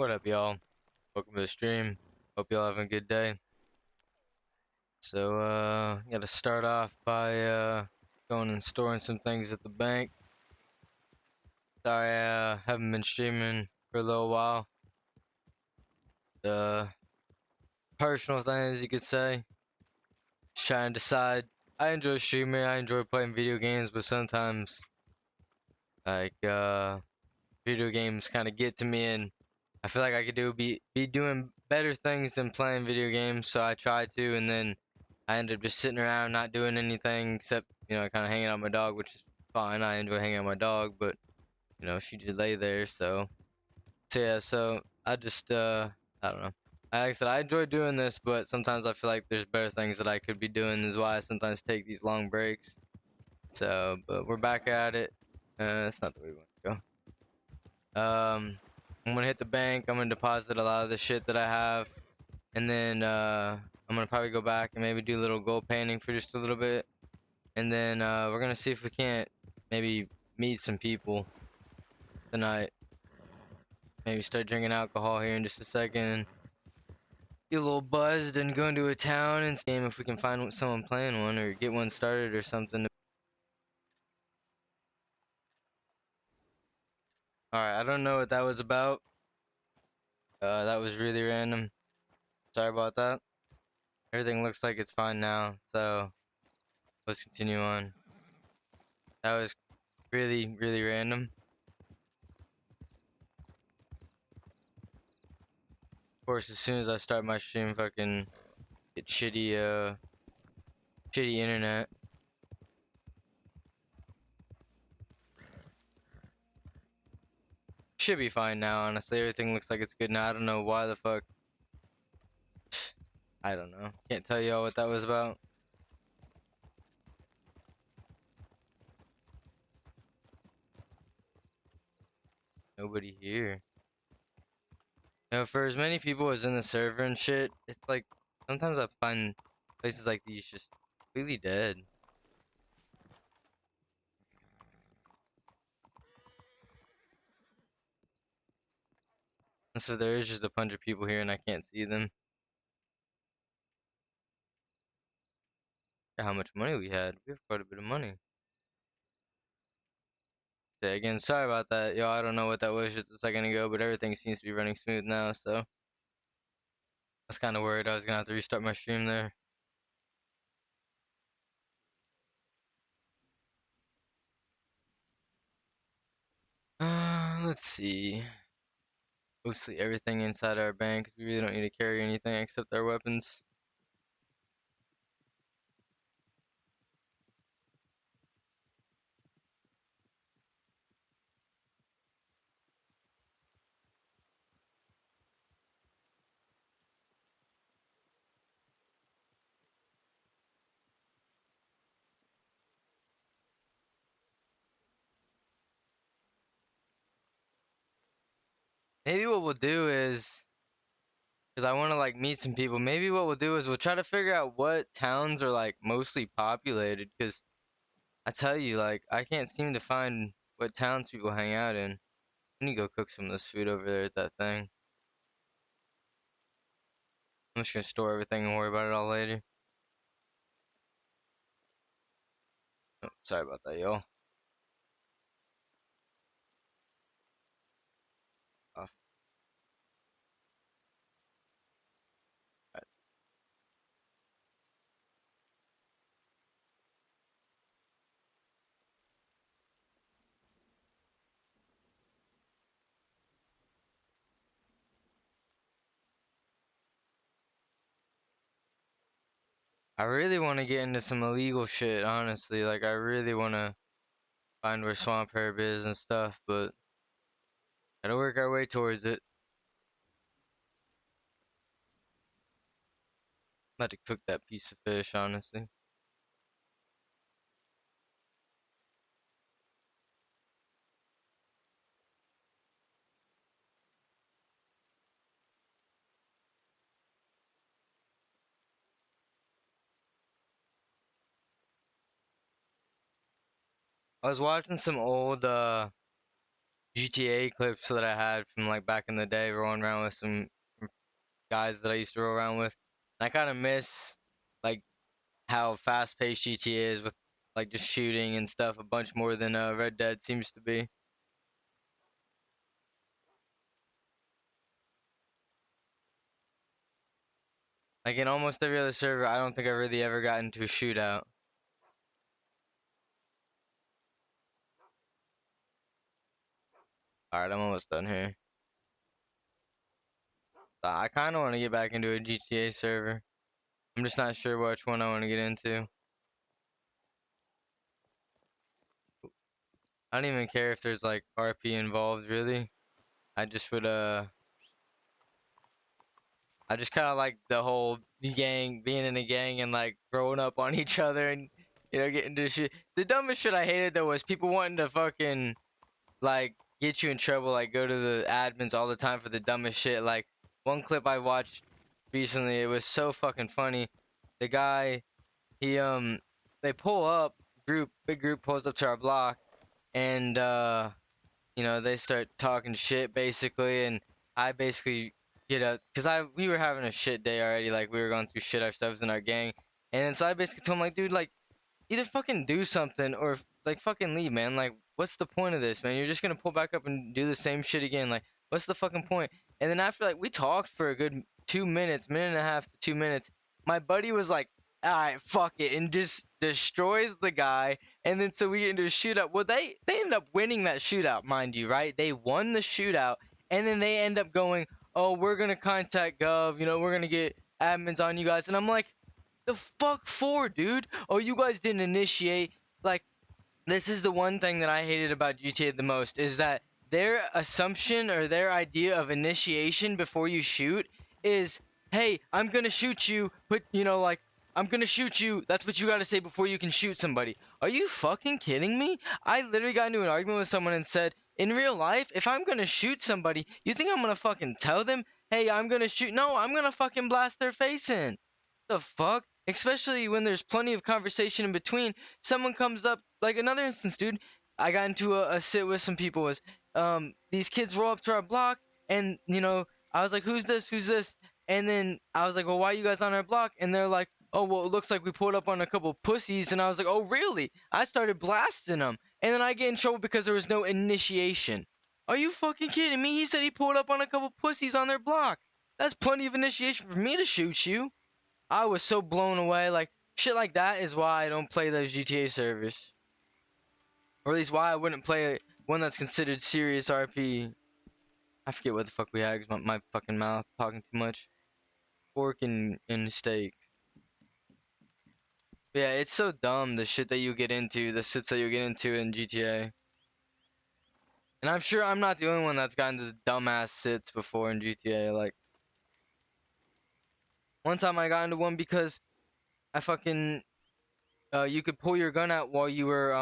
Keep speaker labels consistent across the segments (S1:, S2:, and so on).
S1: What up, y'all? Welcome to the stream. Hope y'all having a good day. So, gotta start off by, going and storing some things at the bank. Sorry, haven't been streaming for a little while. Personal things, you could say. Just trying to decide. I enjoy streaming, I enjoy playing video games, but sometimes, like, video games kind of get to me, and I feel like I could be doing better things than playing video games, so I try to, and then I end up just sitting around not doing anything except, kind of hanging out with my dog, which is fine. I enjoy hanging out with my dog, but, she did lay there, so yeah, so I just, I don't know. Like I said, I enjoy doing this, but sometimes I feel like there's better things that I could be doing, is why I sometimes take these long breaks. So, but we're back at it. That's not the way we want to go. I'm gonna hit the bank. I'm gonna deposit a lot of the shit that I have, and then I'm gonna probably go back and maybe do a little gold painting for just a little bit, and then we're gonna see if we can't maybe meet some people tonight. Maybe start drinking alcohol here in just a second. Get a little buzzed and go into a town and see if we can find someone playing one or get one started or something. Alright, I don't know what that was about. That was really random. Sorry about that. Everything looks like it's fine now, so let's continue on. That was really, really random. Of course, as soon as I start my stream, fucking get shitty internet. Should be fine now, honestly. Everything looks like it's good now. I don't know why the fuck. I don't know. Can't tell y'all what that was about. Nobody here. For as many people as in the server and shit, it's like sometimes I find places like these just completely dead. And so there is just a bunch of people here and I can't see them. How much money we had? We have quite a bit of money. Yeah, again, sorry about that, yo. I don't know what that was just a second ago, but everything seems to be running smooth now, so I was kind of worried I was gonna have to restart my stream there. Let's see. Mostly everything inside our bank. We really don't need to carry anything except our weapons. Maybe what we'll do is, because I want to like meet some people. Maybe what we'll do is we'll try to figure out what towns are like mostly populated. Because I tell you, like I can't seem to find what towns people hang out in. I need to go cook some of this food over there at that thing. I'm just gonna store everything and worry about it all later. Oh, sorry about that, y'all. Oh, I really want to get into some illegal shit, honestly. Like I really want to find where swamp herb is and stuff, but gotta work our way towards it. I'm about to cook that piece of fish, honestly. I was watching some old GTA clips that I had from like back in the day, rolling around with some guys that I used to roll around with. And I kind of miss like how fast-paced GTA is with like just shooting and stuff a bunch more than Red Dead seems to be. Like in almost every other server, I don't think I really ever got into a shootout. All right, I'm almost done here. I kind of want to get back into a GTA server. I'm just not sure which one I want to get into. I don't even care if there's like RP involved, really. I just would I just kind of like the whole gang, being in a gang and like growing up on each other and getting to shit. The dumbest shit I hated though was people wanting to fucking like get you in trouble, like go to the admins all the time for the dumbest shit. Like one clip I watched recently, it was so fucking funny. The guy, he they pull up, big group pulls up to our block, and they start talking shit basically, and I basically get up because we were having a shit day already, like we were going through shit ourselves in our gang, and then so I basically told him like, dude, like either fucking do something or like fucking leave, man. Like, what's the point of this, man? You're just gonna pull back up and do the same shit again. Like, what's the fucking point? And then after like we talked for a good 2 minutes, minute and a half to 2 minutes, my buddy was like, all right, fuck it, and just destroys the guy. And then so we get into a shootout. Well, they ended up winning that shootout, mind you, right? They won the shootout, and then they end up going, oh, we're gonna contact Gov. We're gonna get admins on you guys. And I'm like, the fuck for, dude? Oh, you guys didn't initiate. Like, this is the one thing that I hated about GTA the most is that their assumption or their idea of initiation before you shoot is, hey, I'm gonna shoot you, but like, I'm gonna shoot you. That's what you gotta say before you can shoot somebody. Are you fucking kidding me? I literally got into an argument with someone and said, in real life, if I'm gonna shoot somebody, you think I'm gonna fucking tell them, hey, I'm gonna shoot? No, I'm gonna fucking blast their face in. The fuck? Especially when there's plenty of conversation in between. Someone comes up, like another instance, dude. I got into a sit with some people. Was these kids roll up to our block, and I was like, "Who's this? Who's this?" And then I was like, "Well, why are you guys on our block?" And they're like, "Oh, well, it looks like we pulled up on a couple pussies." And I was like, "Oh, really?" I started blasting them, and then I get in trouble because there was no initiation. Are you fucking kidding me? He said he pulled up on a couple pussies on their block. That's plenty of initiation for me to shoot you. I was so blown away. Like, shit like that is why I don't play those GTA servers. Or at least why I wouldn't play one that's considered serious RP. I forget what the fuck we had because my fucking mouth talking too much. Pork and steak. But yeah, it's so dumb, the shit that you get into, the sits that you get into in GTA. And I'm sure I'm not the only one that's gotten to the dumbass sits before in GTA. Like, one time I got into one because I fucking, you could pull your gun out while you were,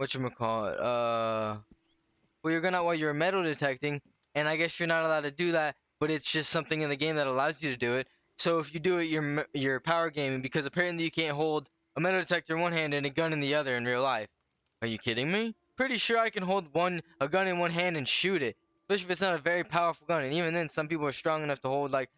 S1: whatchamacallit, well, you're gonna while you're metal detecting, and I guess you're not allowed to do that, but it's just something in the game that allows you to do it. So if you do it, you're power gaming because apparently you can't hold a metal detector in one hand and a gun in the other in real life. Are you kidding me? Pretty sure I can hold a gun in one hand and shoot it, especially if it's not a very powerful gun. And even then, some people are strong enough to hold like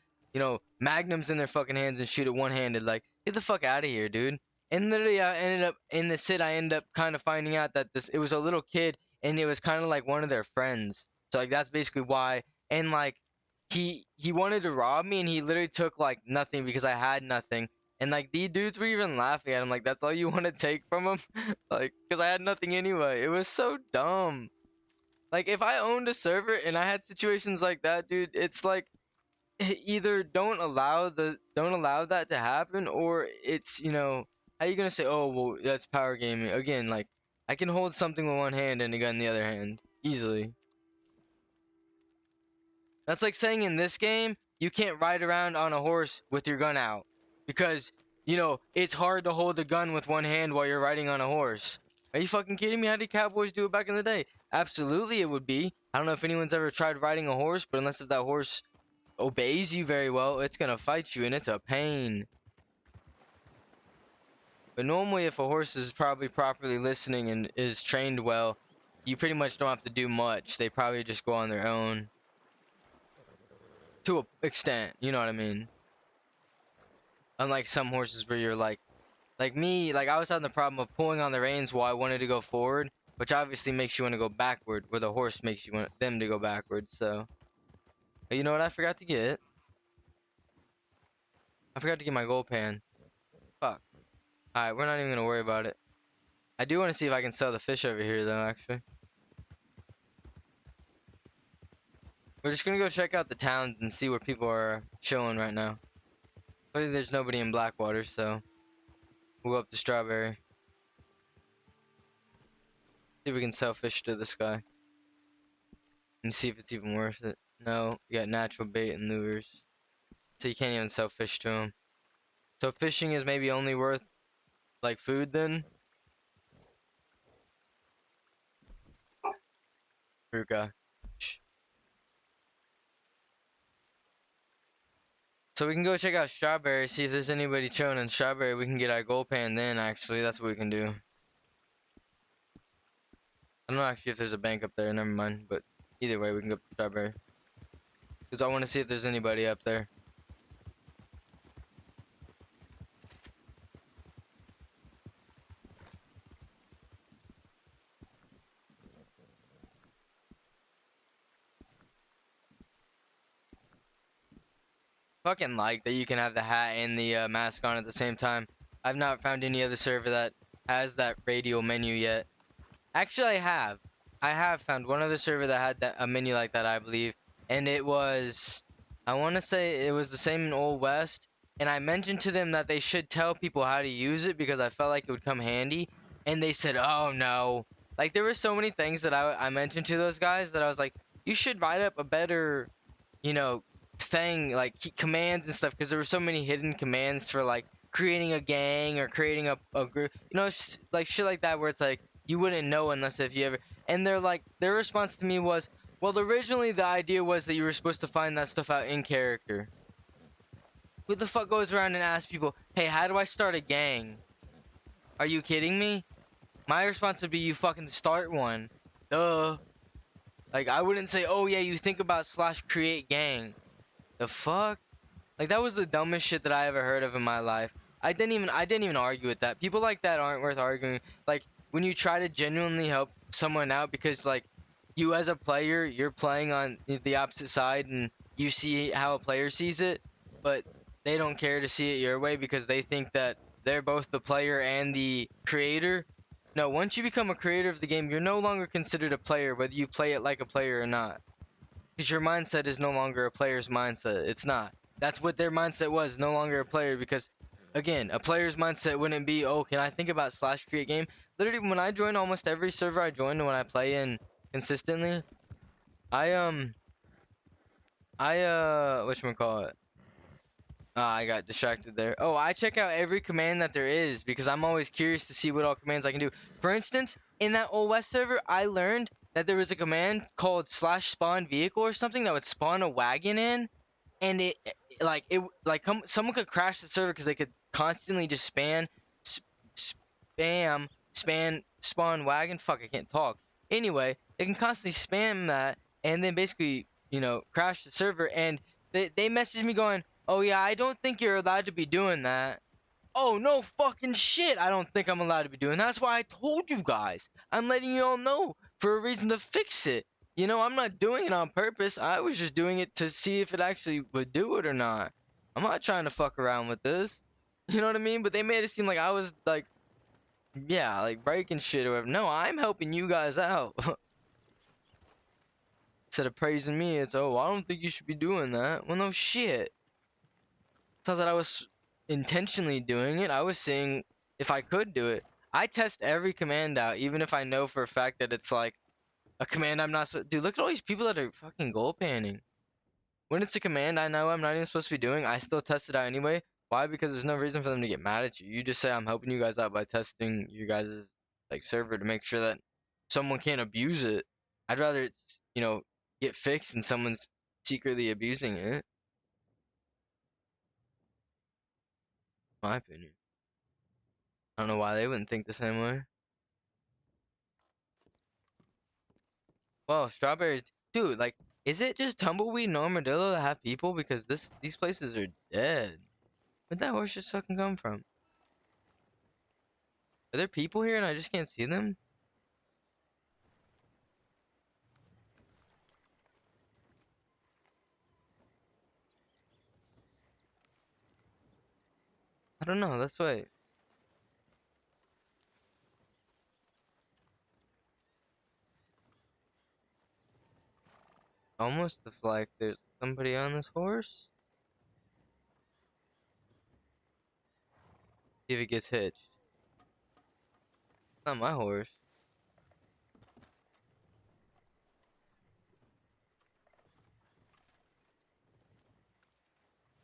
S1: magnums in their fucking hands and shoot it one-handed. Like, get the fuck out of here, dude. And literally, I ended up in the sit. I ended up kind of finding out that it was a little kid and it was kind of like one of their friends. So like that's basically why. And like he wanted to rob me, and he literally took like nothing because I had nothing. And like these dudes were even laughing at him, like that's all you want to take from him, like because I had nothing anyway. It was so dumb. Like if I owned a server and I had situations like that, dude, it's like either don't allow that to happen, or it's how you gonna say, oh well, that's power gaming again? Like I can hold something with one hand and a gun in the other hand easily. That's like saying in this game you can't ride around on a horse with your gun out because it's hard to hold a gun with one hand while you're riding on a horse. Are you fucking kidding me? How did cowboys do it back in the day? Absolutely it would be. I don't know if anyone's ever tried riding a horse, but unless if that horse obeys you very well, it's gonna fight you and it's a pain. But normally if a horse is probably properly listening and is trained well, you pretty much don't have to do much. They probably just go on their own to an extent. You know what I mean? Unlike some horses where you're like me, like I was having the problem of pulling on the reins while I wanted to go forward, which obviously makes you want to go backward, where the horse makes you want them to go backwards. So, but you know what I forgot to get? I forgot to get my gold pan. Fuck. Alright, we're not even gonna worry about it. I do want to see if I can sell the fish over here, though, actually. We're just gonna go check out the towns and see where people are chilling right now. Hopefully there's nobody in Blackwater, so we'll go up to Strawberry. See if we can sell fish to this guy. And see if it's even worth it. No, you got natural bait and lures. So you can't even sell fish to him. So fishing is maybe only worth, like, food then? Fruit guy. So we can go check out Strawberry, see if there's anybody chilling in Strawberry. We can get our gold pan then, actually. That's what we can do. I don't know actually if there's a bank up there, never mind. But either way, we can go up to Strawberry. Because I want to see if there's anybody up there. Fucking like that you can have the hat and the mask on at the same time. I've not found any other server that has that radial menu yet. Actually, I have. I have found one other server that had a menu like that, I believe. And it was, I want to say it was the same in Old West. And I mentioned to them that they should tell people how to use it because I felt like it would come handy. And they said, oh no. Like there were so many things that I mentioned to those guys that I was like, you should write up a better, you know, thing, like commands and stuff. Because there were so many hidden commands for like creating a gang or creating a group. You know, like shit like that where it's like, you wouldn't know unless if you ever. And they're like, their response to me was, well, originally the idea was that you were supposed to find that stuff out in character. Who the fuck goes around and asks people, hey, how do I start a gang? Are you kidding me? My response would be, you fucking start one. Duh. Like, I wouldn't say, oh yeah, you think about / create gang. The fuck? Like, that was the dumbest shit that I ever heard of in my life. I didn't even argue with that. People like that aren't worth arguing. Like, when you try to genuinely help someone out because, like, you as a player, you're playing on the opposite side and you see how a player sees it, but they don't care to see it your way because they think that they're both the player and the creator. No, once you become a creator of the game, you're no longer considered a player, whether you play it like a player or not. Because your mindset is no longer a player's mindset. It's not. That's what their mindset was, no longer a player. Because, again, a player's mindset wouldn't be, oh, can I think about / create game? Literally, when I join almost every server I join and when I play in consistently, whatchamacallit? Ah, I got distracted there. Oh, I check out every command that there is because I'm always curious to see what all commands I can do. For instance, in that Old West server, I learned that there was a command called /spawn vehicle or something that would spawn a wagon in, and someone could crash the server because they could constantly just spam spawn wagon. Fuck, I can't talk. Anyway, they can constantly spam that and then basically, crash the server. And they messaged me going, oh yeah, I don't think you're allowed to be doing that. Oh no fucking shit, I don't think I'm allowed to be doing that. That's why I told you guys. I'm letting you all know for a reason to fix it. I'm not doing it on purpose. I was just doing it to see if it actually would do it or not. I'm not trying to fuck around with this. You know what I mean? But they made it seem like I was like, yeah, like breaking shit or whatever. No, I'm helping you guys out. Instead of praising me, it's, oh, I don't think you should be doing that. Well, no shit. It's not that I was intentionally doing it. I was seeing if I could do it. I test every command out, even if I know for a fact that it's like a command I'm not supposed. Dude, look at all these people that are fucking goal panning. When it's a command I know I'm not even supposed to be doing, I still test it out anyway. Why? Because there's no reason for them to get mad at you. You just say I'm helping you guys out by testing you guys' like server to make sure that someone can't abuse it. I'd rather it's get fixed and someone's secretly abusing it. My opinion. I don't know why they wouldn't think the same way. Well, strawberries, dude. Like, is it just tumbleweed and armadillo that have people? Because these places are dead. Where'd that horse just fucking come from? Are there people here and I just can't see them? I don't know. Let's wait. Almost like there's somebody on this horse. See if it gets hitched. Not my horse.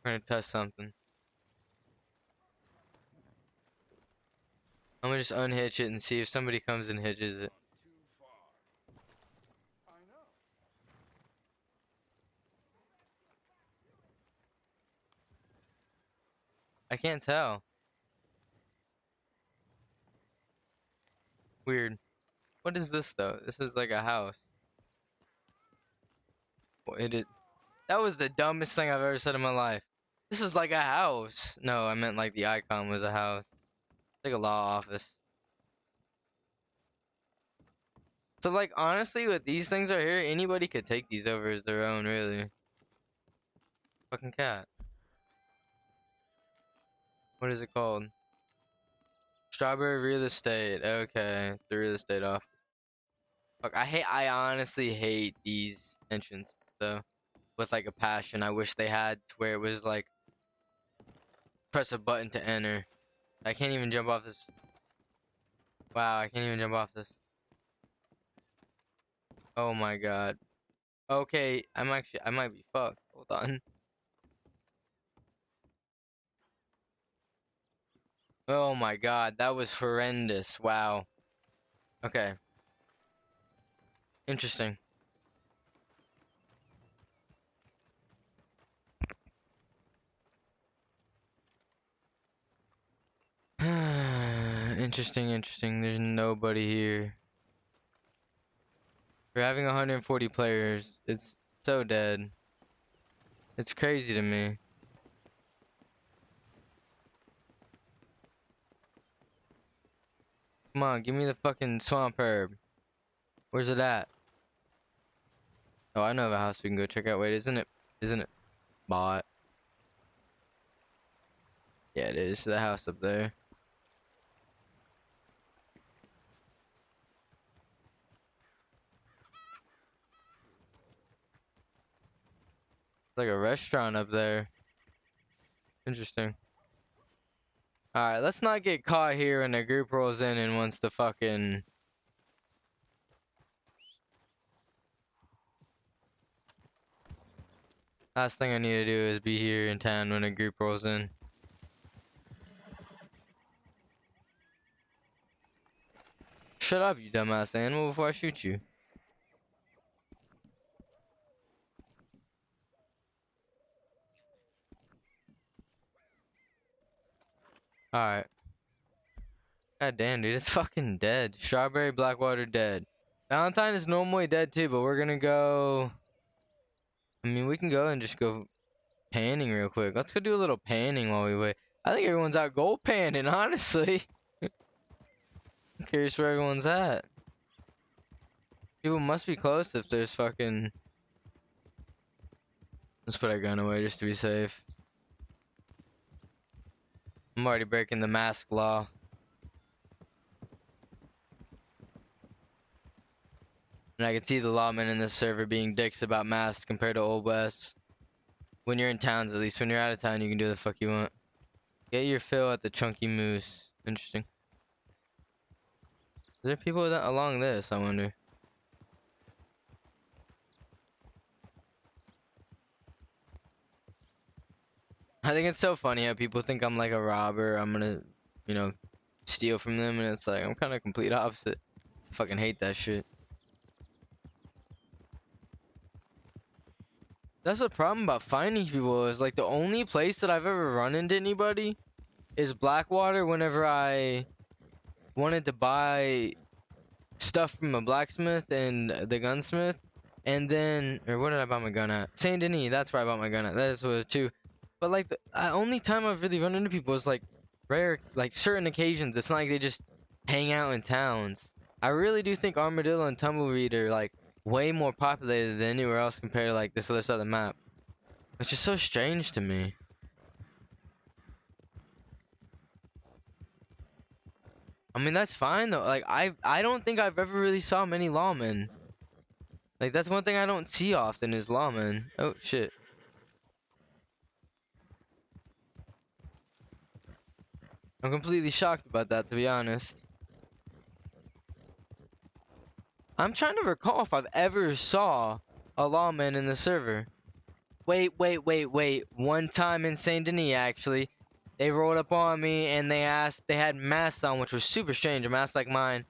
S1: I'm gonna test something. I'm gonna just unhitch it and see if somebody comes and hitches it. I can't tell. Weird. What is this though? This is like a house. What it is? That was the dumbest thing I've ever said in my life. This is like a house. No, I meant like the icon was a house. Like a law office. So like honestly with these things right here, anybody could take these over as their own really. Fucking cat. What is it called? Strawberry real estate. Okay, it's the real estate off. Fuck, I honestly hate these entrances though. With like a passion. I wish they had to where it was like press a button to enter. I can't even jump off this. Wow, I can't even jump off this. Oh my god. Okay, I might be fucked. Hold on. Oh my god, that was horrendous. Wow. Okay. Interesting. Interesting. There's nobody here. We're having 140 players. It's so dead. It's crazy to me. Come on, give me the fucking swamp herb. Where's it at? Oh, I know of a house we can go check out. Wait, isn't it bought? Yeah, it is. The house up there. It's like a restaurant up there. Interesting. Alright, let's not get caught here when the group rolls in and wants to fucking... Last thing I need to do is be here in town when a group rolls in. Shut up, you dumbass animal, before I shoot you. Alright. God damn, dude, it's fucking dead. Strawberry Blackwater dead. Valentine is normally dead too, but we're gonna go... I mean, we can go and just go panning real quick. Let's go do a little panning while we wait. I think everyone's out gold panning, honestly. I'm curious where everyone's at. People must be close if there's fucking... Let's put our gun away just to be safe. I'm already breaking the mask law. And I can see the lawmen in this server being dicks about masks compared to Old West. When you're in towns, at least. When you're out of town, you can do the fuck you want. Get your fill at the Chunky Moose. Interesting. Is there people that along this, I wonder? I think it's so funny how people think I'm like a robber. I'm gonna, you know, steal from them, and it's like, I'm kind of complete opposite. I fucking hate that shit. That's the problem about finding people, is like the only place that I've ever run into anybody is Blackwater whenever I wanted to buy stuff from a blacksmith and the gunsmith, and then or what did I buy my gun at? Saint Denis. That's where I bought my gun at. That was too. But like the only time I've really run into people is like rare, like certain occasions. It's not like they just hang out in towns. I really do think Armadillo and Tumbleweed are like way more populated than anywhere else compared to like this other side of the map, which is so strange to me. I mean, that's fine though. Like I don't think I've ever really saw many lawmen. Like that's one thing I don't see often is lawmen. Oh shit. I'm completely shocked about that, to be honest. I'm trying to recall if I've ever saw a lawman in the server. Wait. One time in Saint Denis, actually, they rolled up on me and they had masks on, which was super strange, a mask like mine.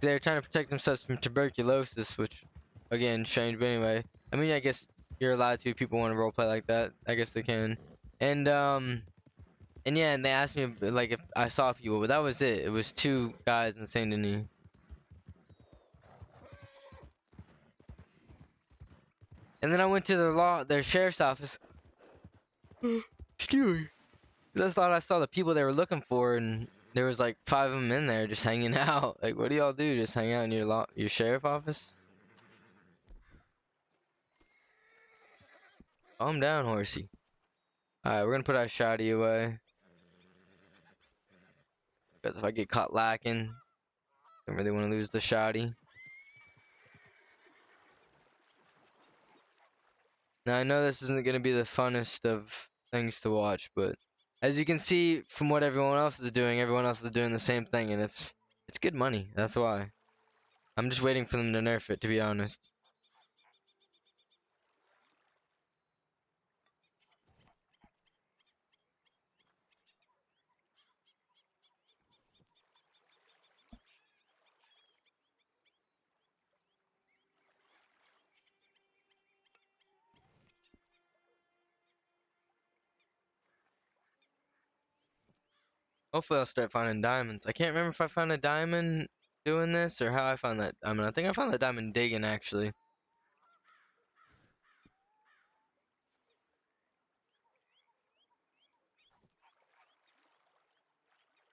S1: They were trying to protect themselves from tuberculosis, which, again, strange, but anyway. I mean, I guess you're allowed to if people want to roleplay like that. I guess they can. And yeah, and they asked me, like, if I saw people, but that was it. It was two guys in Saint Denis. And then I went to their sheriff's office. Excuse me. 'Cause I thought I saw the people they were looking for, and there was like 5 of them in there just hanging out. Like, what do y'all do? Just hang out in your sheriff office? Calm down, horsey. Alright, we're gonna put our shotty away. Because if I get caught lacking, don't really want to lose the shotty. Now, I know this isn't gonna be the funnest of things to watch, but as you can see from what everyone else is doing the same thing, and it's good money. That's why. I'm just waiting for them to nerf it, to be honest. Hopefully I'll start finding diamonds. I can't remember if I found a diamond doing this or how I found that diamond. I think I found the diamond digging, actually.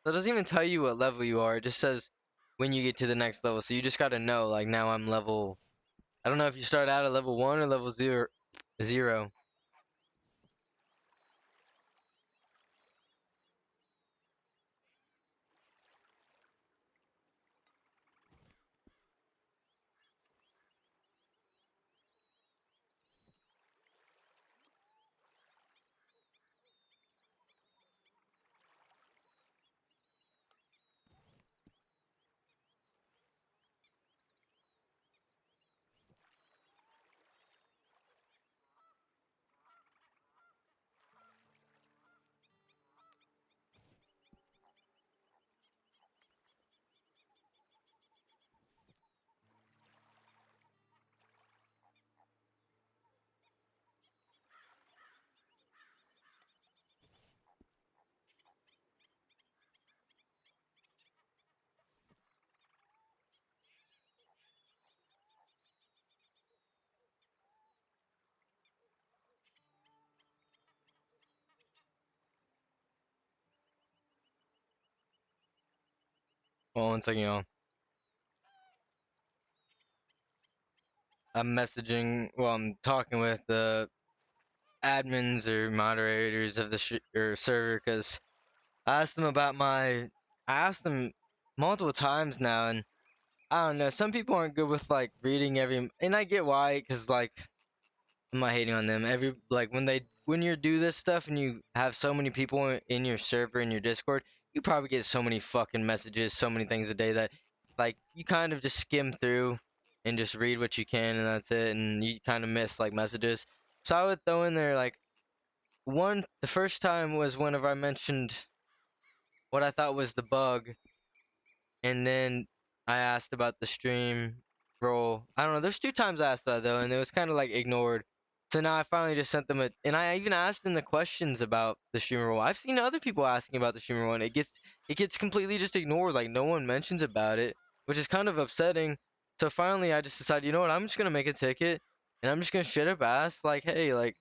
S1: So it doesn't even tell you what level you are. It just says when you get to the next level. So you just gotta know, like, now I'm level... I don't know if you start out at level 1 or level 0. Well, one second, y'all. I'm talking with the admins or moderators of the server because I asked them about I asked them multiple times now, and I don't know, some people aren't good with like reading and I get why, because like, I'm not hating on them. Like when you do this stuff and you have so many people in your server, in your Discord, you probably get so many fucking messages, so many things a day that like you kind of just skim through and just read what you can and that's it, and you kind of miss like messages. So I would throw in there like the first time was whenever I mentioned what I thought was the bug, and then I asked about the stream roll. I don't know. There's 2 times I asked that though, and it was kind of like ignored. So now I finally just sent them and I even asked them the questions about the streamer roll. I've seen other people asking about the streamer roll, and it gets completely just ignored. Like no one mentions about it. which is kind of upsetting. So finally, I just decided, you know what? I'm just gonna make a ticket, and I'm just gonna straight up ask, like, hey, like,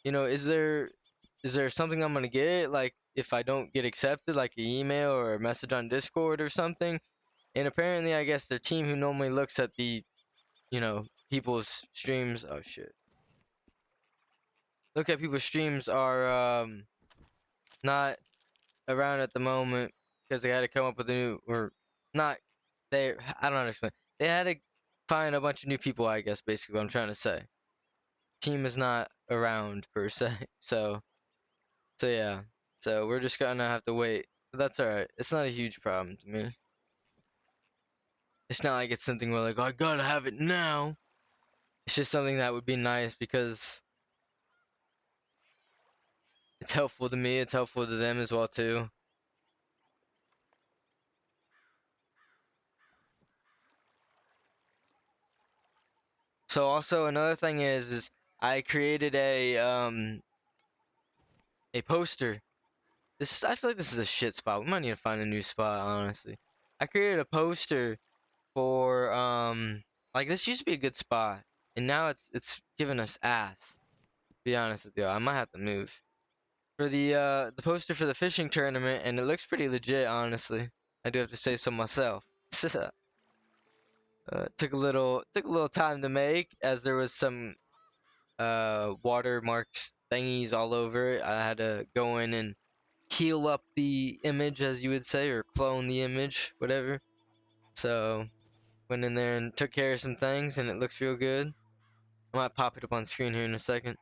S1: is there something I'm gonna get, like, if I don't get accepted, like an email or a message on Discord or something? And apparently, I guess their team who normally looks at the, people's streams. Oh shit. Look at people's streams are not around at the moment because they had to come up with a new or not they I don't know how to explain. They had to find a bunch of new people, I guess basically what I'm trying to say. Team is not around per se. So yeah. So we're just gonna have to wait. But that's alright. It's not a huge problem to me. It's not like it's something where like I gotta have it now. It's just something that would be nice because it's helpful to me, it's helpful to them as well too. So also another thing is I created a poster. I feel like this is a shit spot. We might need to find a new spot, honestly. I created a poster for like this used to be a good spot, and now it's giving us ass. To be honest with you, I might have to move for the poster for the fishing tournament, and it looks pretty legit, honestly. I do have to say so myself. Took a little time to make, as there was some watermarks thingies all over it. I had to go in and heal up the image, as you would say, or clone the image, whatever. So went in there and took care of some things, and it looks real good. I might pop it up on screen here in a second.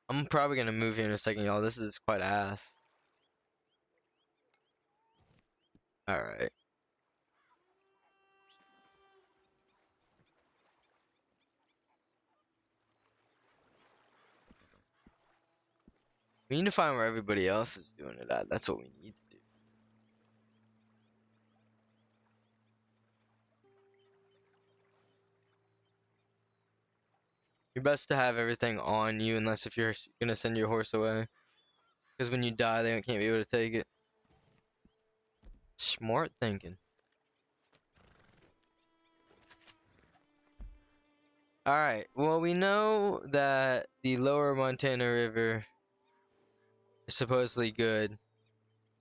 S1: I'm probably gonna move here in a second, y'all. This is quite ass. All right. We need to find where everybody else is doing it at. That's what we need to do. You're best to have everything on you, unless if you're gonna send your horse away. Because when you die, they can't be able to take it. Smart thinking. Alright, well, we know that the lower Montana River is supposedly good.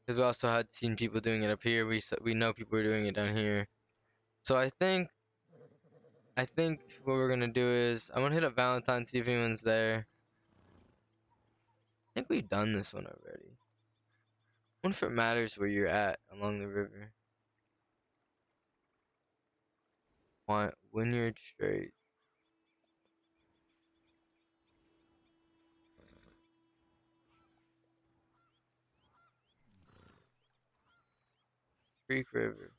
S1: Because we also had seen people doing it up here. We know people are doing it down here. So I think what we're gonna do is I'm gonna hit up Valentine, see if anyone's there. I think we've done this one already. I wonder if it matters where you're at along the river. Wynyard Strait. Creek River.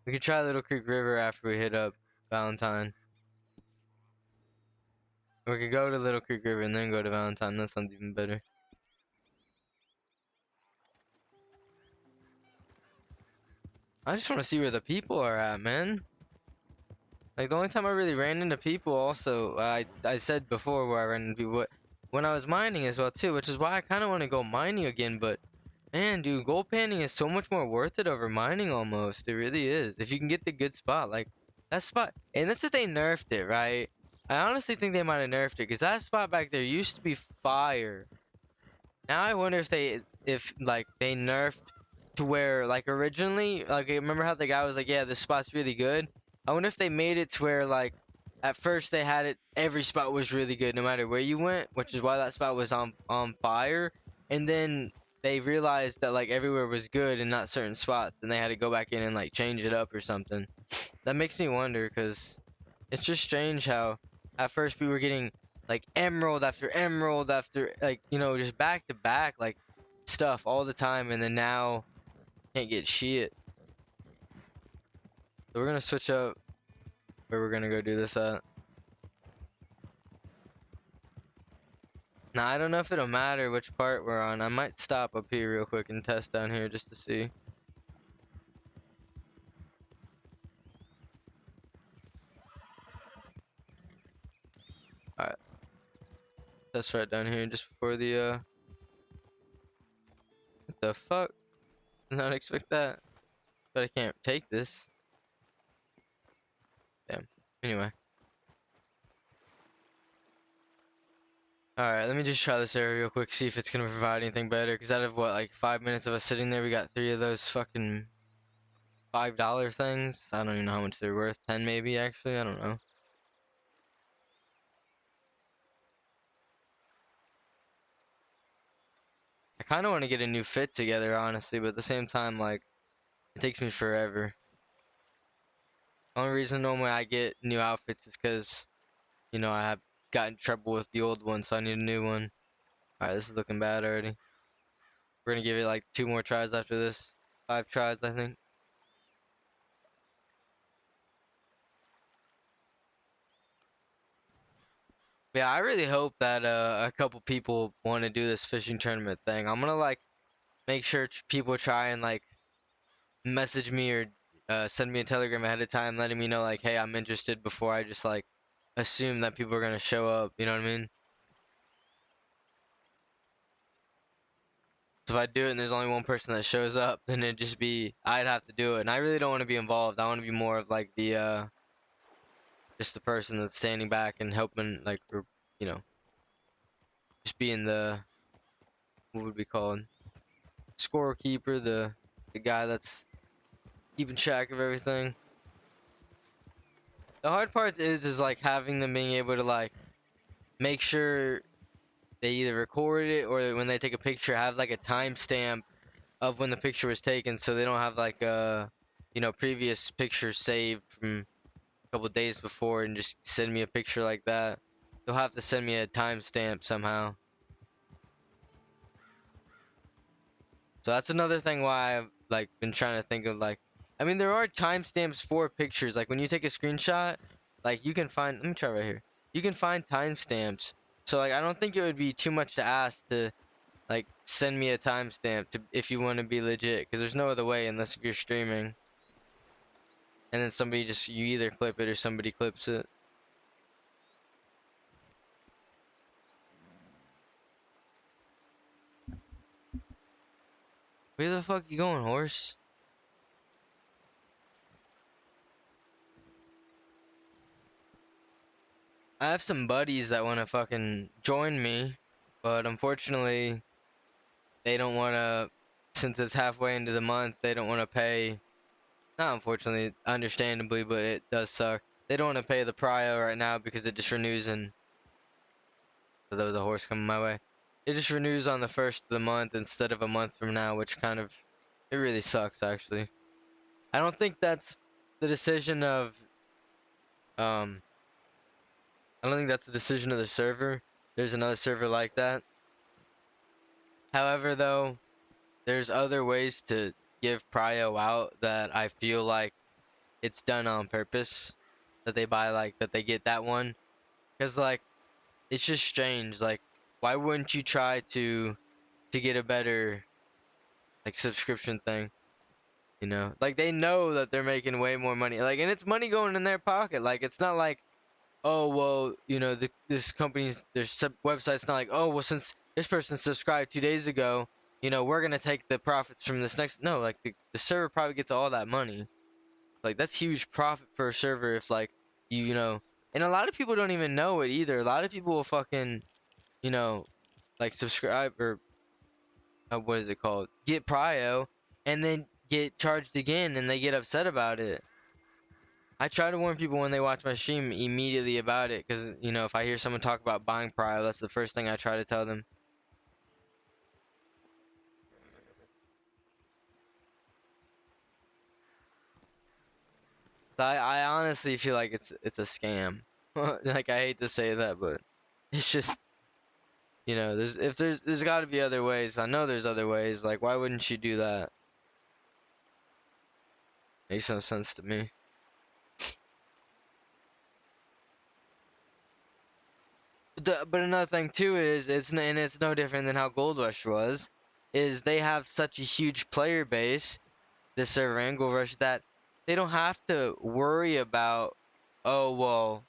S1: We could try Little Creek River after we hit up Valentine. Or we could go to Little Creek River and then go to Valentine. That sounds even better. I just want to see where the people are at, man. Like, the only time I really ran into people also, I said before where I ran into people, when I was mining as well too, which is why I kind of want to go mining again, but man, dude, gold panning is so much more worth it over mining almost. It really is. If you can get the good spot, like, that spot, and that's if they nerfed it, right? I honestly think they might have nerfed it, because that spot back there used to be fire. Now I wonder if like they nerfed to where like originally, like remember how the guy was like, yeah, this spot's really good. I wonder if they made it to where like at first they had it, every spot was really good no matter where you went, which is why that spot was on fire. And then they realized that like everywhere was good and not certain spots, and they had to go back in and like change it up or something. That makes me wonder, because it's just strange how at first we were getting like emerald after like, just back to back like stuff all the time, and then now can't get shit. So we're gonna switch up where we're gonna go do this at. Now I don't know if it'll matter which part we're on. I might stop up here real quick and test down here just to see. Alright. Test right down here just before the what the fuck? Did not expect that. But I can't take this. Damn. Anyway. Alright, let me just try this area real quick, see if it's gonna provide anything better. Because out of what, like 5 minutes of us sitting there, we got 3 of those fucking $5 things. I don't even know how much they're worth. 10 maybe, actually. I don't know. I kind of want to get a new fit together, honestly, but at the same time, like, it takes me forever. Only reason normally I get new outfits is because, you know, I have gotten in trouble with the old one, so I need a new one. Alright, this is looking bad already. We're gonna give it like 2 more tries after this. 5 tries, I think. Yeah, I really hope that a couple people want to do this fishing tournament thing. I'm gonna like make sure people try and like message me or send me a telegram ahead of time, letting me know like, hey, I'm interested before I just like assume that people are gonna show up. You know what I mean? So if I do it and there's only one person that shows up, then it'd just be I'd have to do it, and I really don't want to be involved. I want to be more of like the just the person that's standing back and helping, like, or you know, just being the what would be called scorekeeper, the guy that's keeping track of everything. The hard part is like having them being able to like make sure they either record it or when they take a picture have like a timestamp of when the picture was taken, so they don't have like you know, previous pictures saved from a couple days before and just send me a picture like that. They'll have to send me a timestamp somehow. So that's another thing why I've like been trying to think of like, I mean, there are timestamps for pictures. Like when you take a screenshot, like you can find, let me try right here. You can find timestamps. So like I don't think it would be too much to ask to like send me a timestamp to if you want to be legit, because there's no other way unless if you're streaming. And then somebody just, you either clip it or somebody clips it. Where the fuck you going, horse? I have some buddies that want to fucking join me, but unfortunately, they don't want to, since it's halfway into the month, they don't want to pay. Not unfortunately, understandably, but it does suck. They don't want to pay the prio right now because it just renews in. So there was a horse coming my way. It just renews on the 1st of the month instead of a month from now, which kind of, it really sucks actually. I don't think that's the decision of, um, I don't think that's the decision of the server. There's another server like that. However, though, there's other ways to give prio out that I feel like it's done on purpose. That they buy, like, that they get that one. Because, like, it's just strange. Like, why wouldn't you try to get a better, like, subscription thing? You know? Like, they know that they're making way more money. Like, and it's money going in their pocket. Like, it's not like, oh, well, you know, this company's, their website's not like, oh, well, since this person subscribed 2 days ago, you know, we're gonna take the profits from this next. No, like the server probably gets all that money. Like that's huge profit for a server if like you know, and a lot of people don't even know it either. A lot of people will fucking, you know, like subscribe or what is it called? Get prio, and then get charged again, and they get upset about it. I try to warn people when they watch my stream immediately about it, because, you know, if I hear someone talk about buying prio, that's the first thing I try to tell them. So I honestly feel like it's a scam. Like I hate to say that, but it's just, you know, there's got to be other ways. I know there's other ways. Like why wouldn't you do that? Makes no sense to me. But another thing too is it's no different than how Gold Rush was, is they have such a huge player base, the server and Gold Rush, that they don't have to worry about, oh well,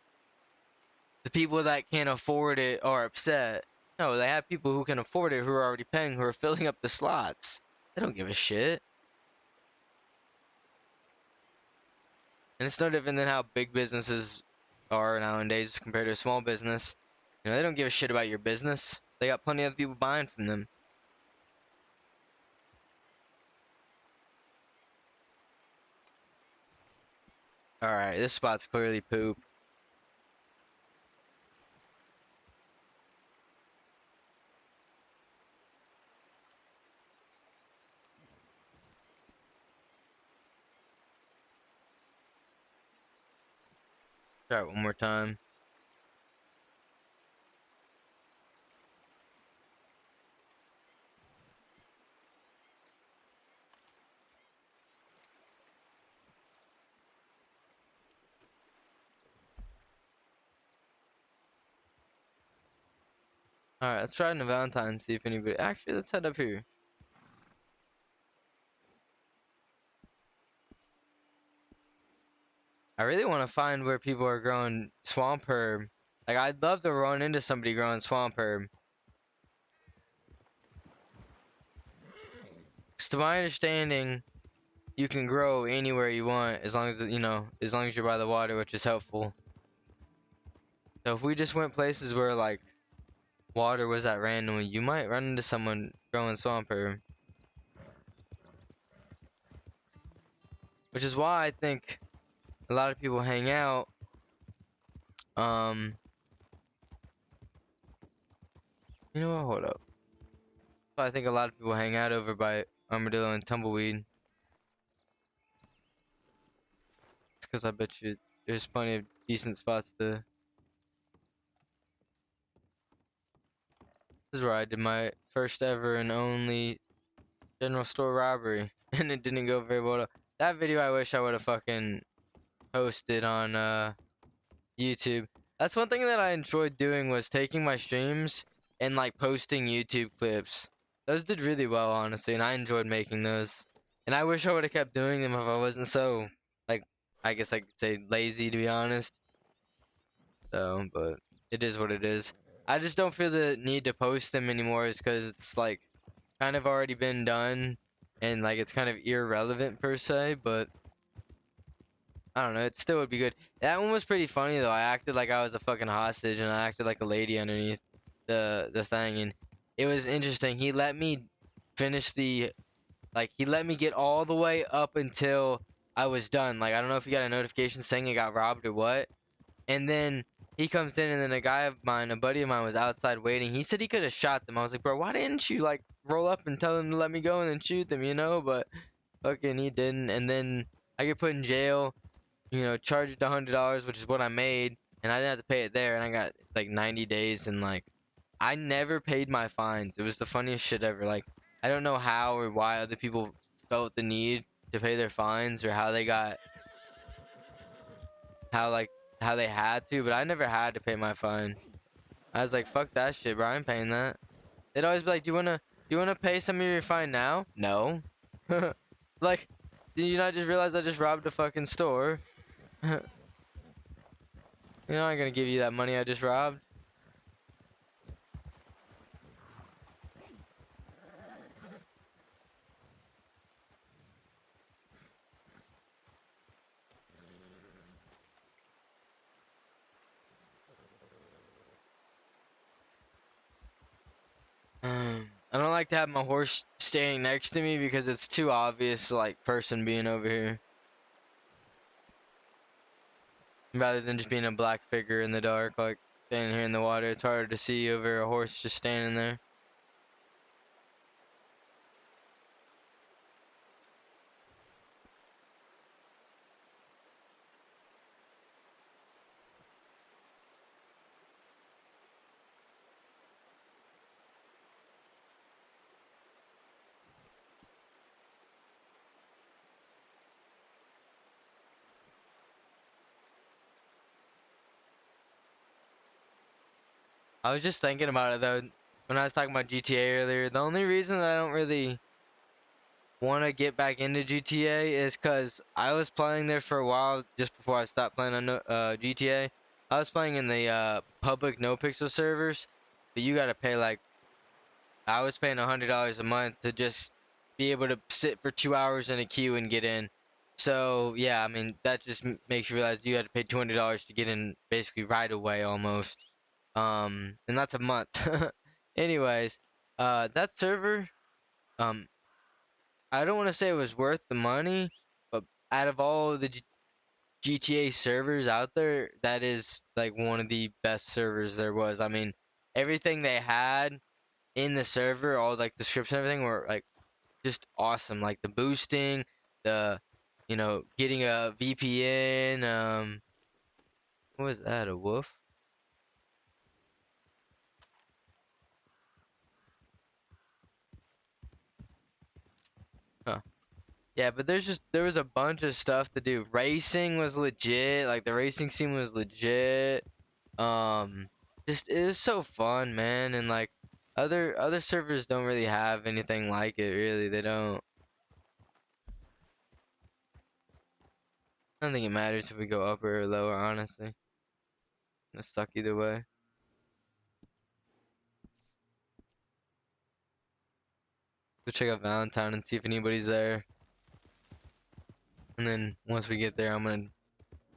S1: the people that can't afford it are upset. No, they have people who can afford it who are already paying, who are filling up the slots. They don't give a shit. And it's no different than how big businesses are nowadays compared to a small business. You know, they don't give a shit about your business. They got plenty of people buying from them. Alright, this spot's clearly poop. Try it one more time. Alright, let's try it in the Valentine and see if anybody... Actually, let's head up here. I really want to find where people are growing swamp herb. Like, I'd love to run into somebody growing swamp herb. 'Cause to my understanding, you can grow anywhere you want as long as, you know, as long as you're by the water, which is helpful. So if we just went places where, like, water was at randomly, you might run into someone growing swamp herb. Which is why I think a lot of people hang out, you know what, hold up. I think a lot of people hang out over by Armadillo and Tumbleweed. Because I bet you there's plenty of decent spots to... This is where I did my first ever and only general store robbery. And it didn't go very well. That video I wish I would have fucking posted on YouTube. That's one thing that I enjoyed doing, was taking my streams and like posting YouTube clips. Those did really well, honestly, and I enjoyed making those. And I wish I would have kept doing them if I wasn't so, like, I guess I could say lazy, to be honest. So, but it is what it is. I just don't feel the need to post them anymore, is because it's like kind of already been done and like it's kind of irrelevant per se, but I don't know, it still would be good. That one was pretty funny though. I acted like I was a fucking hostage and I acted like a lady underneath the thing, and it was interesting. He let me finish the, like, he let me get all the way up until I was done. Like, I don't know if you got a notification saying you got robbed or what. And then he comes in, and then a buddy of mine was outside waiting. He said he could have shot them. I was like, bro, why didn't you like roll up and tell them to let me go and then shoot them, you know? But fucking he didn't. And then I get put in jail, you know, charged $100, which is what I made, and I didn't have to pay it there, and I got like 90 days, and like I never paid my fines. It was the funniest shit ever. Like, I don't know how or why other people felt the need to pay their fines, or how they got, how like how they had to, but I never had to pay my fine. I was like, fuck that shit, bro. I ain't paying that. They'd always be like, do you wanna pay some of your fine now? No. Like, did you not just realize I just robbed a fucking store? You're not gonna give you that money I just robbed. I don't like to have my horse standing next to me because it's too obvious, like, person being over here. Rather than just being a black figure in the dark, like, standing here in the water. It's harder to see over a horse just standing there. I was just thinking about it though, when I was talking about GTA earlier. The only reason that I don't really want to get back into GTA is because I was playing there for a while just before I stopped playing on GTA. I was playing in the public no pixel servers, but you gotta pay like, I was paying $100 a month to just be able to sit for 2 hours in a queue and get in. So yeah, I mean that just makes you realize you had to pay $200 to get in basically right away almost. And that's a month. Anyways, that server, um, I don't want to say it was worth the money, but out of all the GTA servers out there, that is like one of the best servers there was. I mean, everything they had in the server, all like the scripts and everything were like just awesome. Like the boosting, the getting a VPN. What was that? A wolf? Huh. Yeah, but there was a bunch of stuff to do. Racing was legit. Like the racing scene was legit. Um, just it was so fun, man. And like other servers don't really have anything like it. Really, they don't. I don't think it matters if we go upper or lower. Honestly, it's suck either way. Go check out Valentine and see if anybody's there. And then once we get there, I'm gonna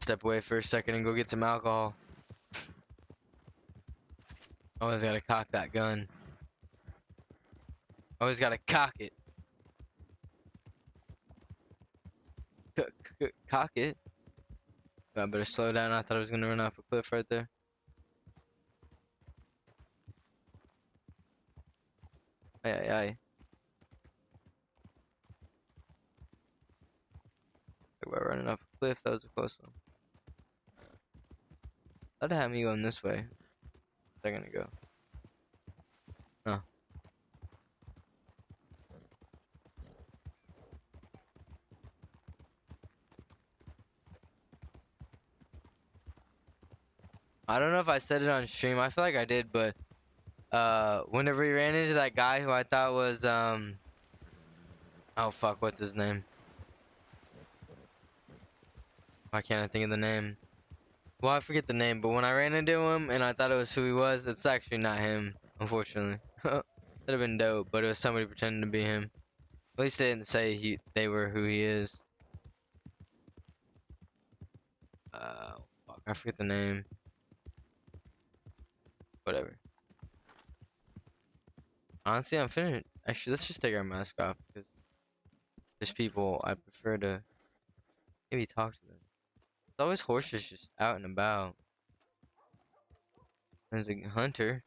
S1: step away for a second and go get some alcohol. Always gotta cock that gun. Always gotta cock it. Cock it. I better slow down. I thought I was gonna run off a cliff right there. Aye, aye, aye. We're running off a cliff. That was a close one. That'd have me going this way. They're gonna go. No. I don't know if I said it on stream. I feel like I did, but whenever we ran into that guy who I thought was oh fuck, what's his name? Why can't I think of the name? Well, I forget the name, but when I ran into him and I thought it was who he was, it's actually not him, unfortunately. That'd have been dope, but it was somebody pretending to be him. At least they didn't say they were who he is. Fuck, I forget the name. Whatever. Honestly, I'm finna. Actually, let's just take our mask off because there's people I prefer to maybe talk to them. There's always horses just out and about. There's a hunter.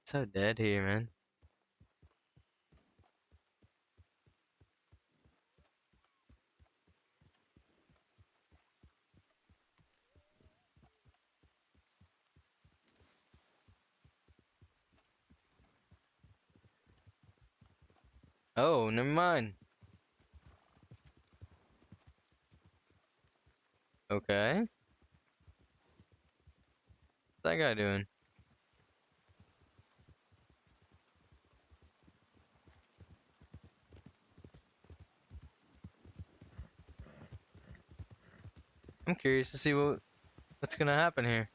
S1: It's so dead here, man. Oh, never mind. Okay. What's that guy doing? I'm curious to see what's gonna happen here.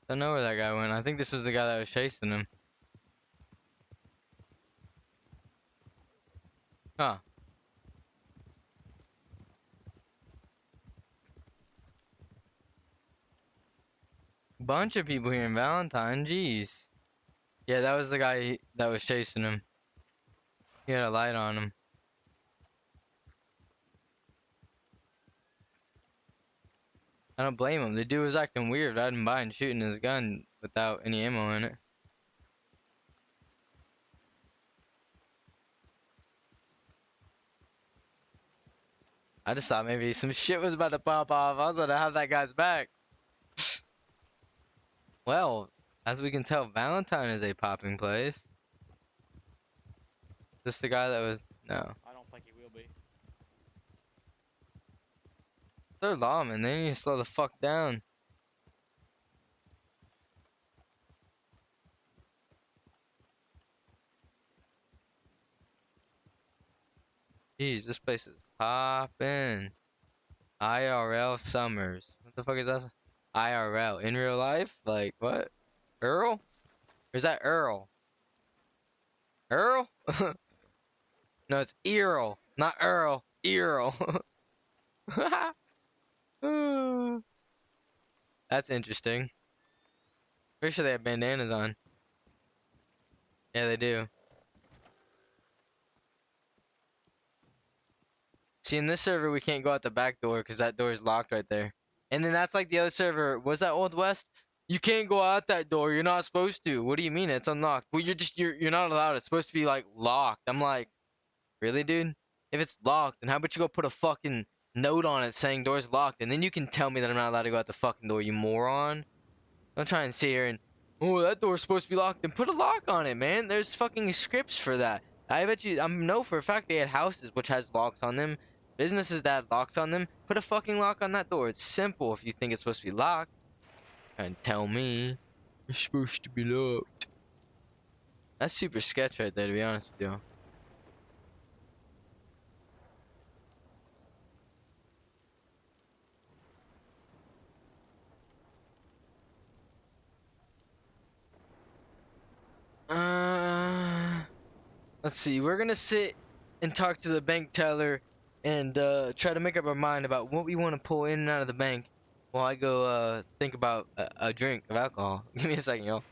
S1: I don't know where that guy went. I think this was the guy that was chasing him. Huh. Bunch of people here in Valentine. Jeez. Yeah, that was the guy that was chasing him. He had a light on him. I don't blame him. The dude was acting weird. I didn't mind shooting his gun without any ammo in it. I just thought maybe some shit was about to pop off. I was gonna have that guy's back. Well, as we can tell, Valentine is a popping place. This the guy that was no.
S2: I don't think he will be.
S1: They're lawmen. They need to slow the fuck down. Jeez, this place is poppin'. IRL Summers. What the fuck is that? IRL. In real life? Like, what? Earl? Or is that Earl? Earl? No, it's Earl. Not Earl. Earl. That's interesting. Pretty sure they have bandanas on. Yeah, they do. See, in this server, we can't go out the back door because that door is locked right there. And then that's like the other server. Was that Old West? You can't go out that door. You're not supposed to. What do you mean? It's unlocked. Well, you're not allowed. It's supposed to be like locked. I'm like, really, dude? If it's locked, then how about you go put a fucking note on it saying door's locked, and then you can tell me that I'm not allowed to go out the fucking door, you moron. Don't try and sit here and, oh, that door's supposed to be locked. Then put a lock on it, man. There's fucking scripts for that. I bet you, I know for a fact they had houses which has locks on them. Businesses that have locks on them. Put a fucking lock on that door. It's simple if you think it's supposed to be locked. And tell me it's supposed to be locked. That's super sketch right there, to be honest with you. Let's see. We're gonna sit and talk to the bank teller and try to make up our mind about what we want to pull in and out of the bank while I go think about a drink of alcohol. Give me a second, y'all.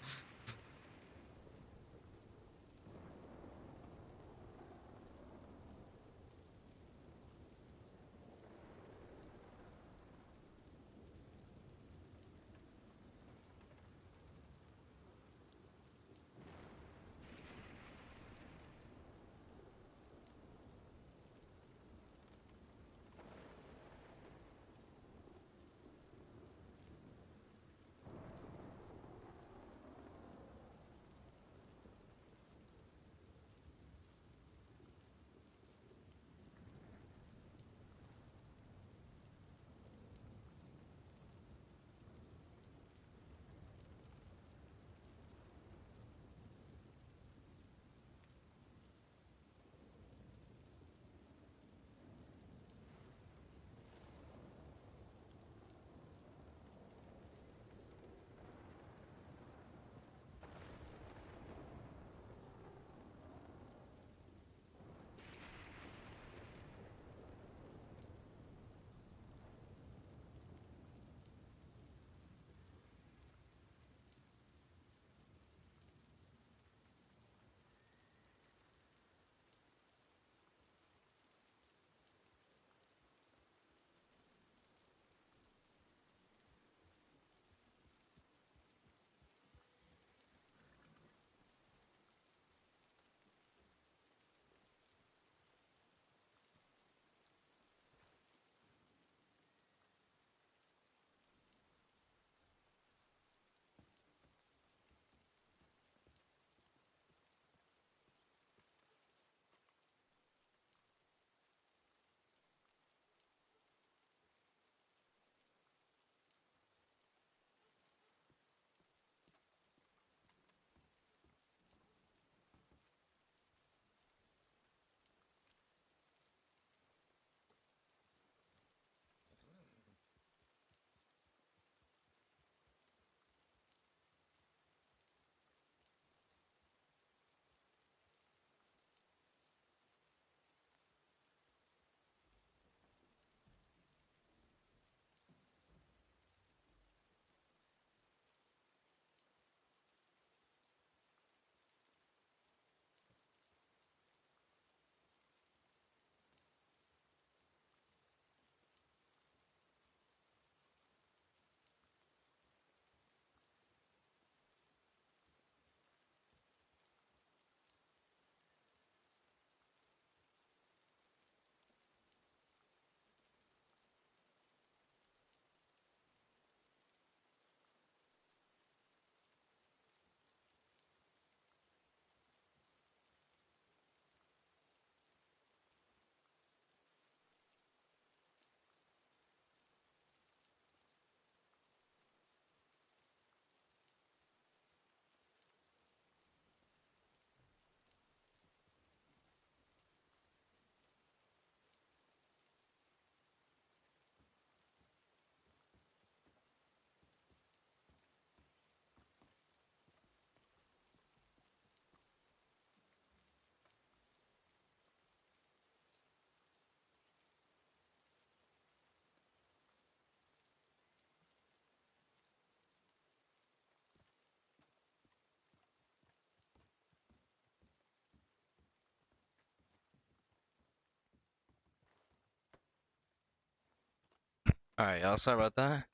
S1: Alright, y'all, sorry about that.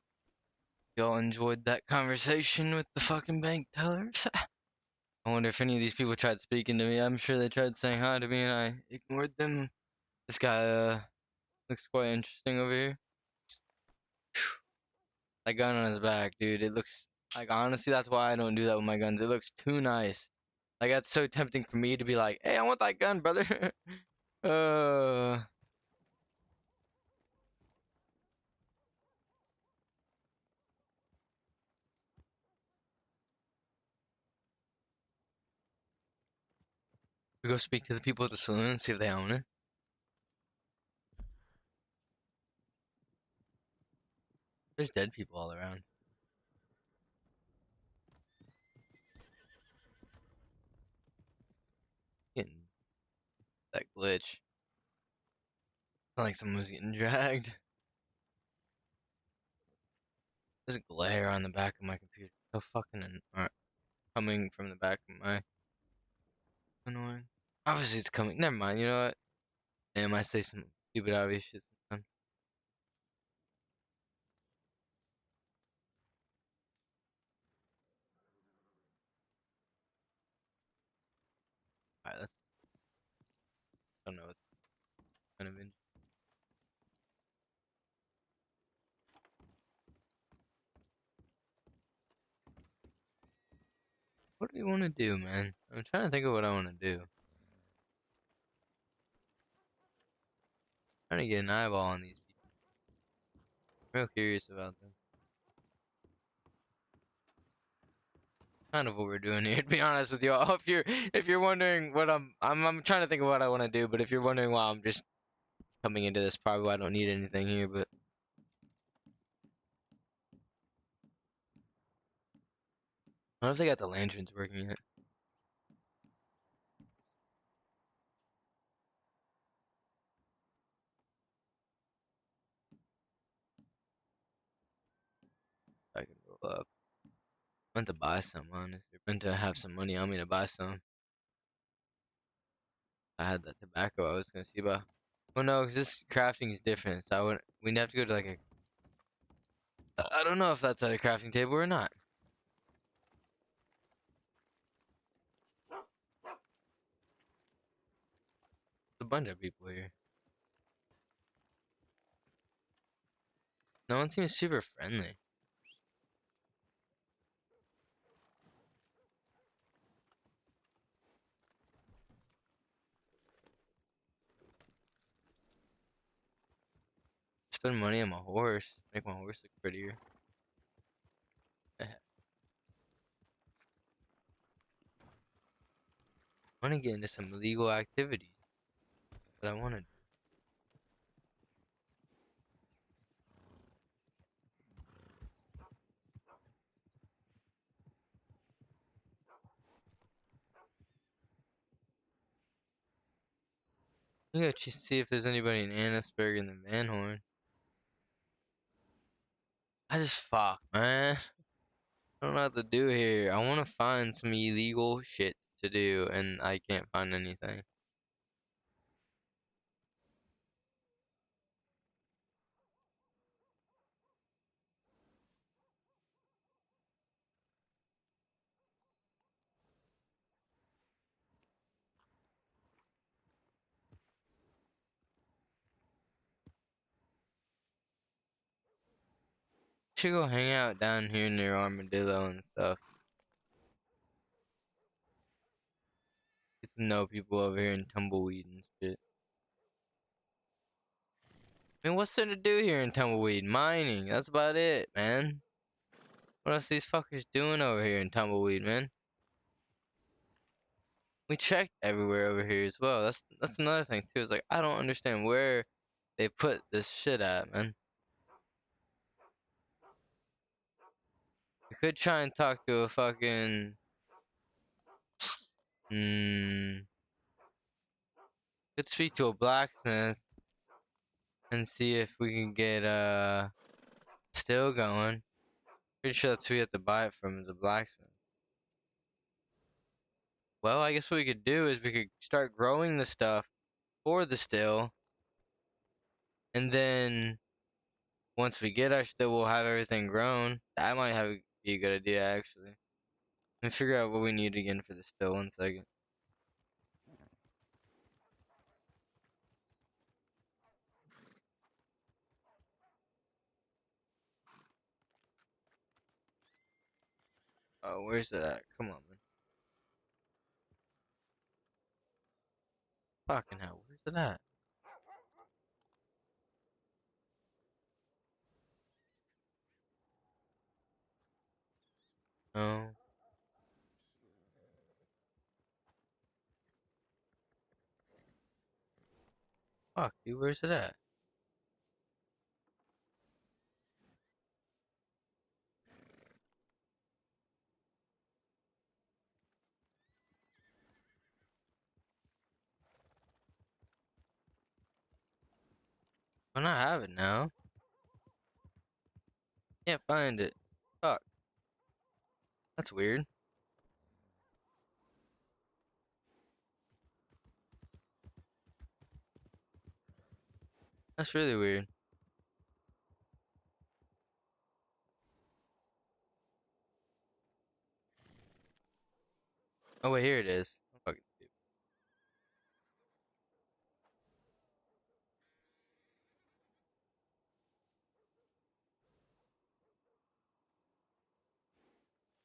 S1: Y'all enjoyed that conversation with the fucking bank tellers? I wonder if any of these people tried speaking to me. I'm sure they tried saying hi to me and I ignored them. This guy, looks quite interesting over here. That gun on his back, dude. It looks like, honestly, that's why I don't do that with my guns. It looks too nice. Like, that's so tempting for me to be like, hey, I want that gun, brother. uh, we go speak to the people at the saloon and see if they own it. There's dead people all around. Getting that glitch. Sound like someone was getting dragged. There's a glare on the back of my computer. So fucking coming from the back of my annoying. Obviously it's coming. Never mind. You know what? Damn, I say some stupid obvious shit sometimes. Alright, let's. I don't know what kind of. What do we want to do, man? I'm trying to think of what I want to do. Trying to get an eyeball on these people. Real curious about them. Kind of what we're doing here, to be honest with y'all. If you're wondering what I'm trying to think of what I want to do. But if you're wondering why I'm just coming into this, probably why I don't need anything here. But I don't know if they got the lanterns working yet. I can roll up. I meant to buy some, honestly. I meant to have some money on me to buy some. I had that tobacco I was gonna see about. Well, no, 'cause this crafting is different. So we'd have to go to like a. I don't know if that's at a crafting table or not. There's a bunch of people here. No one seems super friendly. Spend money on my horse. Make my horse look prettier. I want to get into some illegal activities. But I want to. Yeah, just see if there's anybody in Annisburg in the Van Horn. I just fuck, man. I don't know what to do here. I want to find some illegal shit to do, and I can't find anything. Should go hang out down here near Armadillo and stuff. Get to know people over here in Tumbleweed and shit. I mean, what's there to do here in Tumbleweed? Mining. That's about it, man. What else these fuckers doing over here in Tumbleweed, man? We checked everywhere over here as well. That's another thing too. It's like I don't understand where they put this shit at, man. We could try and talk to a fucking could speak to a blacksmith and see if we can get still going. Pretty sure that's who we have to buy it from is a blacksmith. Well, I guess what we could do is we could start growing the stuff for the still, and then once we get our still, we'll have everything grown. That might be a good idea, actually. Let me figure out what we need again for the still. 1 second. Oh, where's it at? Come on, man. Fucking hell, where's it at? No. Fuck, dude, where's it at? Why not have it now? Can't find it. Fuck, that's weird. That's really weird. Oh wait, here it is. I'm fucking stupid.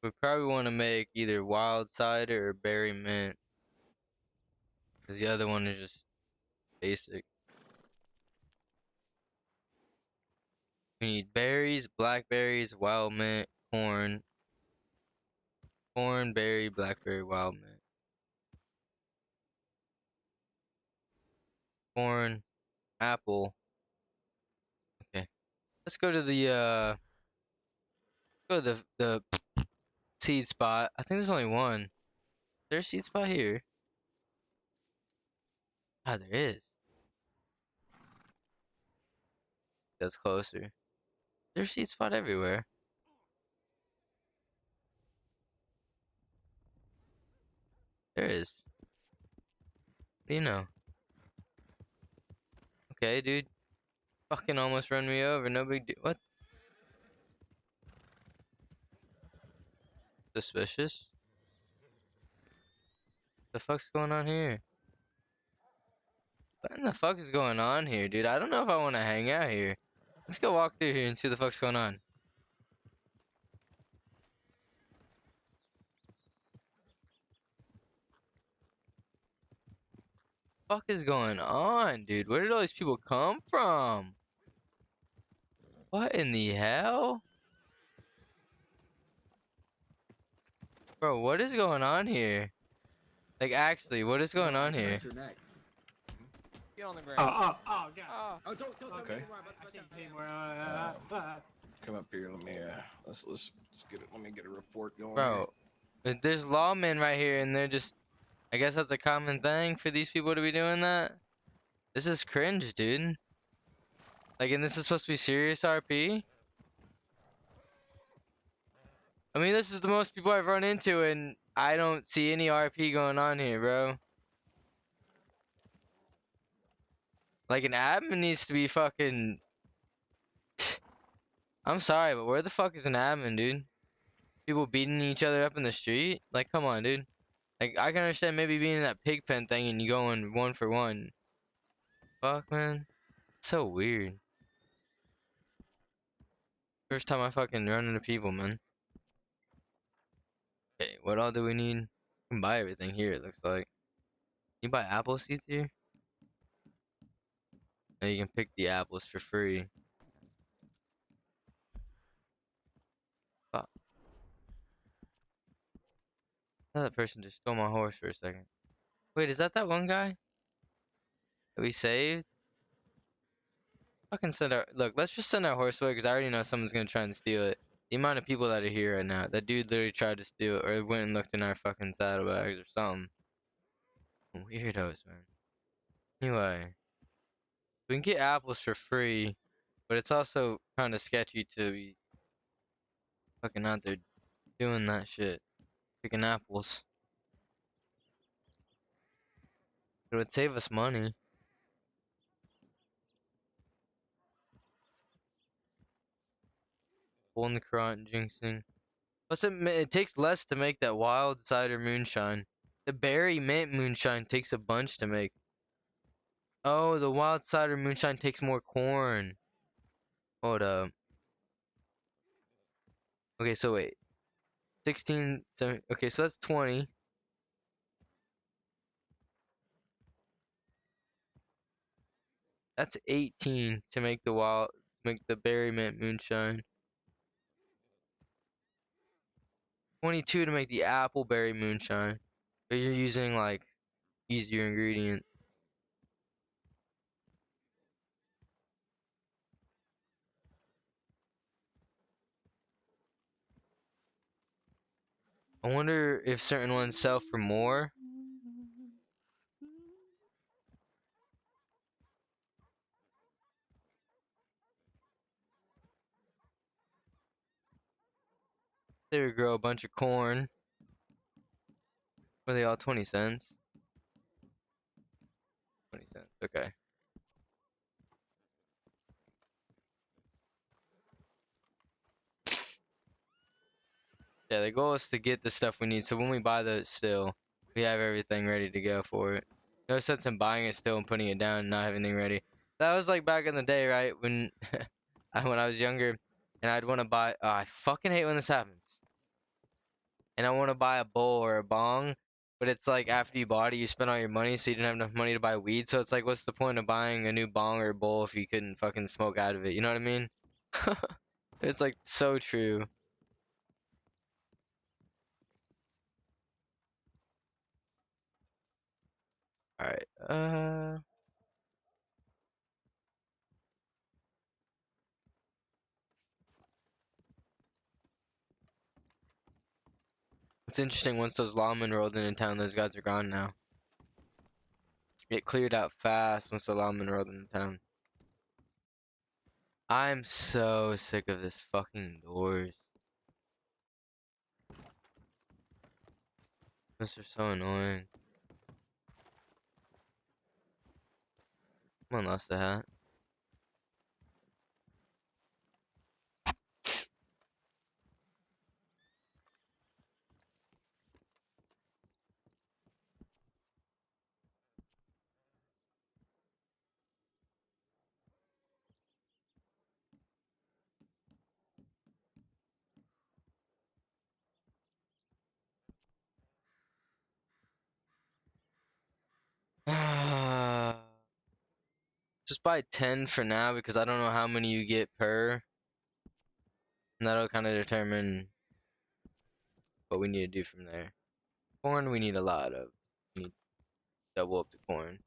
S1: We probably want to make either wild cider or berry mint. 'Cause the other one is just basic. We need berries, blackberries, wild mint, corn, berry, blackberry, wild mint, corn, apple. Okay, let's go to the seed spot. I think there's only one. Is there a seed spot here? Ah, there is. That's closer. There's a seed spot everywhere. There is. What do you know? Okay, dude. Fucking almost run me over. No big deal. What? Suspicious? The fuck's going on here? What in the fuck is going on here, dude? I don't know if I want to hang out here. Let's go walk through here and see what the fuck's going on. Fuck is going on, dude? Where did all these people come from? What in the hell? Bro, what is going on here? Like, actually, what is going on here?
S2: Get on the ground.
S3: Oh, God.
S2: Oh, don't.
S4: Okay.
S3: I can't see more.
S4: Come up here. Let me let's get it. Let me get a report going.
S1: Bro, there's lawmen right here, and they're just. I guess that's a common thing for these people to be doing that. This is cringe, dude. Like, and this is supposed to be serious RP? I mean, this is the most people I've run into, and I don't see any RP going on here, bro. Like, an admin needs to be fucking... I'm sorry, but where the fuck is an admin, dude? People beating each other up in the street? Like, come on, dude. Like, I can understand maybe being in that pig pen thing and you going 1-for-1. Fuck, man. So weird. First time I fucking run into people, man. Okay, what all do we need? You can buy everything here, it looks like. You buy apple seeds here? And you can pick the apples for free. Fuck. That person just stole my horse for a second. Wait, is that one guy that we saved? Fucking send our... Look, let's just send our horse away because I already know someone's gonna try and steal it. The amount of people that are here right now. That dude literally tried to steal it or went and looked in our fucking saddlebags or something. Weirdos, man. Anyway. We can get apples for free, but it's also kind of sketchy to be fucking out there doing that shit. Picking apples. It would save us money. apple in the currant jinxing. Plus, it takes less to make that wild cider moonshine. The berry mint moonshine takes a bunch to make. Oh, the wild cider moonshine takes more corn. Hold up. Okay, so wait. 16, 7, okay, so that's 20. That's 18 to make make the berry mint moonshine. 22 to make the apple berry moonshine. But you're using like easier ingredient. I wonder if certain ones sell for more. There we grow a bunch of corn. Were they all 20 cents? 20 cents, okay. Yeah, the goal is to get the stuff we need, so when we buy the still, we have everything ready to go for it. No sense in buying it still and putting it down and not having anything ready. That was like back in the day, right? When when I was younger and I'd want to buy, oh, I fucking hate when this happens. And I want to buy a bowl or a bong, but it's like after you bought it, you spent all your money, so you didn't have enough money to buy weed. So it's like, what's the point of buying a new bong or bowl if you couldn't fucking smoke out of it? You know what I mean? It's like so true. All right. It's interesting. Once those lawmen rolled into town, those guys are gone now. It cleared out fast once the lawmen rolled into town. I'm so sick of this fucking doors. This is so annoying. Someone lost the hat. Just buy 10 for now because I don't know how many you get per. And that'll kind of determine what we need to do from there. Corn, we need a lot of. We need to double up the corn.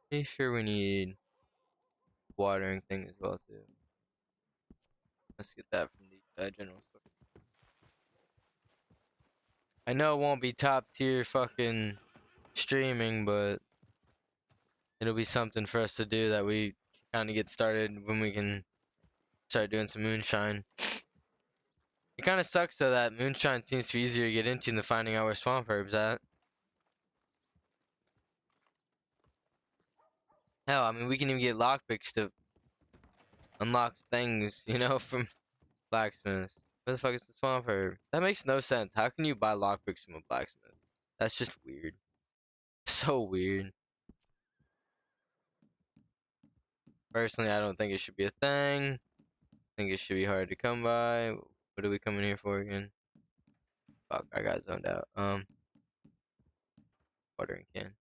S1: Pretty sure we need watering thing as well too. Let's get that from the general store. I know it won't be top tier fucking streaming, but it'll be something for us to do that we kind of get started when we can start doing some moonshine. It kind of sucks though that moonshine seems to be easier to get into than finding out where swamp herbs at. Hell, I mean we can even get lockpicks to unlock things, you know, from blacksmiths. Where the fuck is the swamp herb? That makes no sense. How can you buy lockpicks from a blacksmith? That's just weird. So weird. Personally, I don't think it should be a thing. I think it should be hard to come by. What are we coming here for again? Fuck, I got zoned out. Watering can.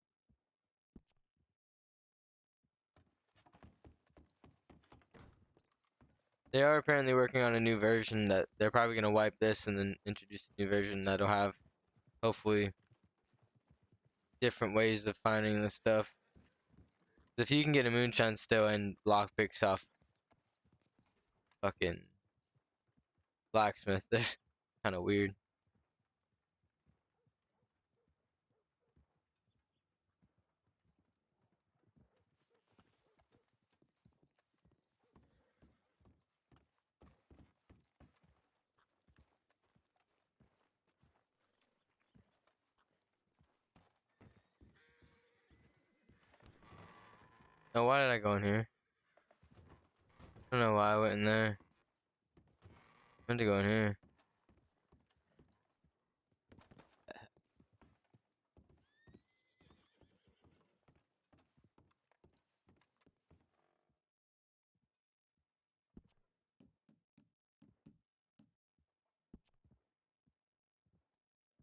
S1: They are apparently working on a new version that they're probably gonna wipe this and then introduce a new version that'll have hopefully different ways of finding this stuff. If you can get a moonshine still and lockpicks off fucking blacksmith, they're kind of weird. Now, why did I go in here? I don't know why I went in there. I meant to go in here.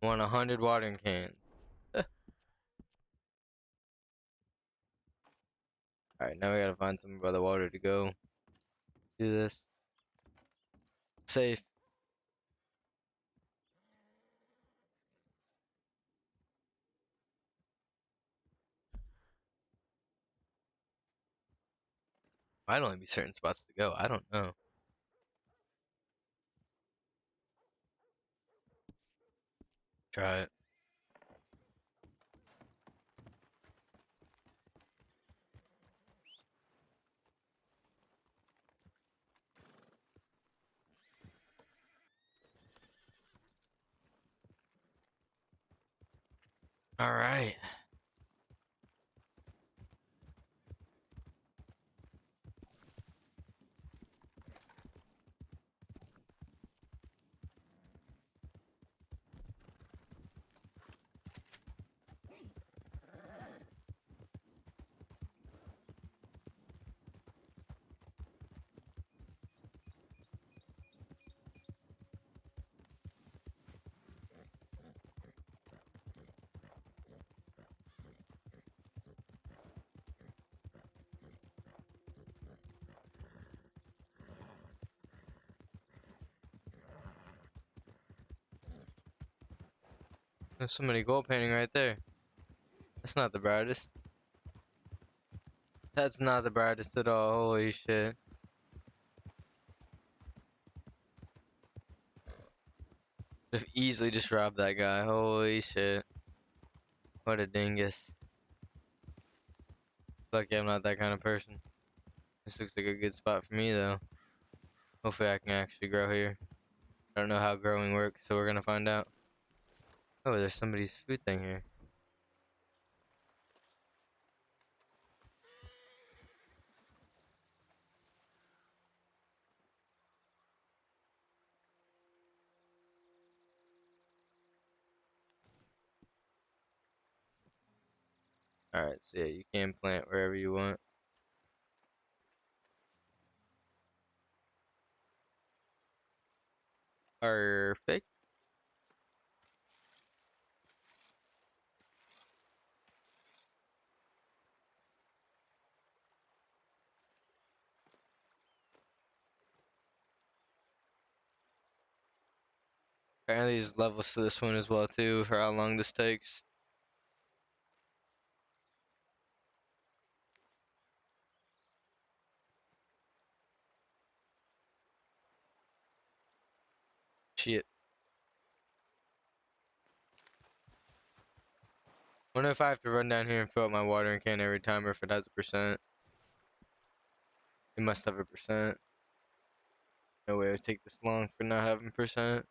S1: I want 100 watering cans. Alright, now we gotta find somewhere by the water to go. Do this. Safe. Might only be certain spots to go. I don't know. Try it. Alright. There's so many gold painting right there. That's not the brightest. That's not the brightest at all. Holy shit. Could have easily just robbed that guy. Holy shit. What a dingus. Lucky I'm not that kind of person. This looks like a good spot for me though. Hopefully I can actually grow here. I don't know how growing works, so we're gonna find out. Oh, there's somebody's food thing here. Alright, so yeah, you can plant wherever you want. Perfect. Apparently there's levels to this one as well too, for how long this takes. Shit. Wonder if I have to run down here and fill up my watering can every time or if it has a percent. It must have a percent. No way it would take this long for not having percent.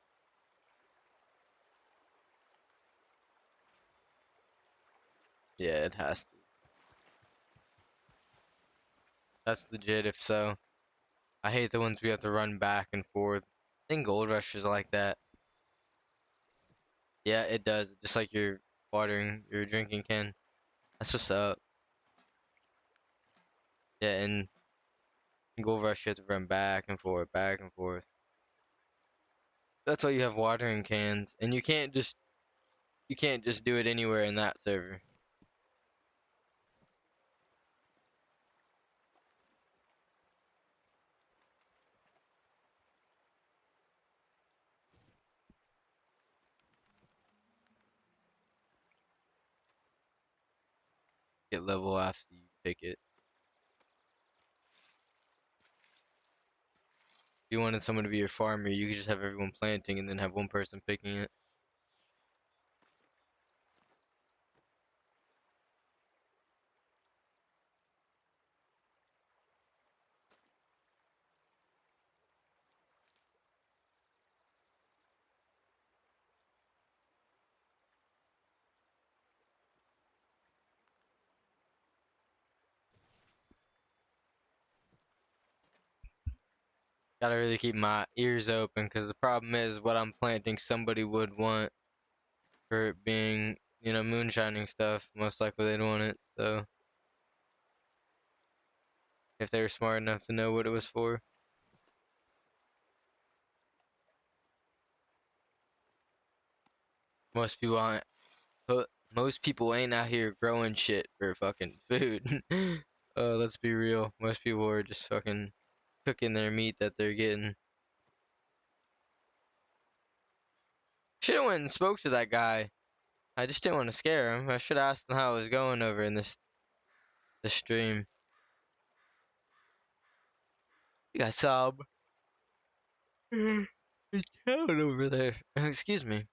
S1: Yeah, it has to. That's legit if so. I hate the ones we have to run back and forth. I think Gold Rush is like that. Yeah, it does. Just like your watering, your drinking can. That's what's up. Yeah, and in Gold Rush you have to run back and forth, back and forth. That's why you have watering cans, and you can't just do it anywhere in that server. Get level after you pick it. If you wanted someone to be your farmer, you could just have everyone planting and then have one person picking it. Gotta really keep my ears open because the problem is what I'm planting somebody would want for it being, you know, moonshining stuff. Most likely they'd want it. So if they were smart enough to know what it was for. Most people aren't. Most people ain't out here growing shit for fucking food. Let's be real. Most people are just fucking cooking their meat that they're getting. Should have went and spoke to that guy. I just didn't want to scare him. I should have asked him how it was going over in this stream. You got sub. It's town over there. Excuse me.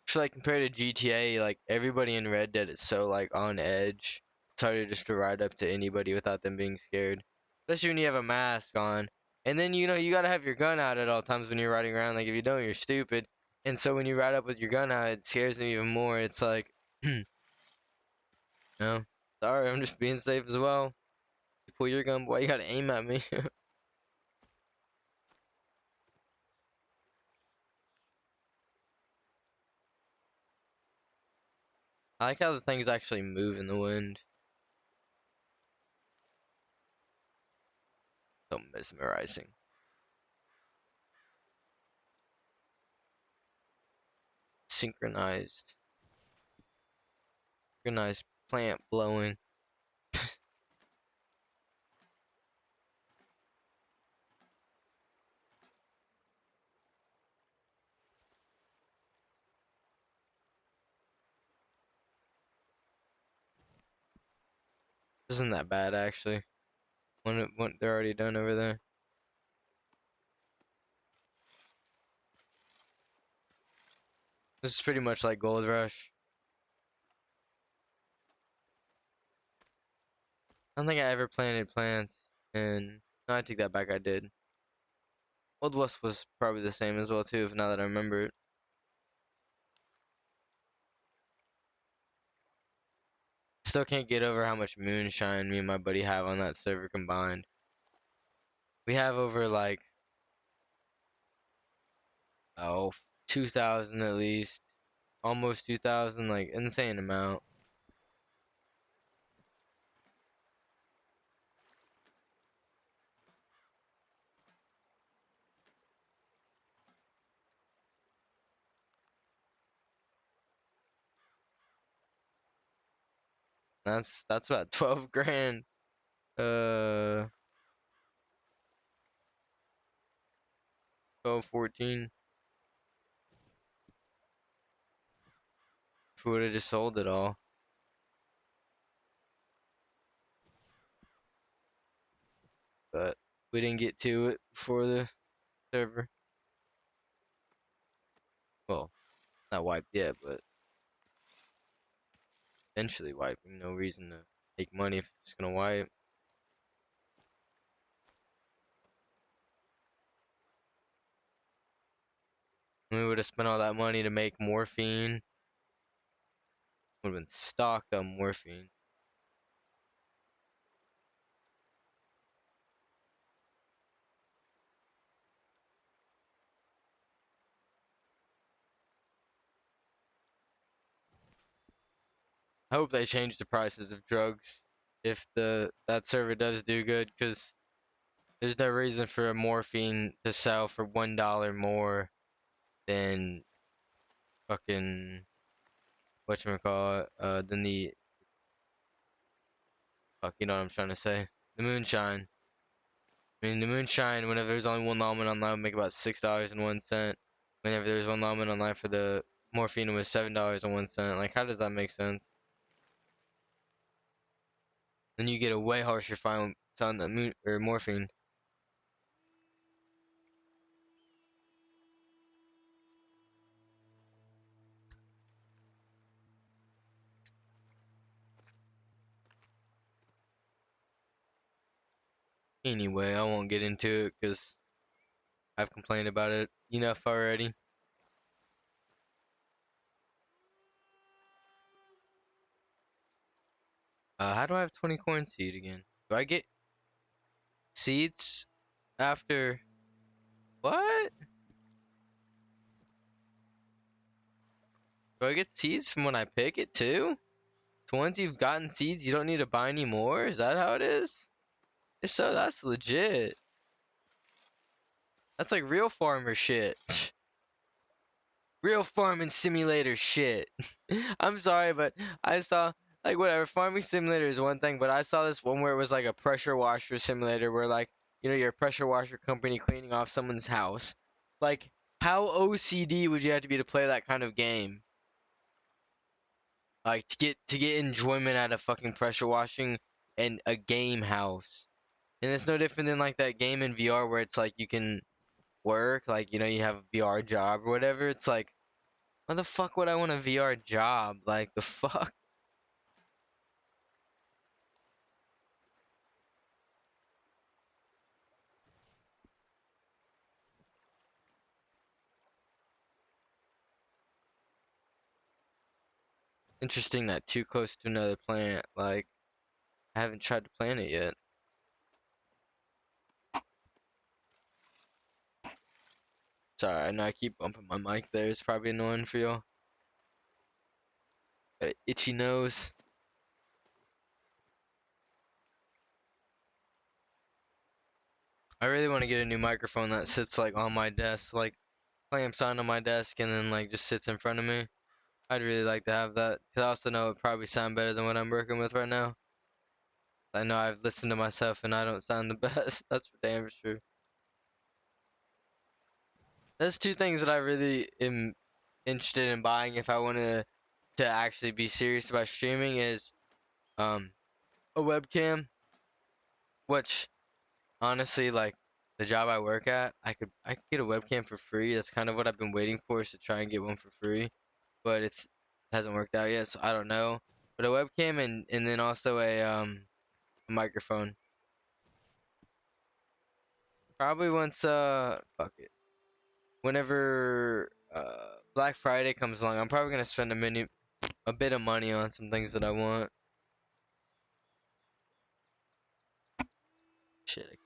S1: So like compared to GTA, like everybody in Red Dead is so like on edge. It's harder just to ride up to anybody without them being scared. Especially when you have a mask on. And then you know you gotta have your gun out at all times when you're riding around. Like if you don't, you're stupid. And so when you ride up with your gun out, it scares them even more. It's like, no, sorry, I'm just being safe as well. You pull your gun, boy, you gotta aim at me. I like how the things actually move in the wind. So mesmerizing. Synchronized. Synchronized plant blowing. Isn't that bad actually? When they're already done over there. This is pretty much like Gold Rush. I don't think I ever planted plants, and no, I take that back. I did. Old West was probably the same as well too, if now that I remember it. Still can't get over how much moonshine me and my buddy have on that server combined. We have over like, oh, 2,000 at least, almost 2,000, like insane amount. That's about 12 grand. 12, 14. If we would have just sold it all. But we didn't get to it before the server. Well, not wiped yet, but eventually wiping. No reason to make money if it's gonna wipe. We would have spent all that money to make morphine. Would have been stocked on morphine. I hope they change the prices of drugs if that server does do good, because there's no reason for a morphine to sell for $1 more than fucking whatchamacallit, than the fuck, you know what I'm trying to say. The moonshine. I mean, the moonshine, whenever there's only one lawman online, would make about $6.01. Whenever there's one lawman online for the morphine, it was $7.01. Like, how does that make sense? Then you get a way harsher fine on the moon or morphine. Anyway, I won't get into it because I've complained about it enough already. How do I have 20 corn seed again? Do I get seeds after what? Do I get seeds from when I pick it too? So once you've gotten seeds, you don't need to buy any more? Is that how it is? If so, that's legit. That's like real farmer shit. Real farming simulator shit. I'm sorry, but I saw like whatever farming simulator is one thing, but I saw this one where it was like a pressure washer simulator where like you're a pressure washer company cleaning off someone's house. Like how OCD would you have to be to play that kind of game? Like to get enjoyment out of fucking pressure washing and a game house. And it's no different than like that game in VR where it's like you can work, like you have a VR job or whatever. It's like why the fuck would I want a VR job? Like the fuck? Interesting that too close to another planet. Like I haven't tried to plan it yet. Sorry, I know I keep bumping my mic there. It's probably annoying for y'all. Itchy nose. I really want to get a new microphone that sits like on my desk, like clamps onto my desk and then like just sits in front of me. I'd really like to have that, because I also know it would probably sound better than what I'm working with right now. I know I've listened to myself and I don't sound the best. That's for damn sure. There's two things that I really am interested in buying if I wanted to actually be serious about streaming is um a webcam, which honestly like the job I work at, I could get a webcam for free. That's kind of what I've been waiting for, is to try and get one for free, but it hasn't worked out yet, so I don't know. But a webcam and then also a microphone. Probably once fuck it. Whenever Black Friday comes along, I'm probably gonna spend a bit of money on some things that I want. Shit.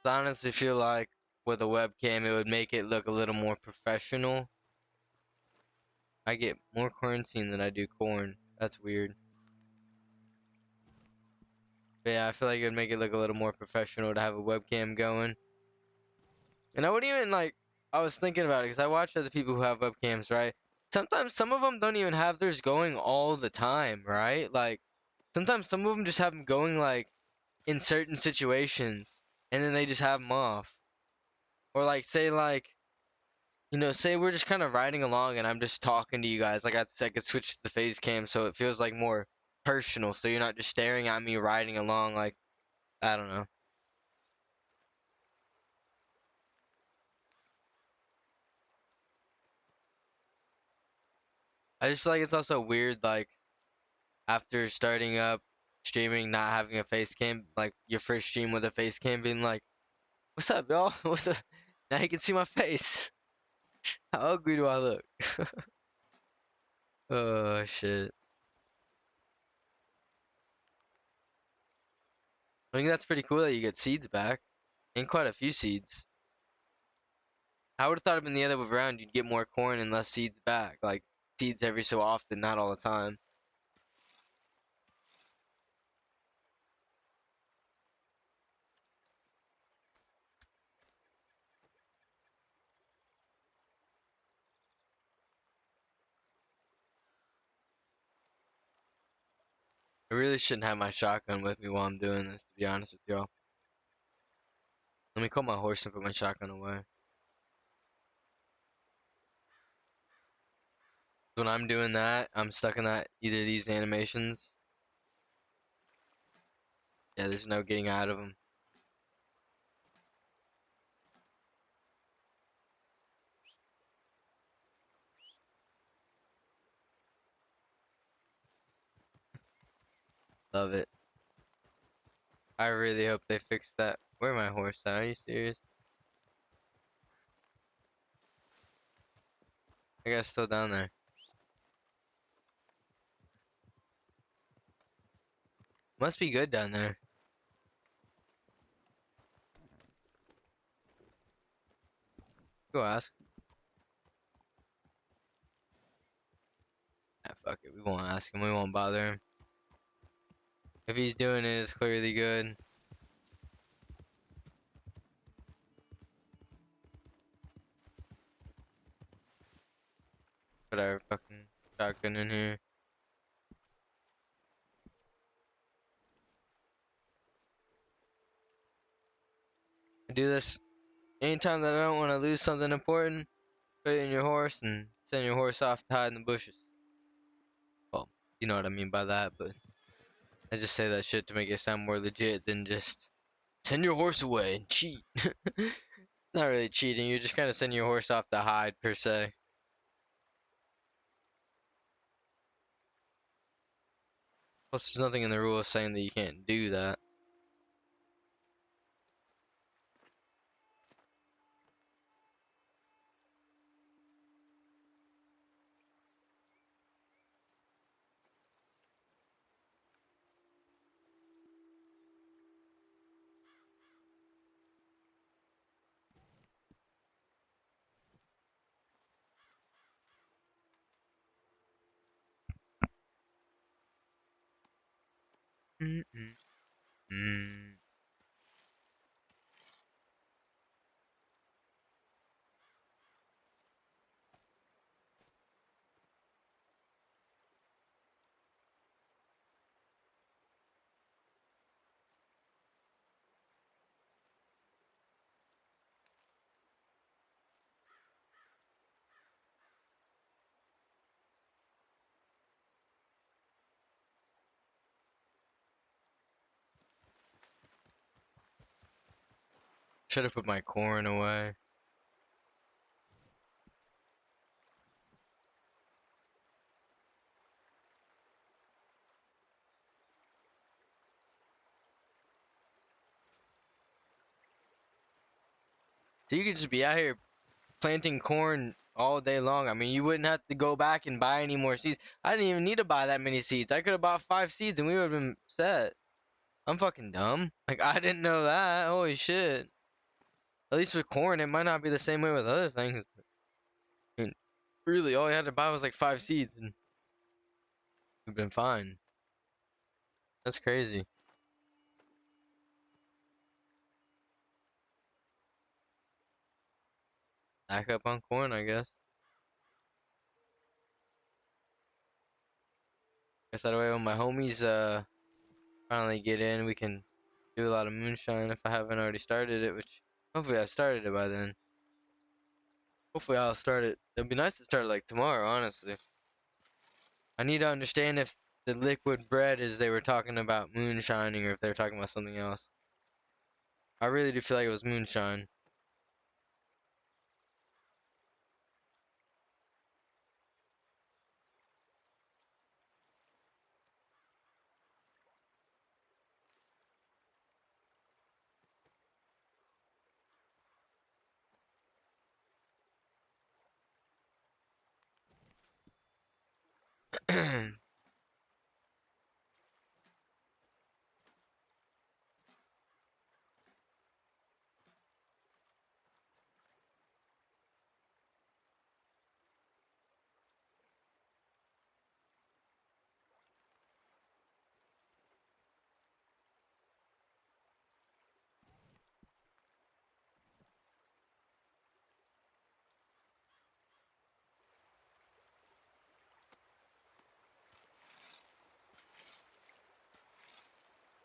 S1: I honestly feel like with a webcam, it would make it look a little more professional. I get more quarantine than I do corn. That's weird. But yeah, I feel like it would make it look a little more professional to have a webcam going. And I wouldn't even like, I was thinking about it because I watch other people who have webcams, right? Sometimes some of them don't even have theirs going all the time, right? Like, sometimes some of them just have them going like in certain situations and then they just have them off. Or like, say we're just kind of riding along and I'm just talking to you guys. Like I could switch to the face cam so it feels like more personal. So you're not just staring at me riding along. Like, I don't know. I just feel like it's also weird, like after starting up streaming, not having a face cam, like your first stream with a face cam, being like, "What's up, y'all?" Now you can see my face. How ugly do I look? Oh shit. I think that's pretty cool that you get seeds back, and quite a few seeds. I would have thought it been the other way around. You'd get more corn and less seeds back. Like seeds every so often, not all the time. I really shouldn't have my shotgun with me while I'm doing this, to be honest with y'all. Let me call my horse and put my shotgun away. When I'm doing that, I'm stuck in that either of these animations. Yeah, there's no getting out of them. Love it. I really hope they fix that. Where my horse at? Are you serious? I guess still down there. Must be good down there. Go ask. Ah, fuck it. We won't ask him. We won't bother him. If he's doing it, it's clearly good. Put our fucking shotgun in here. I do this anytime that I don't want to lose something important. Put it in your horse and send your horse off to hide in the bushes. Well, you know what I mean by that, but I just say that shit to make it sound more legit than just send your horse away and cheat. Not really cheating, you're just kind of sending your horse off to hide, per se. Plus, there's nothing in the rules saying that you can't do that. Mm-mm-mm. Should have put my corn away. So you could just be out here planting corn all day long. I mean, you wouldn't have to go back and buy any more seeds. I didn't even need to buy that many seeds. I could have bought 5 seeds and we would have been set. I'm fucking dumb. Like, I didn't know that. Holy shit. At least with corn, it might not be the same way with other things. I mean, really, all I had to buy was like 5 seeds and we've been fine. That's crazy. Back up on corn, I guess. Guess that way when my homies finally get in, we can do a lot of moonshine if I haven't already started it, which hopefully I've started it by then. Hopefully I'll start it. It'd be nice to start it like tomorrow, honestly. I need to understand if the liquid bread is they were talking about moonshining or if they were talking about something else. I really do feel like it was moonshine.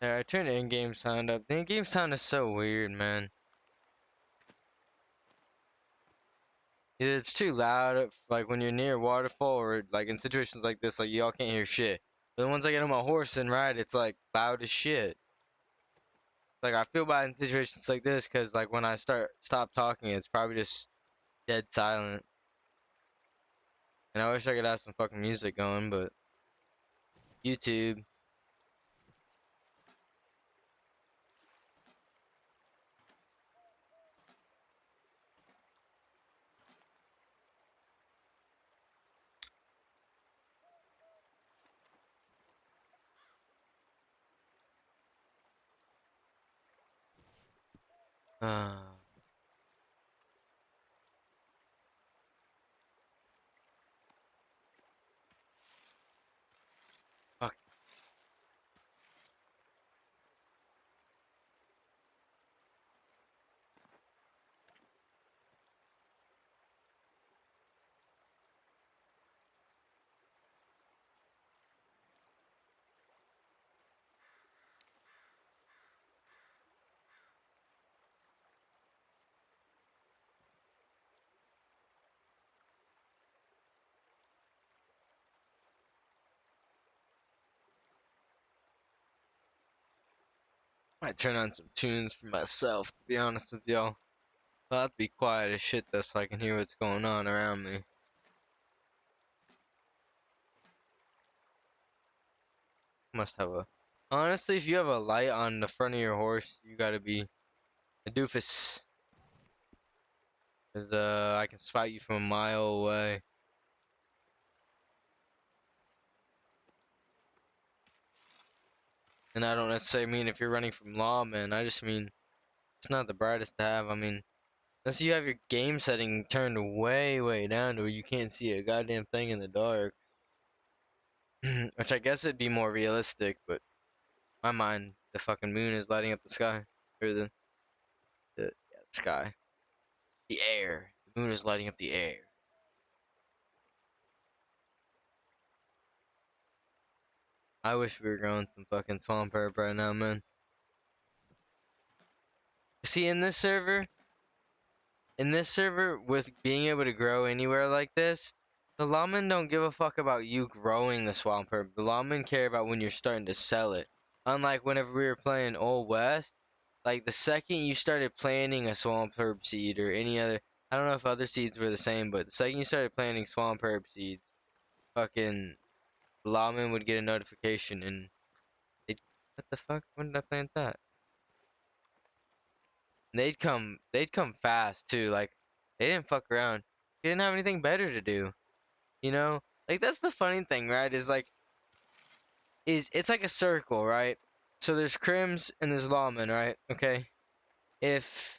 S1: Yeah, I turned the in-game sound up. The in-game sound is so weird, man. Either it's too loud, like when you're near a waterfall, or like in situations like this, like y'all can't hear shit. But then once I get on my horse and ride, it's like loud as shit. Like I feel bad in situations like this because like when I stop talking, it's probably just dead silent. And I wish I could have some fucking music going, but YouTube. Uh, fuck. Might turn on some tunes for myself, to be honest with y'all. I'll have to be quiet as shit though, so I can hear what's going on around me. Must have a. Honestly, if you have a light on the front of your horse, you gotta be a doofus. Cause I can spot you from a mile away. And I don't necessarily mean if you're running from lawmen. I just mean it's not the brightest to have. I mean, unless you have your game setting turned way, way down to where you can't see a goddamn thing in the dark. Which I guess it'd be more realistic, but in my mind, the fucking moon is lighting up the sky. Or the sky. The air. The moon is lighting up the air. I wish we were growing some fucking swamp herb right now, man. See, in this server, with being able to grow anywhere like this, the lawmen don't give a fuck about you growing the swamp herb. The lawmen care about when you're starting to sell it. Unlike whenever we were playing Old West, like the second you started planting a swamp herb seed or any other, I don't know if other seeds were the same, but the second you started planting swamp herb seeds, fucking lawmen would get a notification and they'd, what the fuck? When did I plant that? They'd come fast too. Like they didn't fuck around. They didn't have anything better to do. You know? Like that's the funny thing, right? Is it's like a circle, right? So there's crims and there's lawmen, right? Okay. If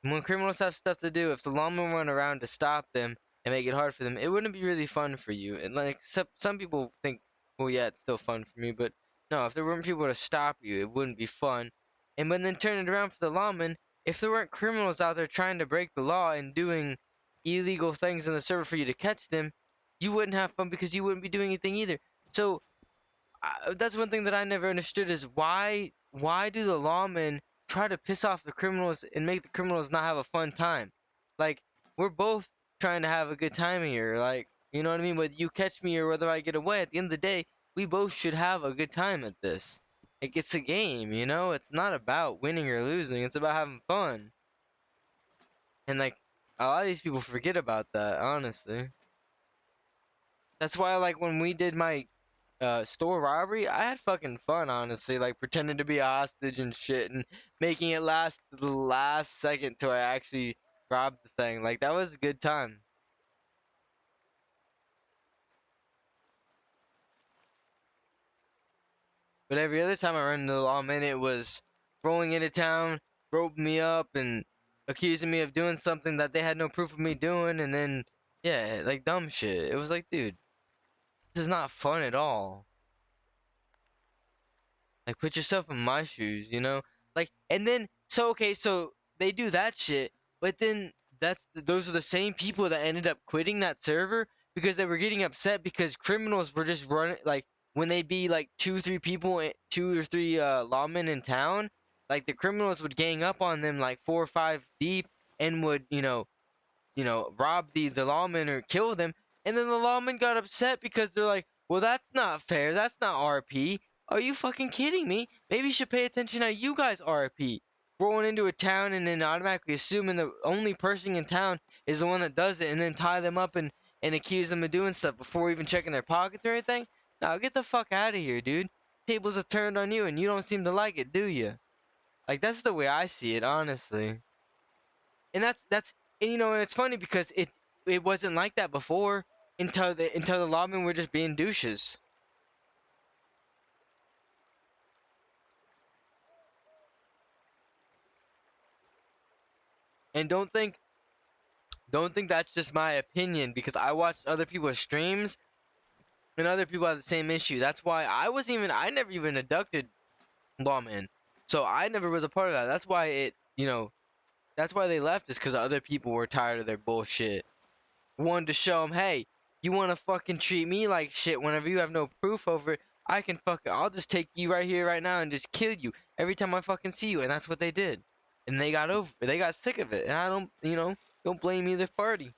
S1: when criminals have stuff to do, if the lawmen run around to stop them and make it hard for them, it wouldn't be really fun for you. And like some people think, well, yeah, it's still fun for me, but no, if there weren't people to stop you, it wouldn't be fun. And then turn it around for the lawmen, if there weren't criminals out there trying to break the law and doing illegal things in the server for you to catch them, you wouldn't have fun because you wouldn't be doing anything either. So that's one thing that I never understood is why do the lawmen try to piss off the criminals and make the criminals not have a fun time? Like we're both trying to have a good time here. Like you know what I mean? Whether you catch me or whether I get away, at the end of the day, we both should have a good time at this. Like it's a game, you know? It's not about winning or losing. It's about having fun. And like a lot of these people forget about that, honestly. That's why like when we did my store robbery, I had fucking fun, honestly, like pretending to be a hostage and shit and making it last to the last second till I actually robbed the thing. Like that was a good time. But every other time I run into the lawman, it was rolling into town, roping me up and accusing me of doing something that they had no proof of me doing, and then yeah, like dumb shit. It was like, dude, this is not fun at all. Like, put yourself in my shoes, you know? Like, and then, so, okay, so they do that shit, but then those are the same people that ended up quitting that server because they were getting upset because criminals were just running, like, when they be like 2 or 3 people, 2 or 3 lawmen in town, like the criminals would gang up on them like 4 or 5 deep and would, rob the lawmen or kill them. And then the lawmen got upset because they're like, well, that's not fair. That's not RP. Are you fucking kidding me? Maybe you should pay attention how you guys RP. Rolling into a town and then automatically assuming the only person in town is the one that does it and then tie them up and accuse them of doing stuff before even checking their pockets or anything? Now get the fuck out of here, dude. Tables are turned on you and you don't seem to like it, do you? Like, that's the way I see it, honestly. And that's and you know, and it's funny because it wasn't like that before until the lawmen were just being douches. And don't think that's just my opinion because I watched other people's streams and other people have the same issue. That's why I never even abducted lawmen. So I never was a part of that. That's why that's why they left is because other people were tired of their bullshit. Wanted to show them, hey, you want to fucking treat me like shit whenever you have no proof over it, I'll just take you right here, right now and just kill you every time I fucking see you. And that's what they did. And they got sick of it. And I don't blame either party.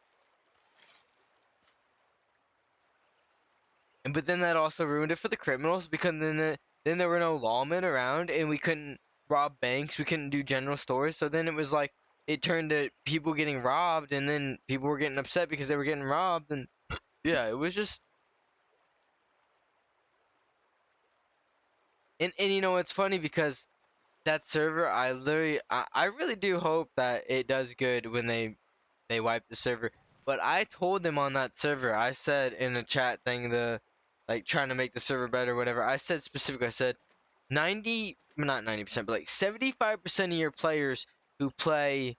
S1: But then that also ruined it for the criminals because then there were no lawmen around and we couldn't rob banks, we couldn't do general stores. So then it was like it turned to people getting robbed and then people were getting upset because they were getting robbed and yeah, it was just and you know it's funny because that server I really do hope that it does good when they wipe the server. But I told them on that server, I said in the chat thing, like trying to make the server better, whatever. I said specifically, I said not 90%, but like 75% of your players who play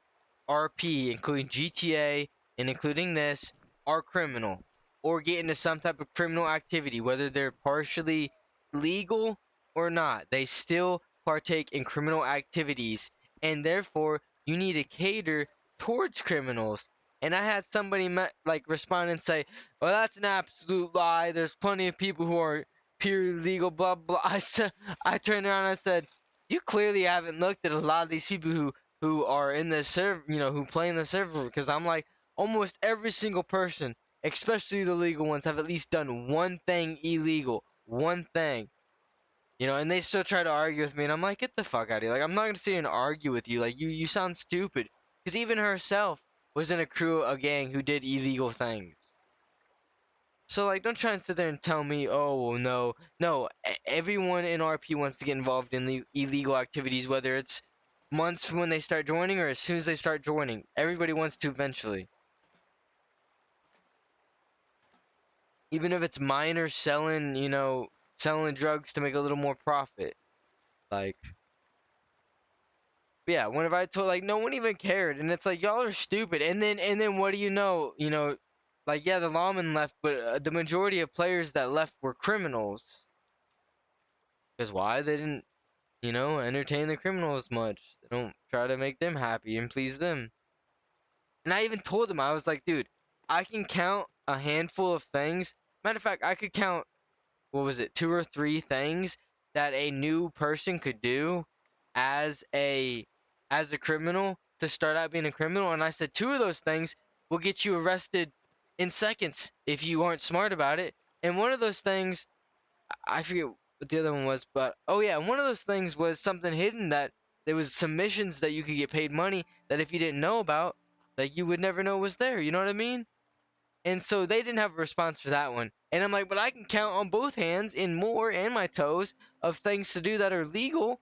S1: RP, including GTA and including this, are criminal or get into some type of criminal activity, whether they're partially legal or not. They still partake in criminal activities, and therefore you need to cater towards criminals. And I had somebody respond and say, "Well, that's an absolute lie. There's plenty of people who are purely legal." Blah blah. I turned around and I said, "You clearly haven't looked at a lot of these people who are in the server, who play in the server." Because I'm like, almost every single person, especially the legal ones, have at least done one thing illegal, one thing. And they still try to argue with me, and I'm like, get the fuck out of here. Like, I'm not gonna sit here and argue with you. Like, you sound stupid. Because even herself was in a gang who did illegal things. So, like, don't try and sit there and tell me, oh, well, no, everyone in RP wants to get involved in illegal activities, whether it's months from when they start joining or as soon as they start joining. Everybody wants to eventually. Even if it's minor selling drugs to make a little more profit. Like, yeah, whenever I told, like, no one even cared, and it's like, y'all are stupid. And then what do you know? Like, yeah, the lawmen left, but the majority of players that left were criminals. Because why? They didn't, entertain the criminals much. They don't try to make them happy and please them. And I even told them, I was like, dude, I can count a handful of things. Matter of fact, I could count, what was it, 2 or 3 things that a new person could do as a criminal to start out being a criminal. And I said 2 of those things will get you arrested in seconds if you aren't smart about it. And one of those things, I forget what the other one was, but oh yeah, one of those things was something hidden that there was some missions that you could get paid money that if you didn't know about, like you would never know was there. You know what I mean? And so they didn't have a response for that one. And I'm like, but I can count on both hands and more and my toes of things to do that are legal,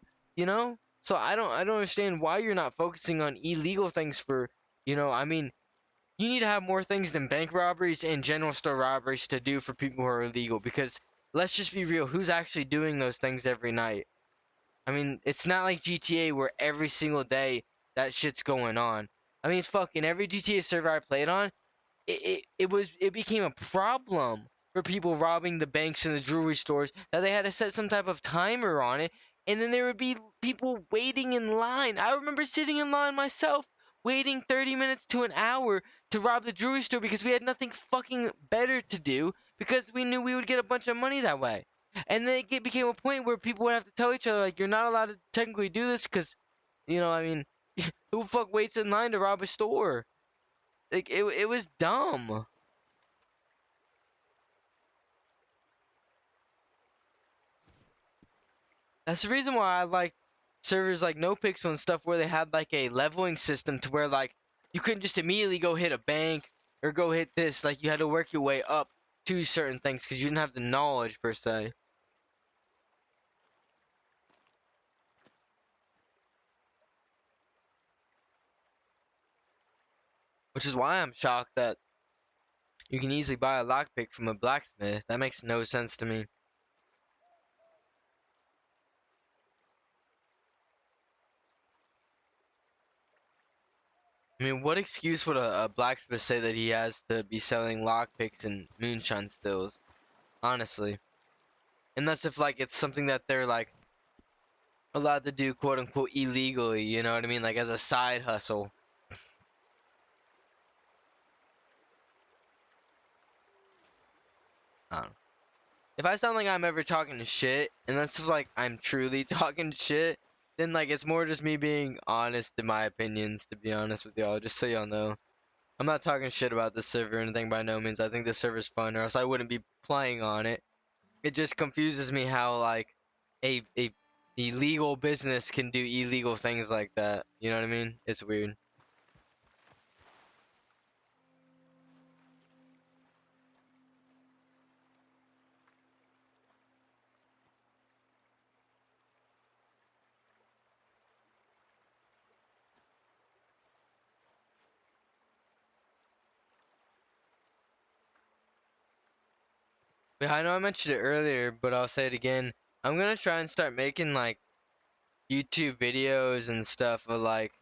S1: So I don't understand why you're not focusing on illegal things for, I mean, you need to have more things than bank robberies and general store robberies to do for people who are illegal because let's just be real, who's actually doing those things every night? I mean, it's not like GTA where every single day that shit's going on. I mean, fucking every GTA server I played on, it became a problem for people robbing the banks and the jewelry stores that they had to set some type of timer on it, and then there would be people waiting in line. I remember sitting in line myself, waiting 30 minutes to an hour to rob the jewelry store because we had nothing fucking better to do because we knew we would get a bunch of money that way. And then it became a point where people would have to tell each other, like, you're not allowed to technically do this because, I mean, who the fuck waits in line to rob a store? Like, it was dumb. That's the reason why I like servers like NoPixel and stuff where they had like a leveling system to where like you couldn't just immediately go hit a bank or go hit this. Like you had to work your way up to certain things because you didn't have the knowledge per se. Which is why I'm shocked that you can easily buy a lockpick from a blacksmith. That makes no sense to me. I mean, what excuse would a blacksmith say that he has to be selling lockpicks and moonshine stills? Honestly. Unless if, like, it's something that they're, like, allowed to do, quote unquote, illegally, you know what I mean? Like, as a side hustle. I don't know. If I sound like I'm ever talking shit, unless it's like I'm truly talking shit, then, like, it's more just me being honest in my opinions, to be honest with y'all, just so y'all know. I'm not talking shit about this server or anything by no means. I think this server's fun, or else I wouldn't be playing on it. It just confuses me how like a illegal business can do illegal things like that. You know what I mean? It's weird. But I know I mentioned it earlier, but I'll say it again. I'm gonna try and start making like YouTube videos and stuff of like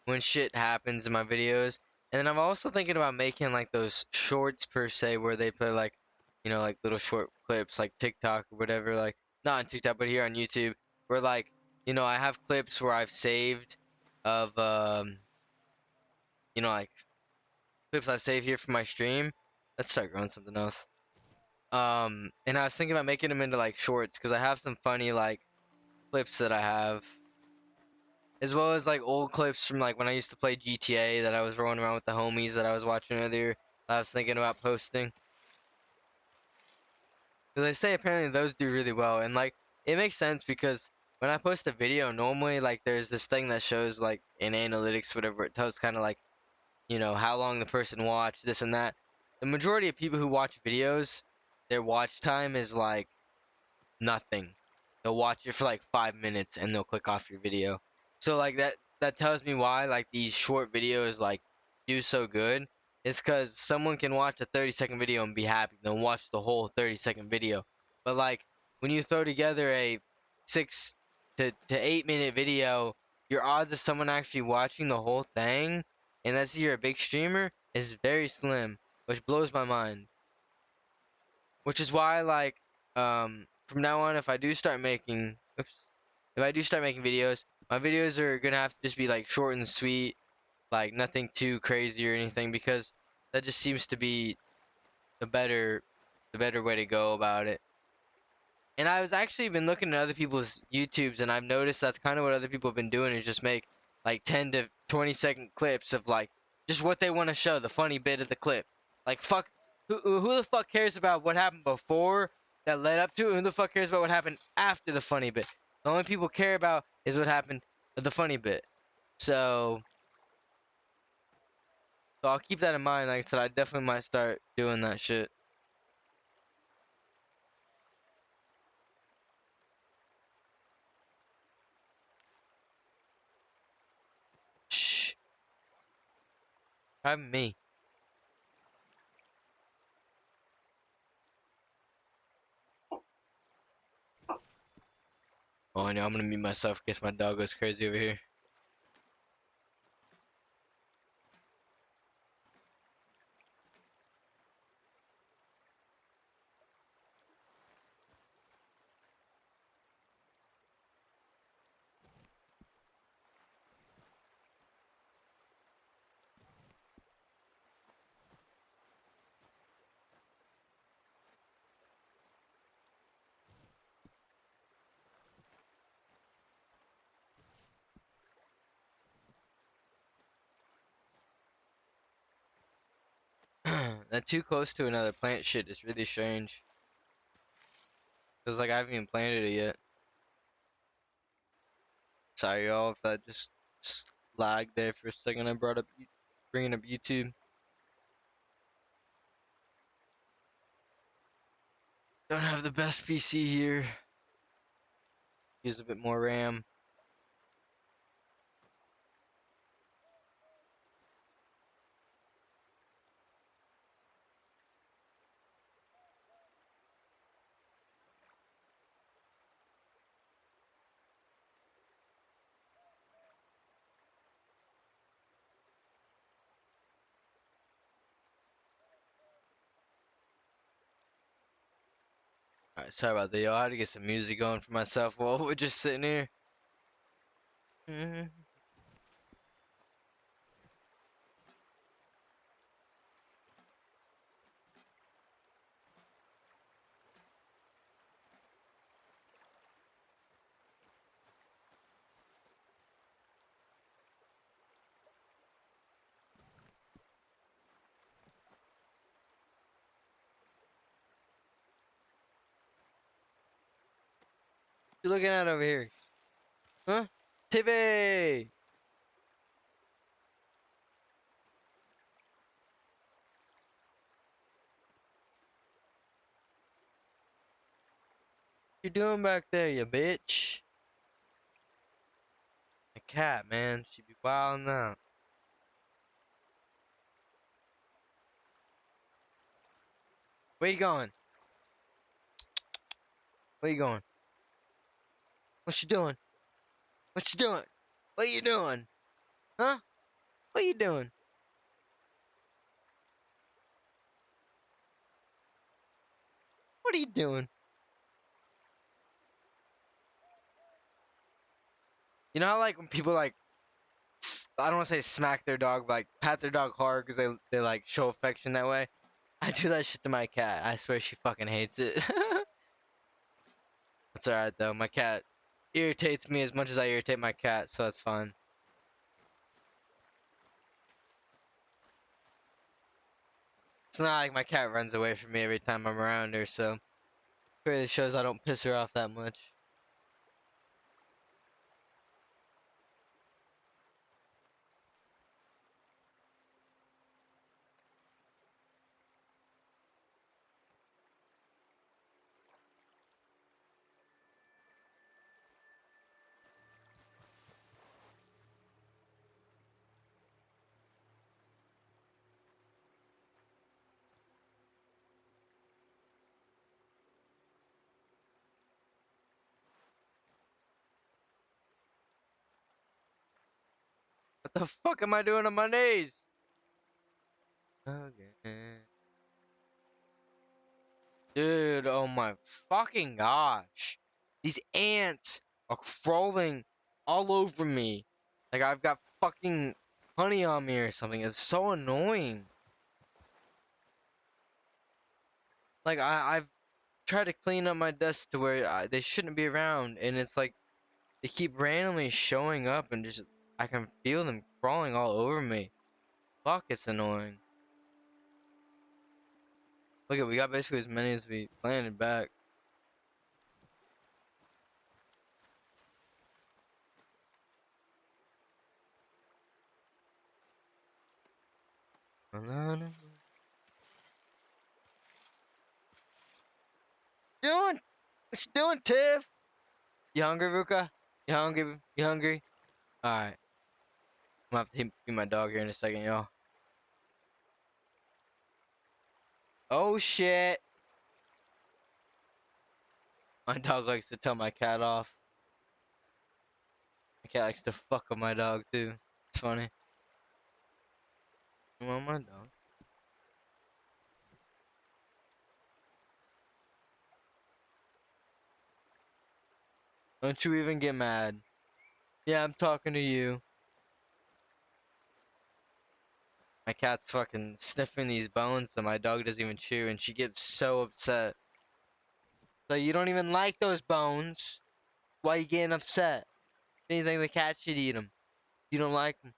S1: when shit happens in my videos. And then I'm also thinking about making like those shorts per se where they play like, you know, like little short clips like TikTok or whatever, like not on TikTok but here on YouTube where like, you know, I have clips where I've saved of you know, like clips I save here for my stream. Let's start growing something else. And I was thinking about making them into like shorts because I have some funny like clips that I have. As well as like old clips from like when I used to play GTA that I was rolling around with the homies that I was watching earlier. I was thinking about posting. Because they say apparently those do really well. And like it makes sense because when I post a video, normally like there's this thing that shows like in analytics, whatever, it tells kind of like, you know, how long the person watched, this and that. The majority of people who watch videos, their watch time is like nothing. They'll watch it for like 5 minutes and they'll click off your video. So like that tells me why like these short videos like do so good. It's because someone can watch a 30-second video and be happy. They'll watch the whole 30-second video. But like when you throw together a 6 to 8 minute video, your odds of someone actually watching the whole thing, unless you're a big streamer, is very slim, which blows my mind. Which is why, like, from now on, if I do start making, if I do start making videos, my videos are gonna have to just be like short and sweet, like nothing too crazy or anything, because that just seems to be the better way to go about it. And I was actually been looking at other people's YouTubes, and I've noticed that's kind of what other people have been doing is just make like 10 to 20-second clips of like just what they want to show, the funny bit of the clip. Like fuck, who the fuck cares about what happened before that led up to it? Who the fuck cares about what happened after the funny bit? The only people care about is what happened with the funny bit. So, so I'll keep that in mind. Like I said, I definitely might start doing that shit. Shh, having me. Oh, I know I'm gonna mute myself in case my dog goes crazy over here. That too close to another plant shit is really strange. Cause like I haven't even planted it yet. Sorry, y'all, if that just lagged there for a second. I brought up bringing up YouTube. Don't have the best PC here. Use a bit more RAM. Alright, sorry about that, y'all. I had to get some music going for myself while we're just sitting here. You looking at over here? Huh? TV! You doing back there, you bitch? A cat, man. She be wilding out. Where you going? Where you going? What you doing? What you doing? What you doing? Huh? What you doing? What are you doing? You know how like when people like I don't want to say smack their dog, but like pat their dog hard because they like show affection that way. I do that shit to my cat. I swear she fucking hates it. It's alright though. My cat irritates me as much as I irritate my cat, so that's fine. It's not like my cat runs away from me every time I'm around her, so really shows I don't piss her off that much. What the fuck am I doing on my knees? Okay. Dude, oh my fucking gosh. These ants are crawling all over me. Like I've got fucking honey on me or something. It's so annoying. Like I've tried to clean up my desk to where they shouldn't be around, and it's like they keep randomly showing up and just I can feel them crawling all over me. Fuck, it's annoying. Look at we got basically as many as we planted back. Doing? What you doing, Tiff? You hungry, Ruka? You hungry? You hungry? Alright. I'm gonna have to feed my dog here in a second, y'all. Oh shit! My dog likes to tell my cat off. My cat likes to fuck with my dog too. It's funny. Come on, my dog. Don't you even get mad. Yeah, I'm talking to you. My cat's fucking sniffing these bones that my dog doesn't even chew, and she gets so upset. So you don't even like those bones? Why you getting upset? You think the cat should eat them? You don't like them?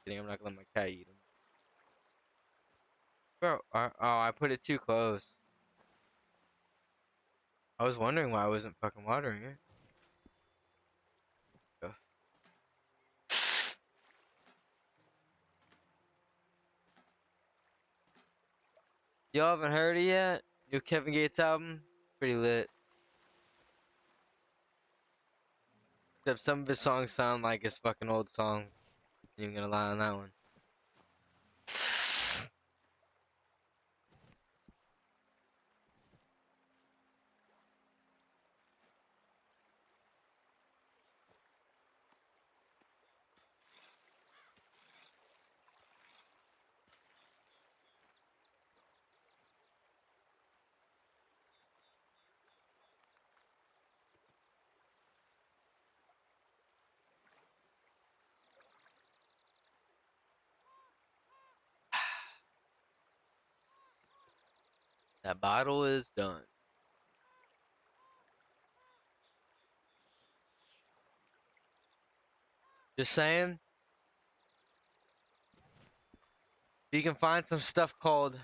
S1: Kidding, I'm not gonna let my cat eat them. Bro, oh, I put it too close. I was wondering why I wasn't fucking watering it. Y'all haven't heard it yet? New Kevin Gates album? Pretty lit. Except some of his songs sound like his fucking old song. Ain't even gonna lie on that one. That bottle is done. Just saying, if you can find some stuff called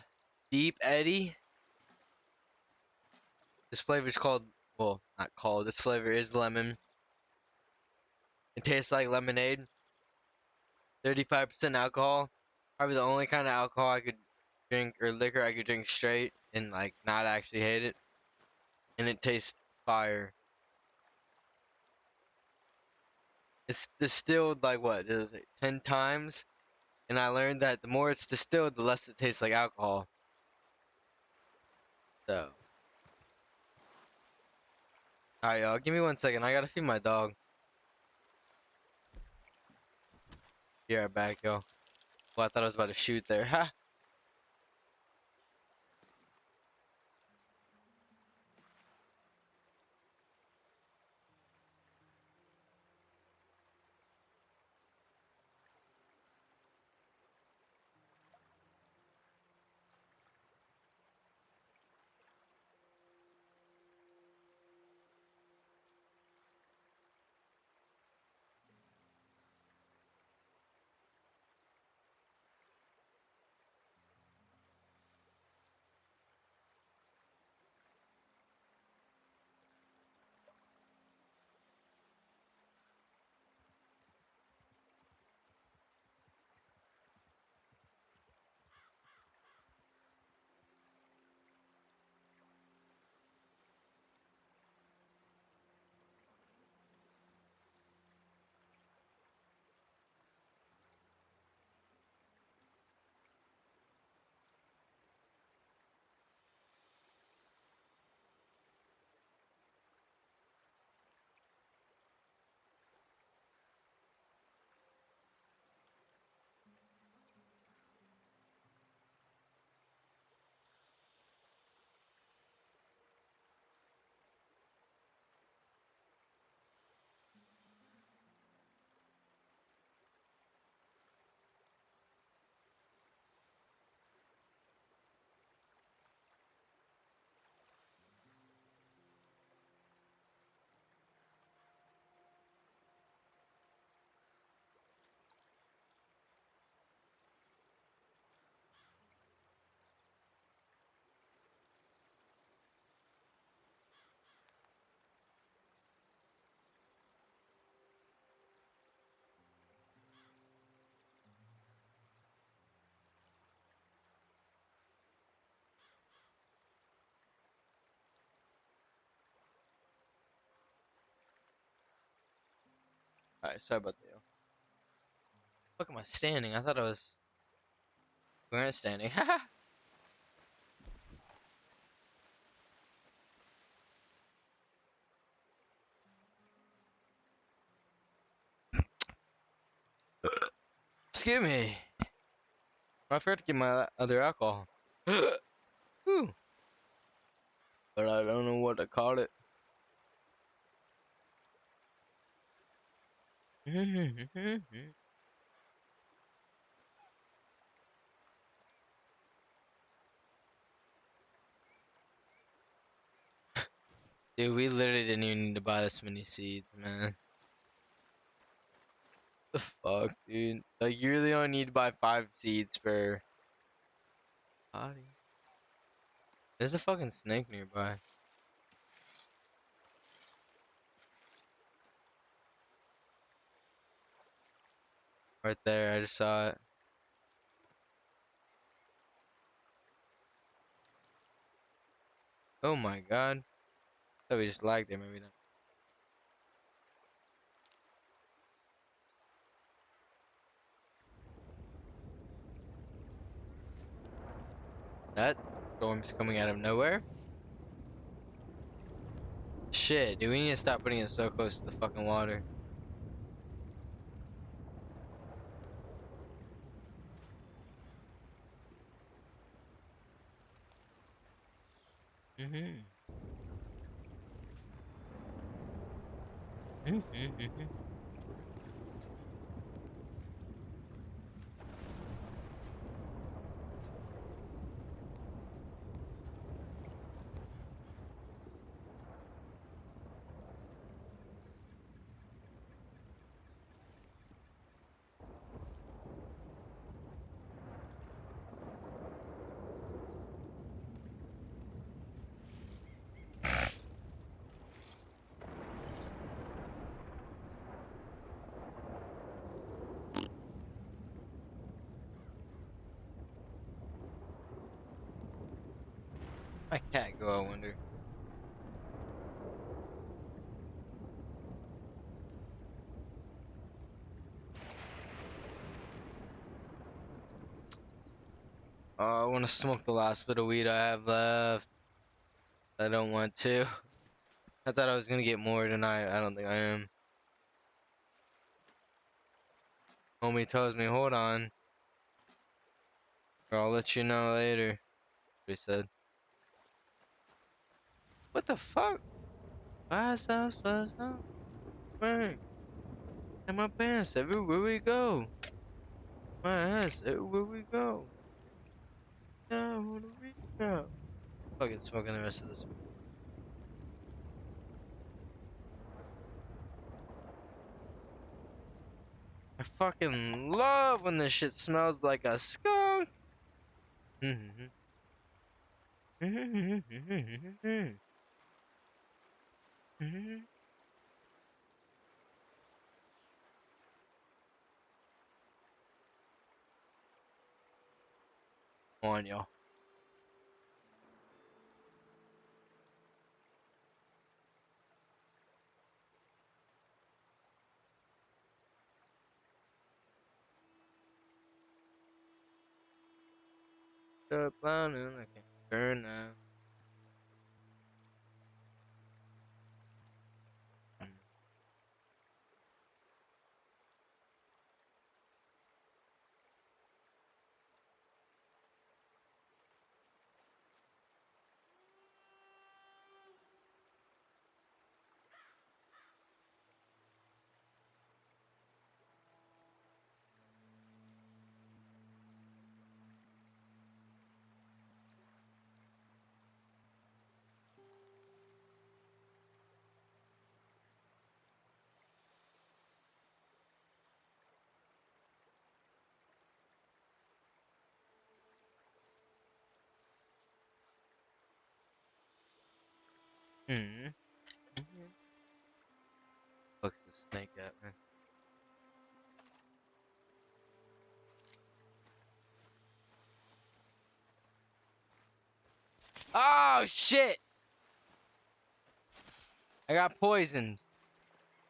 S1: Deep Eddy, this flavor is called, well, not called, this flavor is lemon. It tastes like lemonade. 35% alcohol. Probably the only kind of alcohol I could drink, or liquor I could drink straight and like not actually hate it. And it tastes fire. It's distilled like what? Is it 10 times? And I learned that the more it's distilled, the less it tastes like alcohol. So, alright, y'all, give me 1 second. I gotta feed my dog. Be right back, y'all. Well, I thought I was about to shoot there. Ha! Alright, sorry about that. Fuck am I standing? I thought I was standing. Haha! Excuse me. I forgot to get my other alcohol. Whew. But I don't know what to call it. Dude, we literally didn't even need to buy this many seeds, man. The fuck, dude? Like, you really only need to buy 5 seeds per body. There's a fucking snake nearby. Right there, I just saw it. Oh my god. I thought we just lagged there, maybe not. That storm's coming out of nowhere. Shit, dude, we need to stop putting it so close to the fucking water. Mm-hmm. Mm-hmm. My cat go, I wonder. Oh, I want to smoke the last bit of weed I have left. I don't want to. I thought I was gonna get more tonight. I don't think I am. Homie tells me, hold on, or I'll let you know later. He said. What the fuck? Why is that so bang? And my pants everywhere we go. My ass everywhere we go. Down where we go. Fucking smoking the rest of this. I fucking love when this shit smells like a skunk. On y'all. Up line and I can't turn now. Hmm. Fuck's the snake at, man? Oh shit! I got poisoned.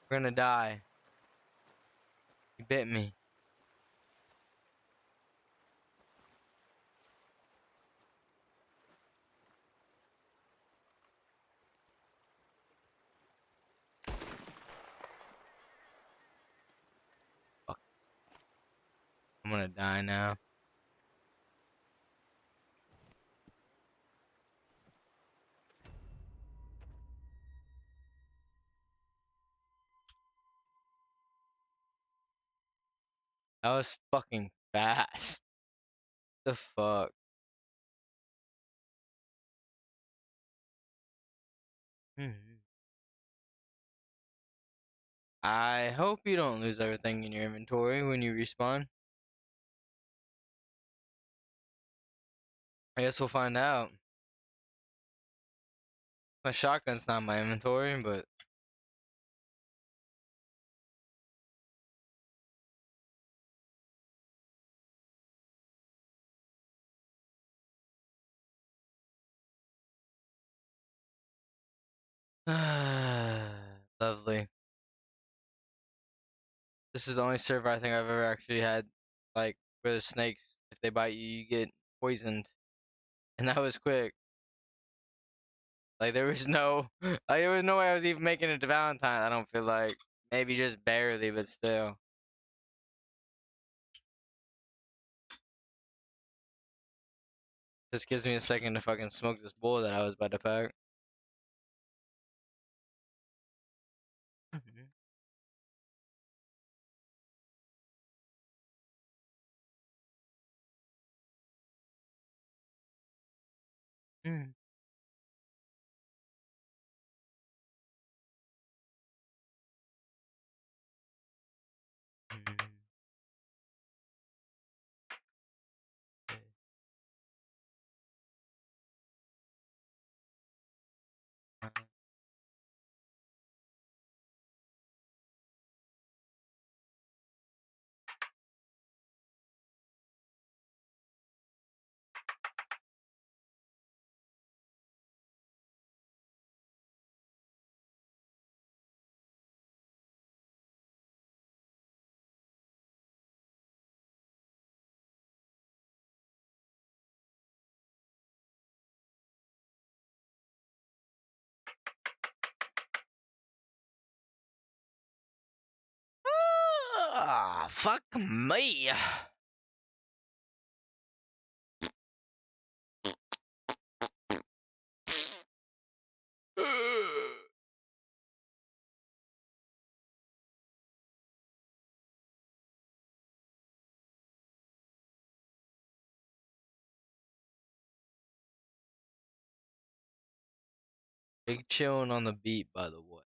S1: We're gonna die. He bit me. Fuck. I'm gonna die now. That was fucking fast. The fuck? Hmm. I hope you don't lose everything in your inventory when you respawn. I guess we'll find out. My shotgun's not in my inventory, but This is the only server I think I've ever actually had, like, where the snakes, if they bite you, you get poisoned. And that was quick. Like, there was no, like, there was no way I was even making it to Valentine, I don't feel like. Maybe just barely, but still. Just gives me a second to fucking smoke this bowl that I was about to pack. Mm. Mm. Ah, fuck me. Big chillin' on the beat, by the way.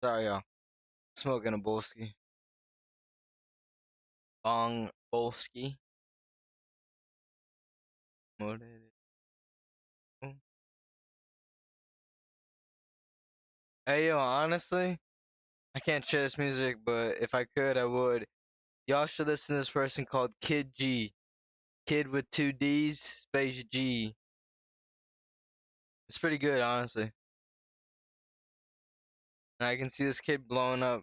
S1: Sorry, y'all. Smoking a bolski. Bong bolski. What it is. Hey, yo, honestly, I can't share this music, but if I could, I would. Y'all should listen to this person called Kid G. Kid with two D's, space G. It's pretty good, honestly. And I can see this kid blowing up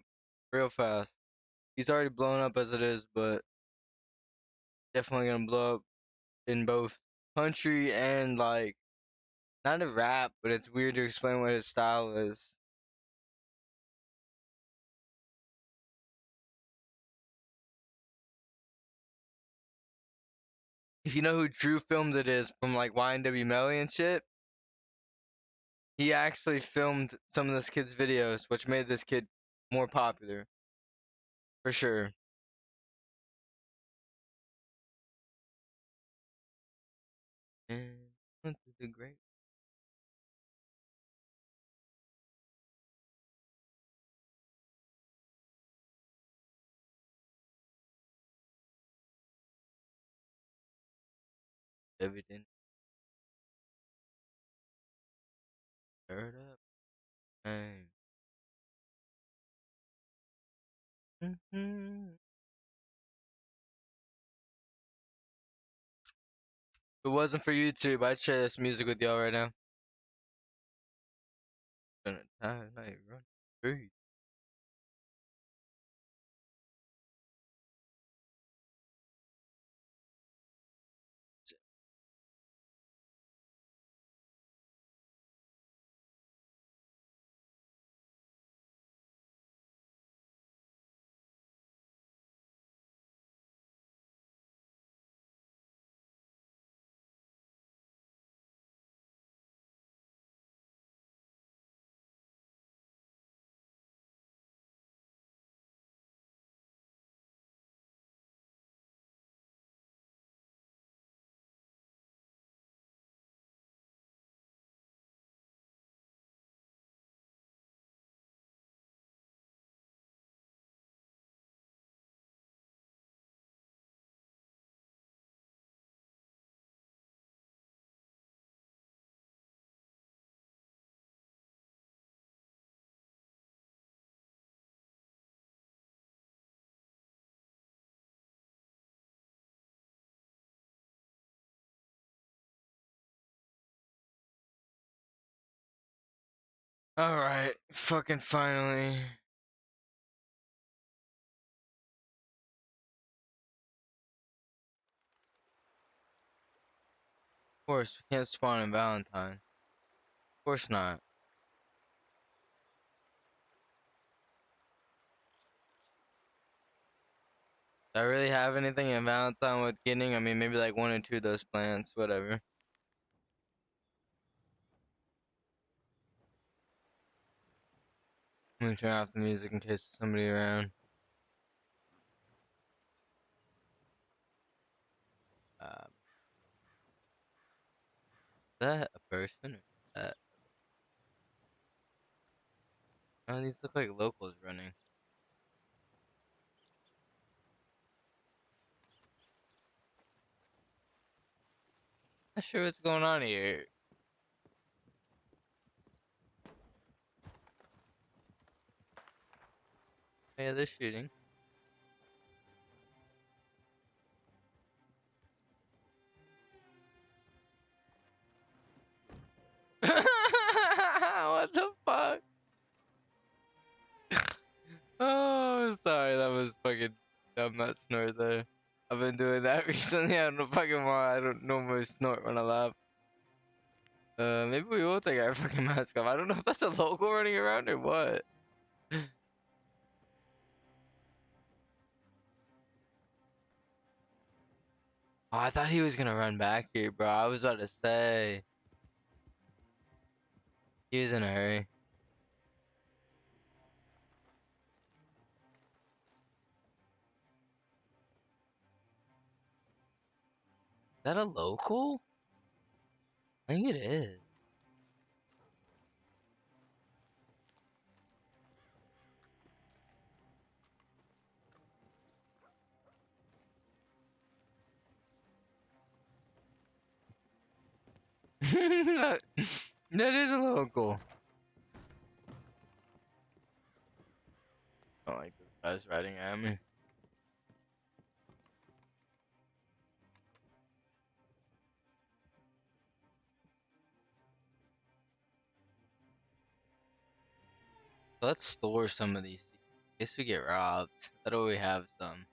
S1: real fast. He's already blown up as it is, but definitely gonna blow up in both country and like not a rap, but it's weird to explain what his style is. If you know who Drew Filmed It is from like YNW Melly and shit, he actually filmed some of this kid's videos, which made this kid more popular. For sure. And went through the great. Evident. Heard up. Bang. If it wasn't for YouTube, I'd share this music with y'all right now. Been a time night run. Free. Alright, fucking finally. Of course, we can't spawn in Valentine. Of course not. Do I really have anything in Valentine with getting? I mean, maybe like one or two of those plants, whatever. I'm gonna turn off the music in case there's somebody around. Is that a person? Or is that? Oh, these look like locals running. Not sure what's going on here. Yeah, they're shooting. What the fuck? Oh, sorry, that was fucking dumb. That snort there. I've been doing that recently. I don't know fucking why. I don't normally snort when I laugh. Maybe we will take our fucking mask off. I don't know if that's a local running around or what. Oh, I thought he was gonna run back here, bro. I was about to say. He was in a hurry. Is that a local? I think it is. that, that is a little cool. I don't like those guys riding at me. Let's store some of these. In case we get robbed. That way we have some.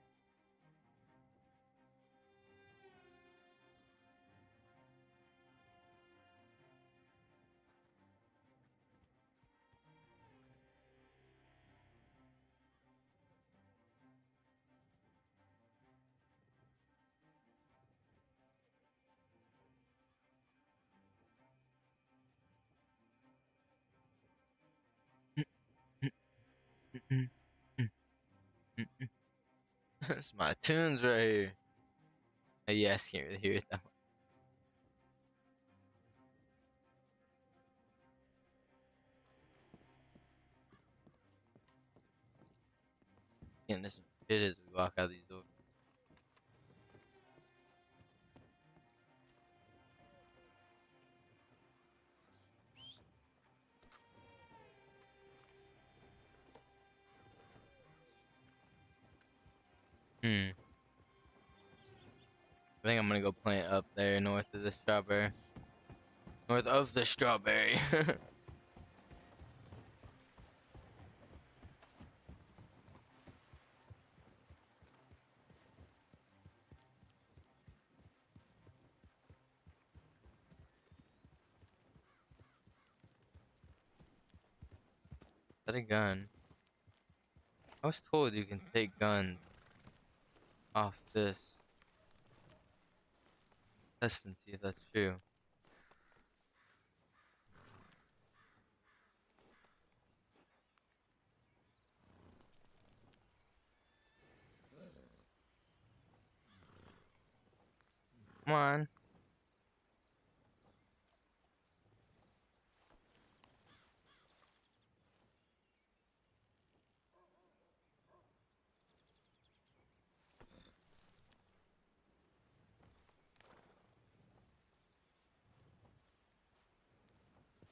S1: That's my tunes right here. Oh, yes, can't really hear it though. Getting this shit as we walk out these doors. I think I'm gonna go plant up there north of the strawberry. North of the strawberry. Is that a gun? I was told you can take guns off this. Test and see if that's true. Come on.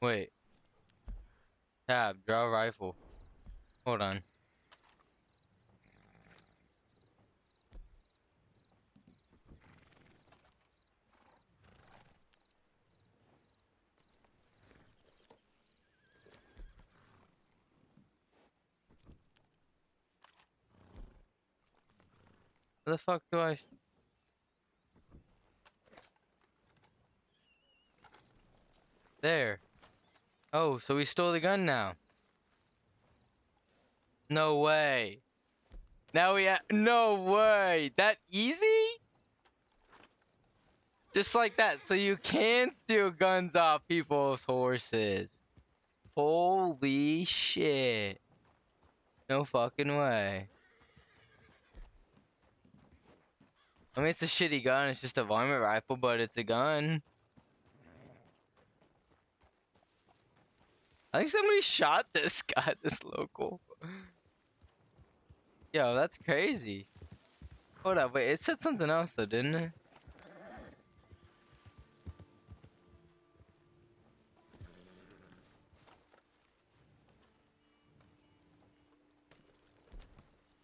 S1: Wait. Tab. Draw rifle. Hold on. Where the fuck do I? There. Oh, so we stole the gun now. No way. Now we no way. That easy? Just like that. So you can steal guns off people's horses. Holy shit. No fucking way. I mean, it's a shitty gun. It's just a varmint rifle, but it's a gun. I think somebody shot this guy, this local. Yo, that's crazy. Hold up, wait, it said something else though, didn't it?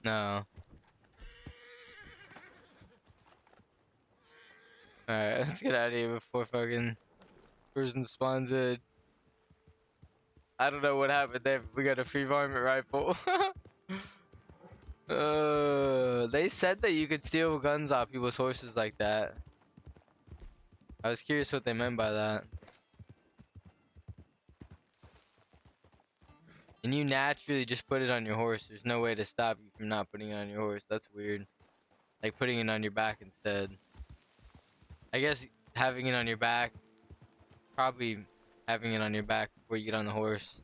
S1: No. Alright, let's get out of here before fucking person spawns in. I don't know what happened there, but we got a free varmint rifle. They said that you could steal guns off people's horses like that. I was curious what they meant by that. And you naturally just put it on your horse. There's no way to stop you from not putting it on your horse. That's weird. Like putting it on your back instead. I guess having it on your back, probably having it on your back before you get on the horse.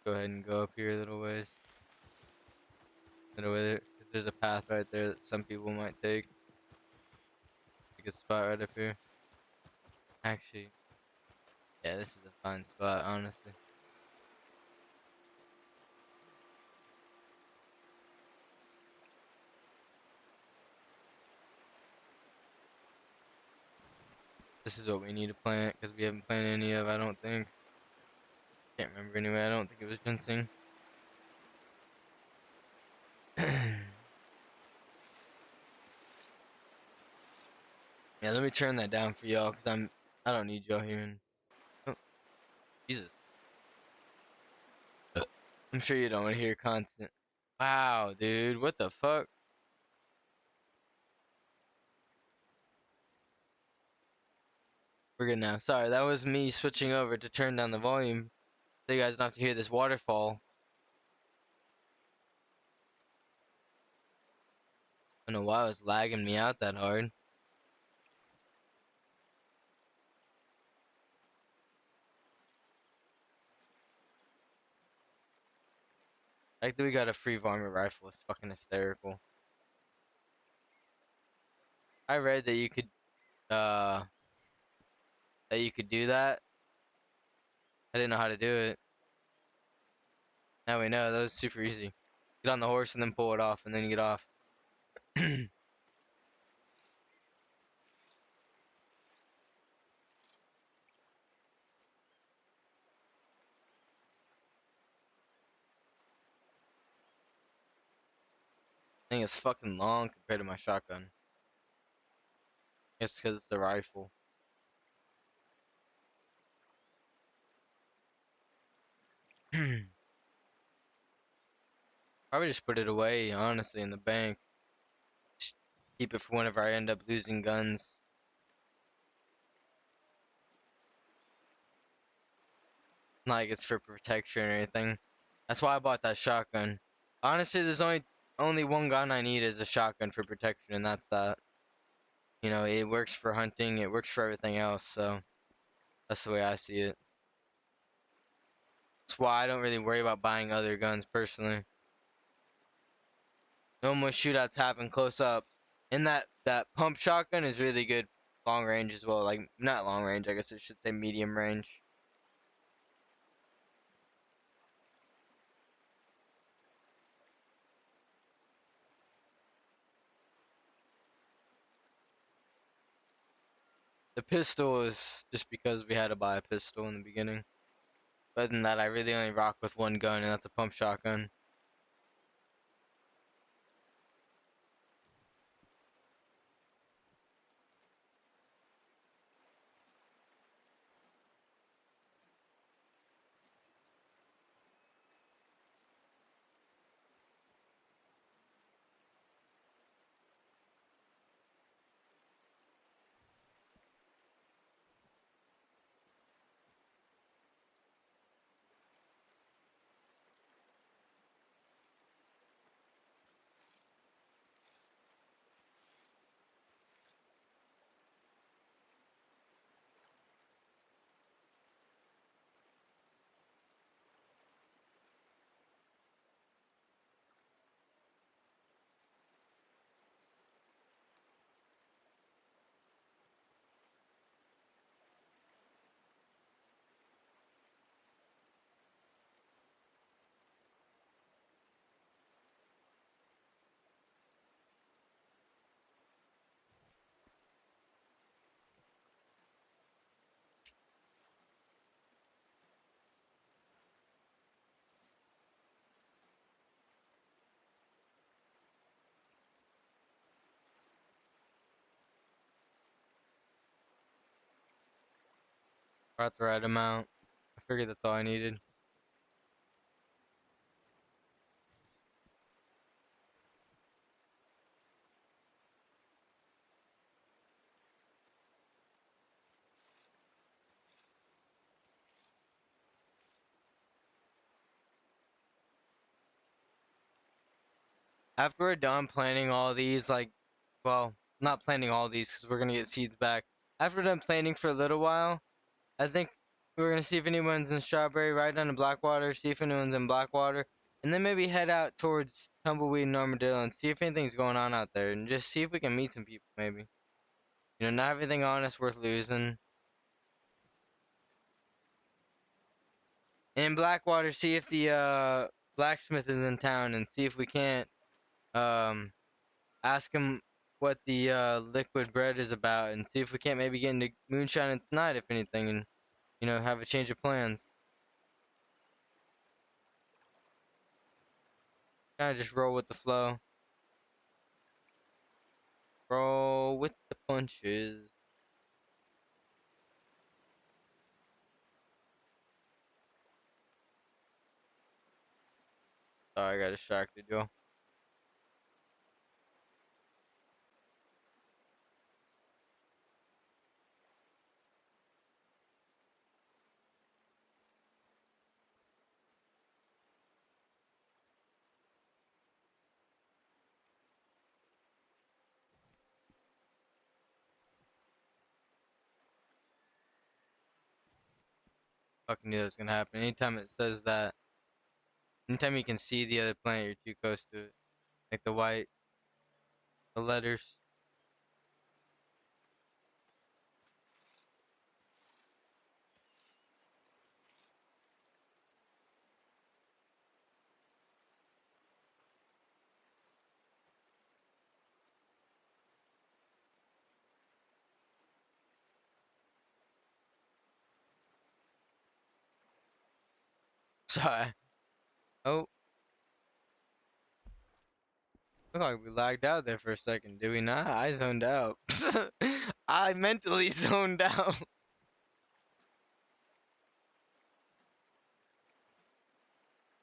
S1: Go ahead and go up here a little ways. Little way, because there's a path right there that some people might take. A good spot right up here. Actually, yeah, this is a fine spot, honestly. This is what we need to plant because we haven't planted any of. I don't think. Can't remember anyway. I don't think it was ginseng. Yeah, let me turn that down for y'all because I don't need y'all hearing. Oh, Jesus. I'm sure you don't want to hear constant. Wow, dude, what the fuck? We're good now. Sorry, that was me switching over to turn down the volume so you guys don't have to hear this waterfall. I don't know why it was lagging me out that hard. Like that we got a free varmint rifle is fucking hysterical. I read uh that you could do that. I didn't know how to do it. Now we know that was super easy. Get on the horse and then pull it off and then you get off. I think it's fucking long compared to my shotgun. It's because it's the rifle. Probably just put it away, honestly, in the bank. Just keep it for whenever I end up losing guns. Not like it's for protection or anything. That's why I bought that shotgun. Honestly, there's only one gun I need is a shotgun for protection, and that's that. You know, it works for hunting, it works for everything else, so that's the way I see it. That's why I don't really worry about buying other guns personally. Normal shootouts happen close up. And that pump shotgun is really good long range as well. Like, not long range, I guess I should say medium range. The pistol is just because we had to buy a pistol in the beginning. Other than that, I really only rock with one gun, and that's a pump shotgun. Brought the right amount. I figured that's all I needed. After we're done planting all these, like, well, not planting all these because we're gonna get seeds back. After we're done planting for a little while, I think we're gonna see if anyone's in Strawberry, right down to Blackwater, see if anyone's in Blackwater, and then maybe head out towards Tumbleweed and Armadillo and see if anything's going on out there, and just see if we can meet some people, maybe. You know, not everything on us worth losing. And in Blackwater, see if the blacksmith is in town, and see if we can't um ask him what the liquid bread is about and see if we can't maybe get into moonshine tonight, if anything, and have a change of plans. Kind of just roll with the flow. Roll with the punches. Sorry, I got distracted, yo. Fucking knew that was gonna happen. Anytime it says that, anytime you can see the other planet, you're too close to it. Like the white, the letters. Sorry. Oh, look like we lagged out there for a second, did we not? I zoned out. I mentally zoned out.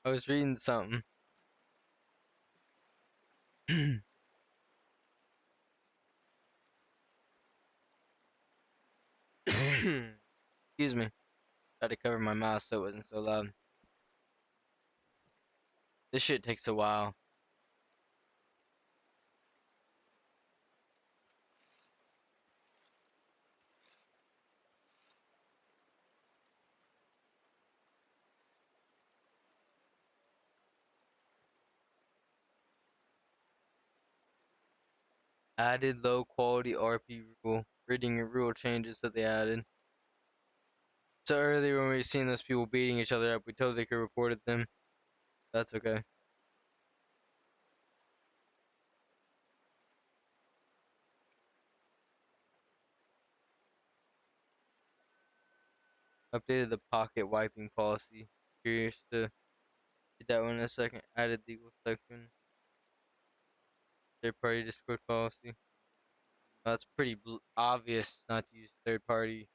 S1: I was reading something. Excuse me. Tried to cover my mouth so it wasn't so loud. This shit takes a while. Added low quality RP rule. Reading a rule changes that they added. So earlier when we were seeing those people beating each other up, we totally could have reported them. That's okay. Updated the pocket wiping policy. Curious to read that one in a second. Added legal section. Third party Discord policy. That's pretty obvious not to use third party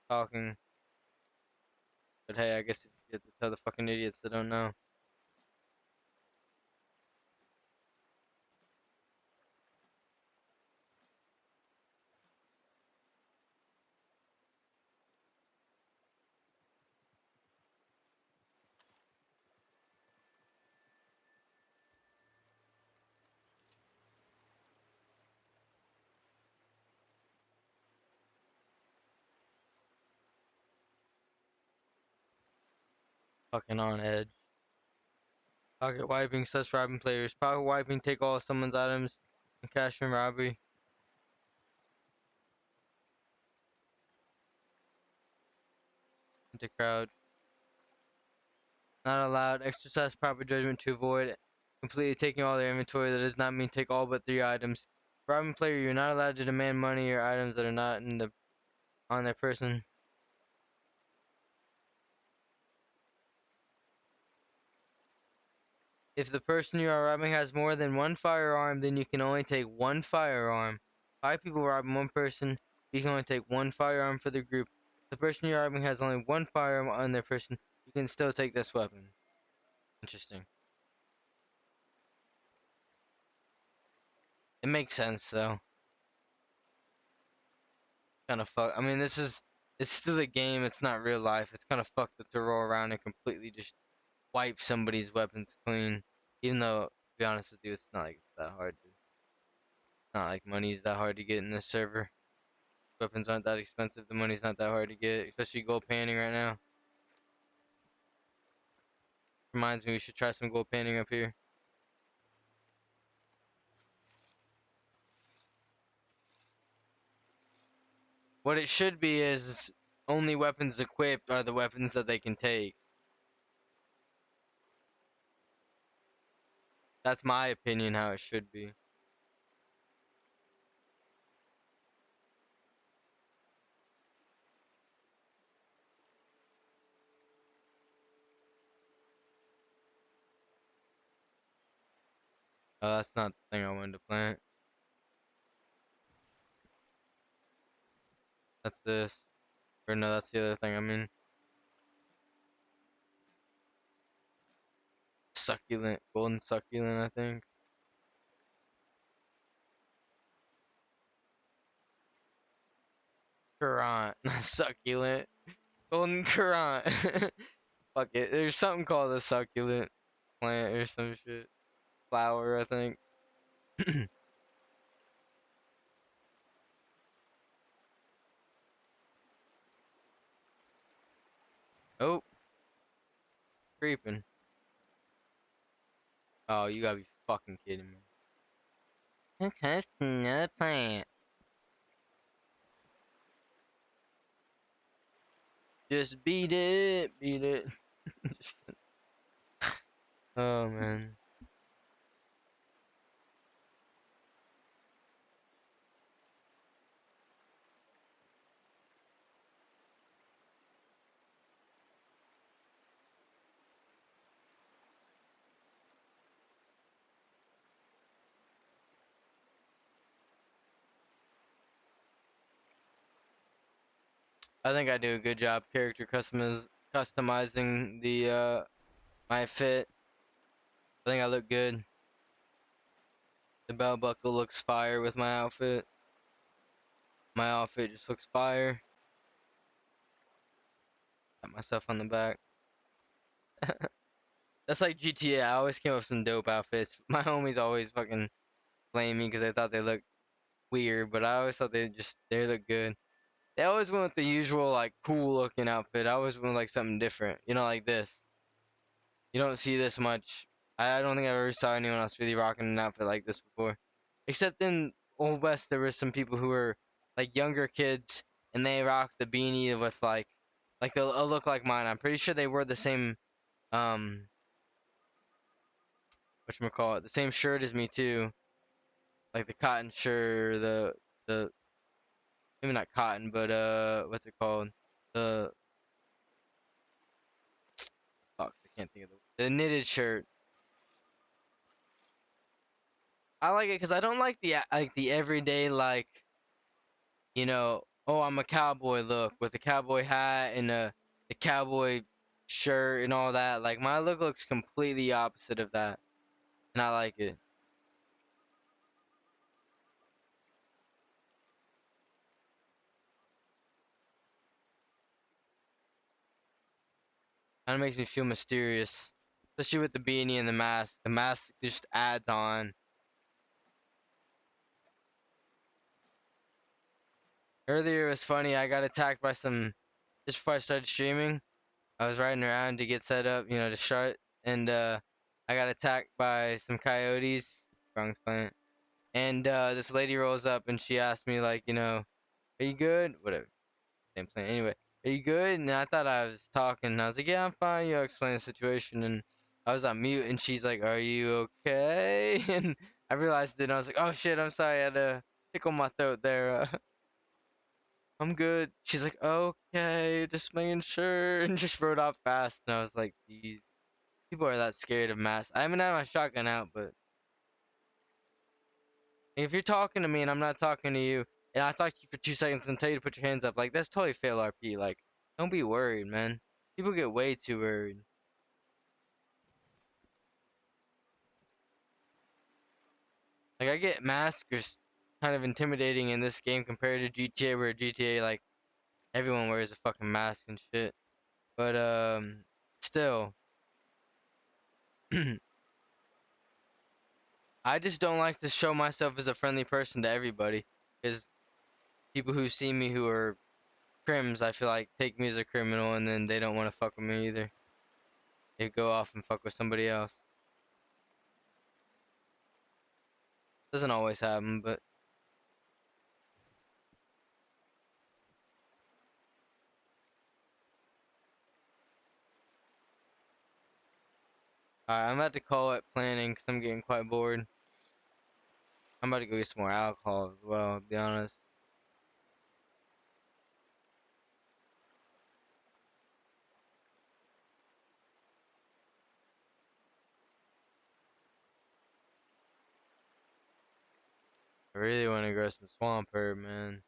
S1: talking. But hey, I guess if you have to tell the fucking idiots that don't know. Fucking on edge. Pocket wiping, such robbing players. Pocket wiping, take all of someone's items and cash in robbery. Into crowd. Not allowed. Exercise proper judgment to avoid completely taking all their inventory. That does not mean take all but 3 items. Robbing player, you're not allowed to demand money or items that are not on their person. If the person you are robbing has more than 1 firearm, then you can only take 1 firearm. 5 people robbing 1 person, you can only take 1 firearm for the group. If the person you're robbing has only 1 firearm on their person, you can still take this weapon. Interesting. It makes sense though. Kind of fuck. I mean, it's still a game. It's not real life. It's kind of fucked up to roll around and completely just wipe somebody's weapons clean. Even though, to be honest with you, it's not like it's that hard. Not like money's that hard to get in this server. Weapons aren't that expensive. The money's not that hard to get, especially gold panning right now. Reminds me we should try some gold panning up here. What it should be is only weapons equipped are the weapons that they can take. That's my opinion how it should be. Oh, that's not the thing I wanted to plant. That's this. Or no, that's the other thing I mean. Succulent. Golden succulent, I think. Currant. Not succulent. Golden currant. Fuck it. There's something called a succulent plant or some shit. Flower, I think. Oh, creeping. Oh, you gotta be fucking kidding me. Okay, it's another plant. Just beat it. Beat it. Oh, man. I think I do a good job character customizing the my fit. I think I look good. The belt buckle looks fire with my outfit. My outfit just looks fire. Got myself on the back. That's like GTA. I always came up with some dope outfits. My homies always fucking blame me because they thought they looked weird, but I always thought they look good. They always went with the usual like cool looking outfit. I always went like something different. You know, like this. You don't see this much. I don't think I've ever saw anyone else really rocking an outfit like this before. Except in Old West, there were some people who were like younger kids, and they rocked the beanie with like a look like mine. I'm pretty sure they wore the same um whatchamacallit, the same shirt as me too, like the cotton shirt, the maybe not cotton, but what's it called? The fuck, I can't think of the knitted shirt. I like it because I don't like the everyday like oh, I'm a cowboy look with a cowboy hat and the cowboy shirt and all that. Like my look looks completely opposite of that, and I like it. Kind of makes me feel mysterious, especially with the beanie and the mask. The mask just adds on. Earlier it was funny. I got attacked by some just before I started streaming. I was riding around to get set up, to start, and I got attacked by some coyotes. Wrong plant. And this lady rolls up and she asked me like, are you good? Whatever. Same thing. Anyway, are you good? And I thought I was talking. And I was like, yeah, I'm fine. Explain the situation. And I was on mute. And she's like, are you okay? And I realized it. And I was like, oh shit, I'm sorry. I had to tickle my throat there. I'm good. She's like, okay, just making sure. And just rode off fast. And I was like, geez, people are that scared of masks. I haven't had my shotgun out, but if you're talking to me and I'm not talking to you, and I talk to you for 2 seconds and tell you to put your hands up, like that's totally fail RP. Like, don't be worried, man. People get way too worried. Like I get maskers kind of intimidating in this game compared to GTA, where GTA like everyone wears a fucking mask and shit. But still, I just don't like to show myself as a friendly person to everybody, because people who see me who are crims, I feel like take me as a criminal, and then they don't want to fuck with me either. They go off and fuck with somebody else. Doesn't always happen, but alright, I'm about to call it planning because I'm getting quite bored. I'm about to go get some more alcohol as well, to be honest. I really want to grow some swamp herb, man.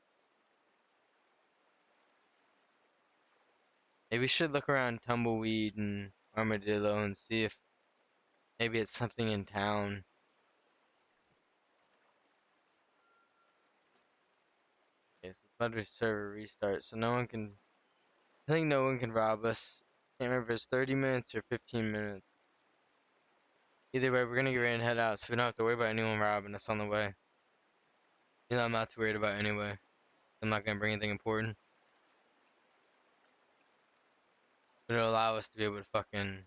S1: Maybe we should look around Tumbleweed and Armadillo and see if maybe it's something in town. Okay, so it's about to server restart, so no one can. I think no one can rob us. Can't remember if it's 30 minutes or 15 minutes. Either way, we're gonna get ready and head out, so we don't have to worry about anyone robbing us on the way. You know, I'm not too worried about anyway. I'm not gonna bring anything important. But it'll allow us to be able to fucking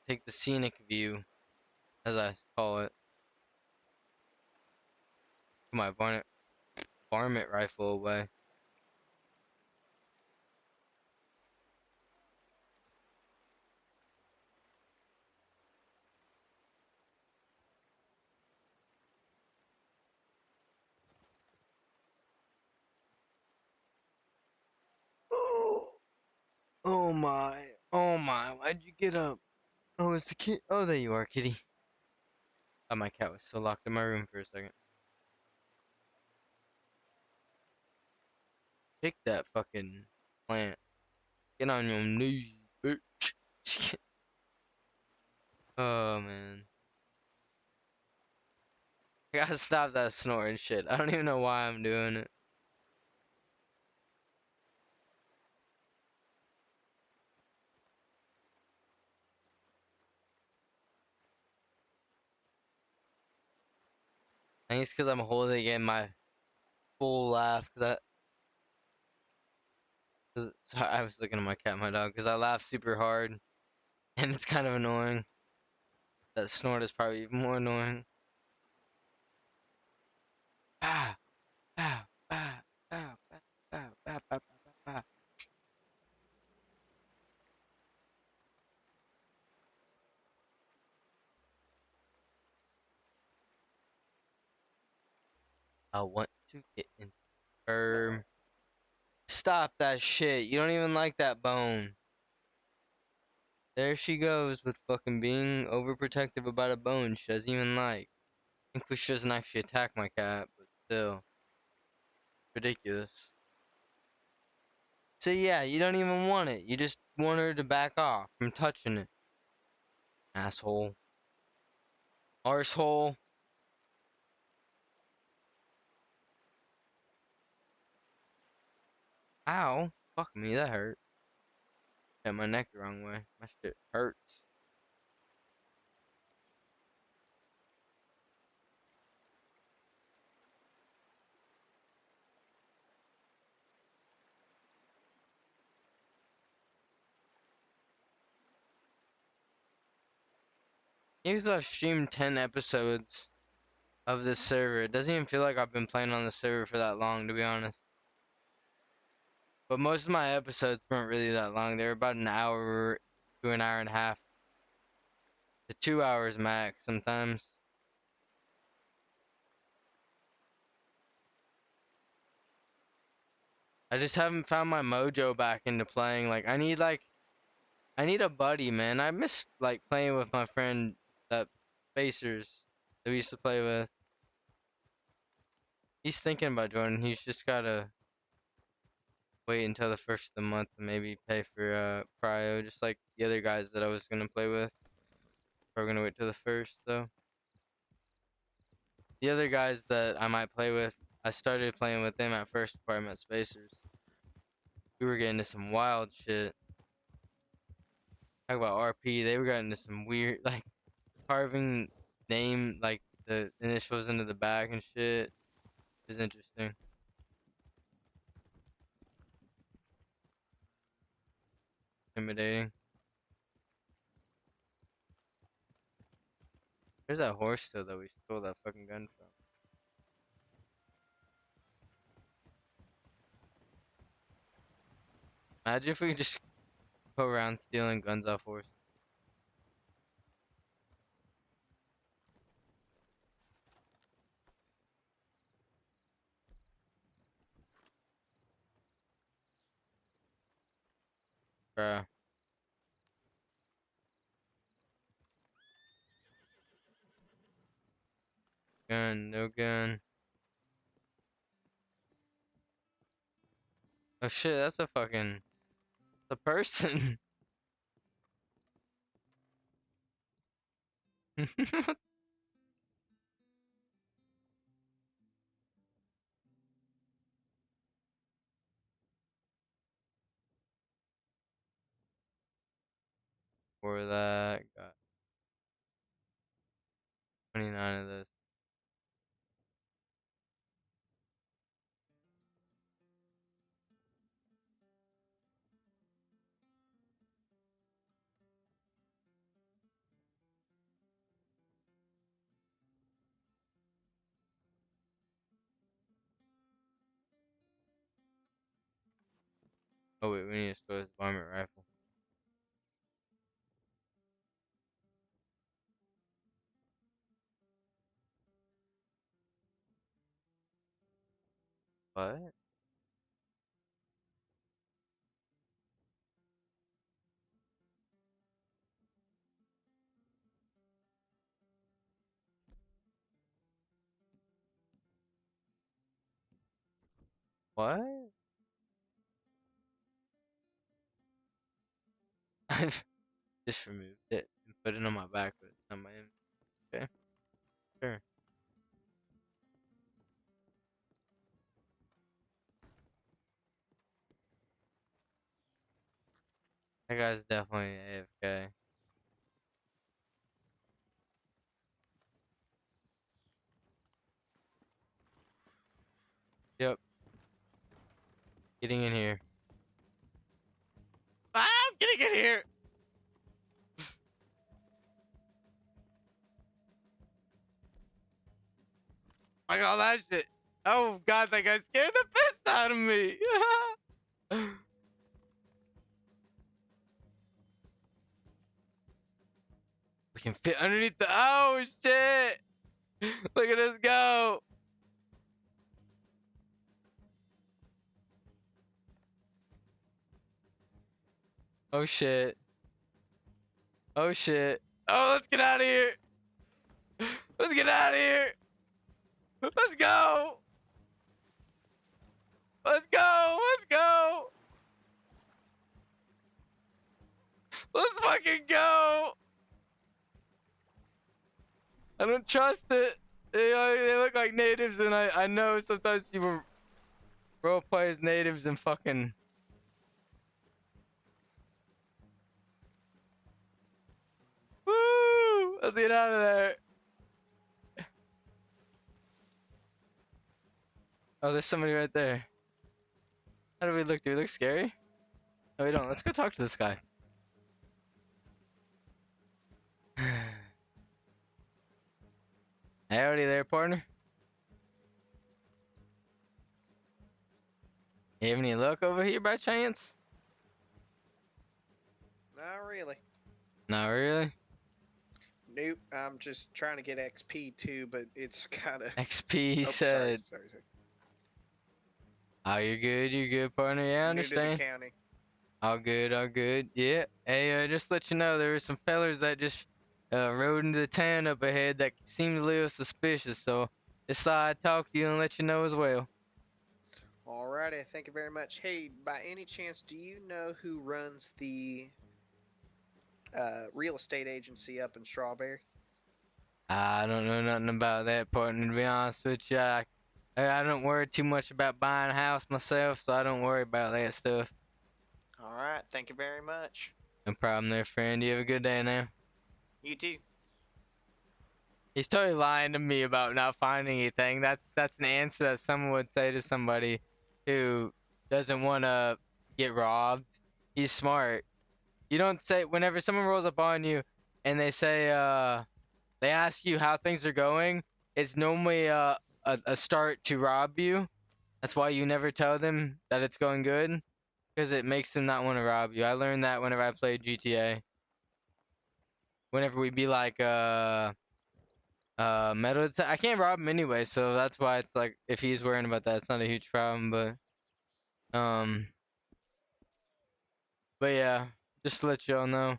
S1: take the scenic view, as I call it. Put my varmint rifle away. Oh, oh my, oh my, why'd you get up? Oh, it's the kid. Oh, there you are, kitty. Oh, my cat was still locked in my room for a second. Pick that fucking plant. Get on your knees, bitch. Oh, man. I gotta stop that snoring shit. I don't even know why I'm doing it. I think it's because I'm holding in my full laugh. Sorry, I was looking at my cat, my dog, because I laugh super hard. And it's kind of annoying. That snort is probably even more annoying. Ah, ah, ah, ah, ah, ah, ah, ah, ah, ah. I want to get in firm. Stop that shit. You don't even like that bone. There she goes with fucking being overprotective about a bone she doesn't even like. I think she doesn't actually attack my cat, but still. Ridiculous. So yeah, you don't even want it. You just want her to back off from touching it. Asshole. Arsehole. Ow. Fuck me, that hurt. Hit my neck the wrong way. My shit hurts. Even though I've streamed 10 episodes of this server, it doesn't even feel like I've been playing on the server for that long, to be honest. But most of my episodes weren't really that long. They were about an hour to an hour and a half to 2 hours max sometimes. I just haven't found my mojo back into playing. I need a buddy, man. I miss like playing with my friend that Spacers that we used to play with. He's thinking about joining. He's just gotta wait until the first of the month and maybe pay for prio, just like the other guys that I was gonna play with. We're gonna wait till the first though. The other guys that I might play with, I started playing with them at first before I met Spacers. We were getting into some wild shit. Talk about RP, they were getting into some weird, like carving name, like the initials into the back and shit. It was interesting. Intimidating. There's that horse still that we stole that fucking gun from. Imagine if we could just go around stealing guns off horses. Bruh. gun, no gun. Oh shit, that's a fucking the person. For that, got 29 of this. Oh wait, we need to store this varmint rifle. What? What? I just removed it and put it on my back, but it's not my image. Okay, sure. That guy's definitely AFK. Yep, getting in here. Ah, I'm getting in here! Like all that shit. Oh god, that guy scared the piss out of me! We can fit underneath the. Oh shit! Look at us go! Oh shit. Oh shit. Oh, let's get out of here! Let's get out of here! Let's go! Let's go! Let's go! Let's fucking go! I don't trust it. They look like natives, and I know sometimes people roleplay as natives and fucking. Woo! Let's get out of there. Oh, there's somebody right there. How do we look? Do we look scary? No, we don't. Let's go talk to this guy. Howdy there, partner. You have any luck over here by chance?
S5: Not really.
S1: Not really.
S5: Nope. I'm just trying to get XP too, but it's kind of.
S1: XP, he
S5: Oh,
S1: said.
S5: sorry.
S1: Oh, you're good, partner. Yeah, I
S5: New to the
S1: understand.
S5: county.
S1: All good, all good. Yeah. Hey, just let you know, there were some fellers that just rode into the town up ahead that seemed a little suspicious. So just thought I'd talk to you and let you know as well.
S5: Alrighty, thank you very much. Hey, by any chance, do you know who runs the real estate agency up in Strawberry?
S1: I don't know nothing about that, partner. To be honest with you, I don't worry too much about buying a house myself, so I don't worry about that stuff.
S5: Alright, thank you very much.
S1: No problem there, friend. You have a good day now.
S5: You too.
S1: He's totally lying to me about not finding anything. That's an answer that someone would say to somebody who doesn't want to get robbed. He's smart. You don't say whenever someone rolls up on you and they say they ask you how things are going, it's normally a start to rob you. That's why you never tell them that it's going good, because it makes them not want to rob you. I learned that whenever I played GTA. Whenever we be like metal I can't rob him anyway, so that's why it's like if he's worrying about that, it's not a huge problem. Um but yeah, just to let y'all know,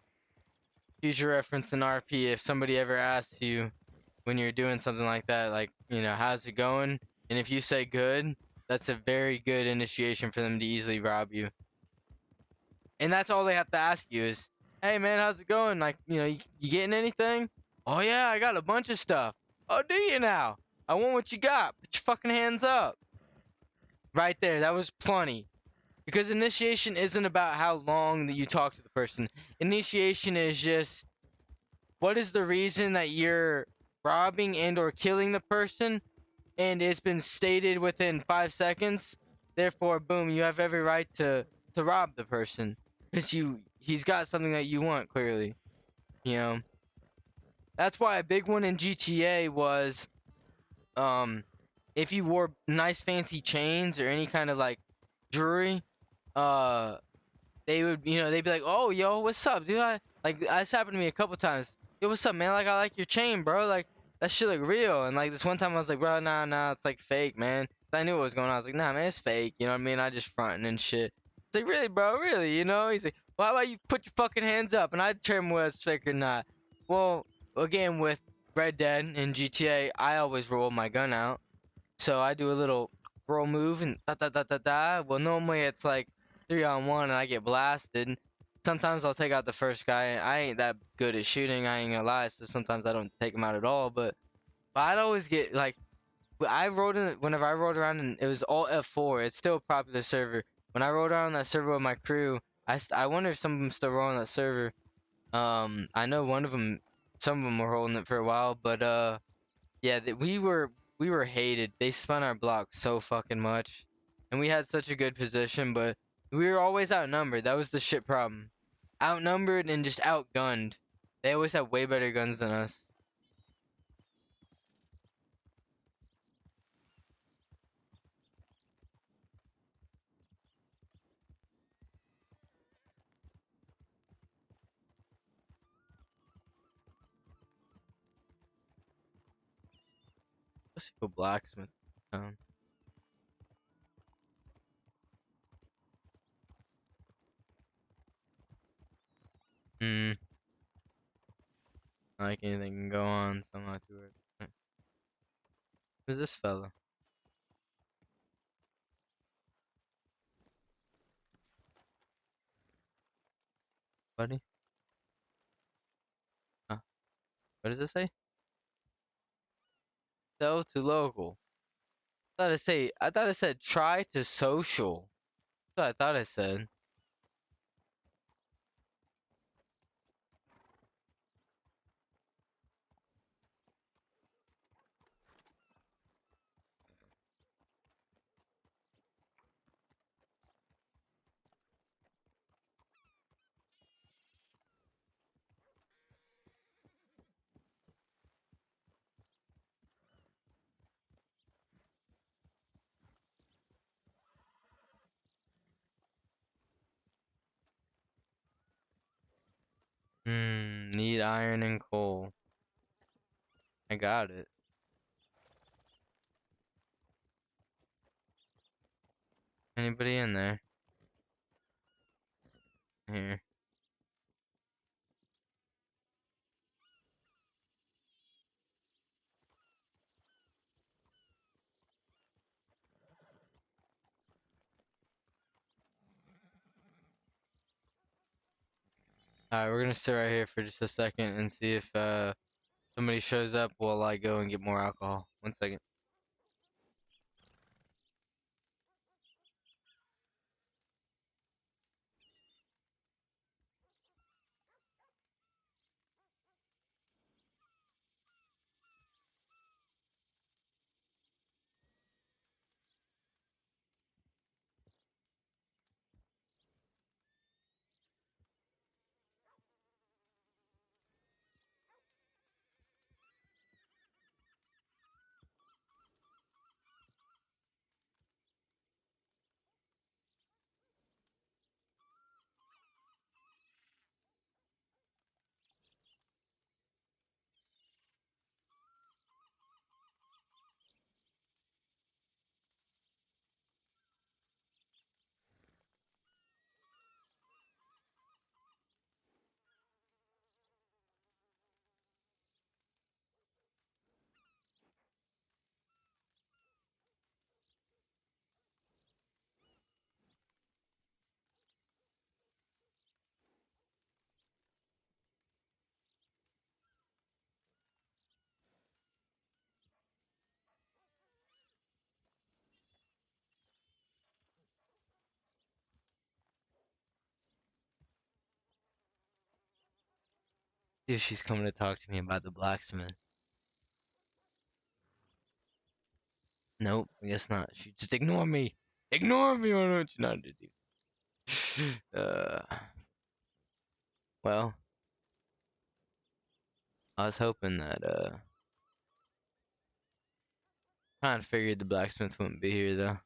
S1: future reference in RP, if somebody ever asks you when you're doing something like that, like, how's it going? And if you say good, that's a very good initiation for them to easily rob you. And that's all they have to ask you is, hey man, how's it going? Like, you getting anything? Oh yeah, I got a bunch of stuff. Oh, do you now? I want what you got. Put your fucking hands up. Right there, that was plenty. Because initiation isn't about how long that you talk to the person. Initiation is just, what is the reason that you're robbing and or killing the person? And it's been stated within 5 seconds. Therefore, boom, you have every right to rob the person. Because he's got something that you want, clearly. You know? That's why a big one in GTA was, if you wore nice fancy chains or any kind of like jewelry, uh, they would, they'd be like, "Oh, yo, what's up, dude?" This happened to me a couple times. Yo, what's up, man? Like, I like your chain, bro. Like, that shit look real. And like this one time, I was like, "Bro, nah, it's like fake, man." I knew what was going on. I was like, "Nah, man, it's fake." You know what I mean? I just fronting and shit. It's like, "Really, bro? Really?" You know? He's like, "Well, how about you put your fucking hands up?" And I determine whether it's fake or not. Well, again, with Red Dead and GTA, I always roll my gun out. So I do a little roll move and da da da da da. Well, normally it's like 3-on-1 and I get blasted. Sometimes I'll take out the first guy. I ain't that good at shooting, I ain't gonna lie, so sometimes I don't take him out at all. But I'd always get like, whenever I rode around and it was all F4. It's still a popular server. When I rode around that server with my crew, I wonder if some of them still roll on that server. I know some of them were holding it for a while, but yeah, we were hated. They spun our block so fucking much, and we had such a good position, but we were always outnumbered. That was the shit problem. Outnumbered and just outgunned. They always had way better guns than us. Let's go blacksmith. Um, hmm. Like anything can go on, so I'm not too worried. Who's this fella, buddy? Huh? What does it say? Sell to local. I thought it said try to social. That's what I thought it said. Need iron and coal. I got it. Anybody in there? Here. Alright, we're gonna sit right here for just a second and see if somebody shows up while I go and get more alcohol. 1 second. See if she's coming to talk to me about the blacksmith. Nope, I guess not. She just ignore me. Ignore me, why don't you not do? Well, I was hoping that kind of figured the blacksmith wouldn't be here though.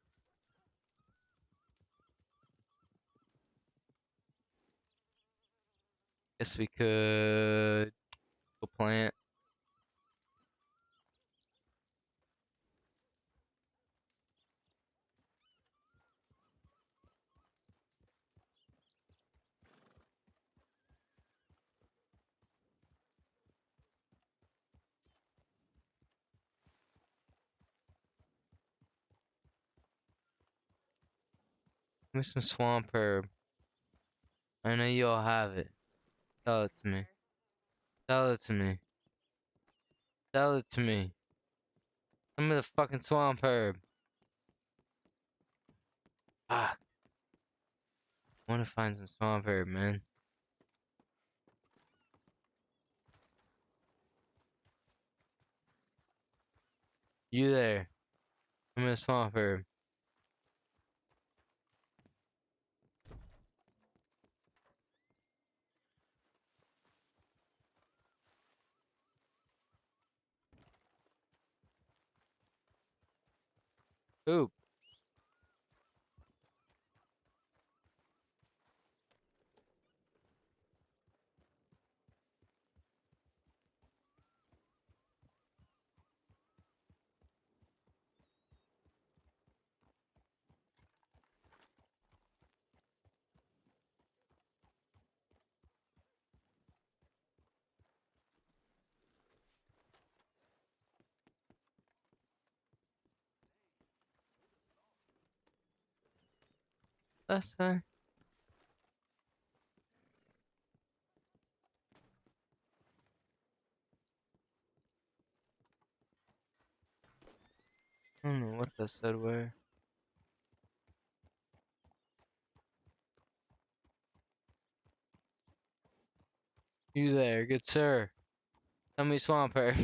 S1: Guess we could go plant. Give me some swamp herb. I know you all have it. Tell it to me. Tell it to me. Tell it to me. Give me the fucking swamp herb. Ah, I want to find some swamp herb, man. You there? Give me the swamp herb. Oop. That's fine. I don't know what that said where. You there, good sir. Tell me swamp herb.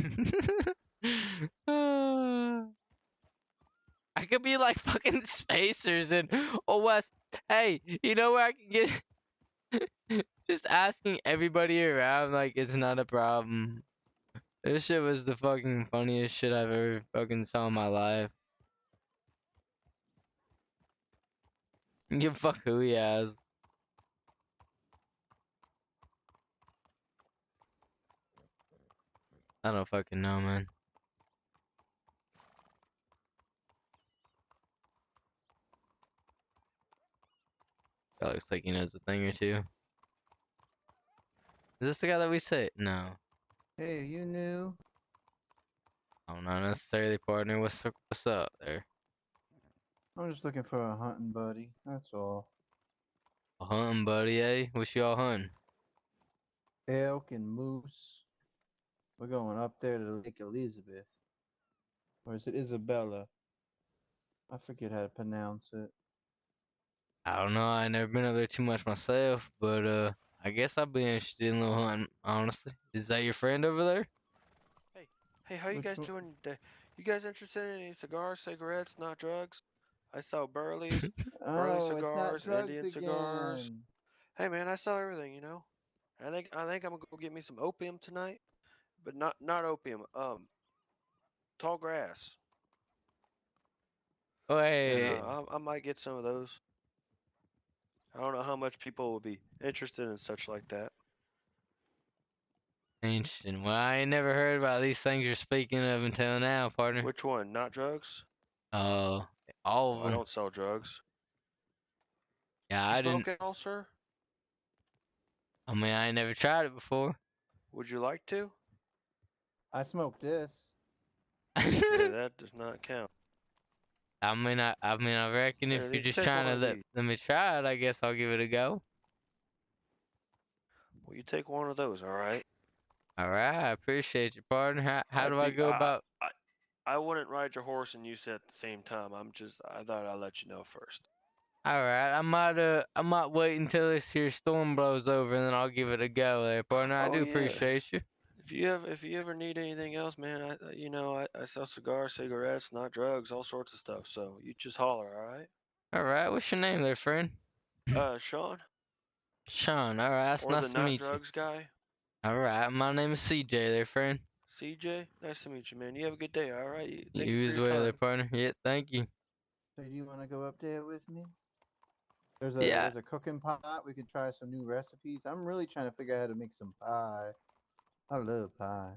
S1: Ah. I could be like fucking spacers and oh West. Hey, you know where I can get just asking everybody around like it's not a problem. This shit was the fucking funniest shit I've ever fucking saw in my life. Give a fuck who he has. I don't fucking know, man. That looks like he knows a thing or two. Is this the guy that we say? No.
S6: Hey, you new?
S1: Oh, not necessarily, partner. What's up there?
S6: I'm just looking for a hunting buddy. That's all.
S1: A hunting buddy, eh? What y'all hunting?
S6: Elk and moose. We're going up there to Lake Elizabeth. Or is it Isabella? I forget how to pronounce it.
S1: I don't know. I never been up there too much myself, but I guess I'd be interested in a little hunting. Honestly, is that your friend over there?
S2: Hey, how you
S6: Which
S2: guys
S6: one?
S2: doing today? You guys interested in any cigars, cigarettes, not drugs? I sell Burley's, Burley
S6: Oh, it's not
S2: cigars, and
S6: drugs
S2: Indian cigars.
S6: again.
S2: Hey man, I sell everything, you know. I think I'm gonna go get me some opium tonight, but not opium. Tall grass.
S1: Wait,
S2: Yeah, I might get some of those. I don't know how much people will be interested in such like that.
S1: interesting. Well, I ain't never heard about these things you're speaking of until now, partner.
S2: Which one? Not drugs?
S1: Uh, all
S2: Oh,
S1: of
S2: I
S1: them.
S2: don't sell drugs.
S1: Yeah,
S2: You
S1: I didn't.
S2: smoke at all, sir?
S1: I mean, I ain't never tried it before.
S2: Would you like to?
S6: I smoked this.
S2: Okay, that does not count.
S1: I reckon if
S2: Here,
S1: you're
S2: you
S1: just
S2: take
S1: trying
S2: one
S1: to
S2: of these.
S1: let me try it, I guess I'll give it a go.
S2: Well, you take one of those, all right?
S1: All right, I appreciate you, partner. How
S2: I'd
S1: do I
S2: be
S1: go about?
S2: I wouldn't ride your horse and you sit at the same time. I thought I'd let you know first.
S1: Alright, I might wait until this here storm blows over and then I'll give it a go there, partner. I
S2: Oh
S1: do
S2: yeah.
S1: appreciate you.
S2: If you ever need anything else, man, I sell cigars, cigarettes, not drugs, all sorts of stuff. So you just holler, all right?
S1: Alright, what's your name there, friend?
S2: Sean,
S1: Sean, alright, that's
S2: or the
S1: nice to
S2: not
S1: meet you.
S2: drugs guy,
S1: Alright, my name is CJ there, friend.
S2: CJ. Nice to meet you, man. You have a good day, all right? Thank you
S1: You
S2: for
S1: as
S2: your
S1: well there,
S2: time.
S1: partner. Yeah, thank you.
S6: So do you want to go up there with me?
S1: Yeah,
S6: There's a cooking pot. We could try some new recipes. I'm really trying to figure out how to make some pie. I love pie.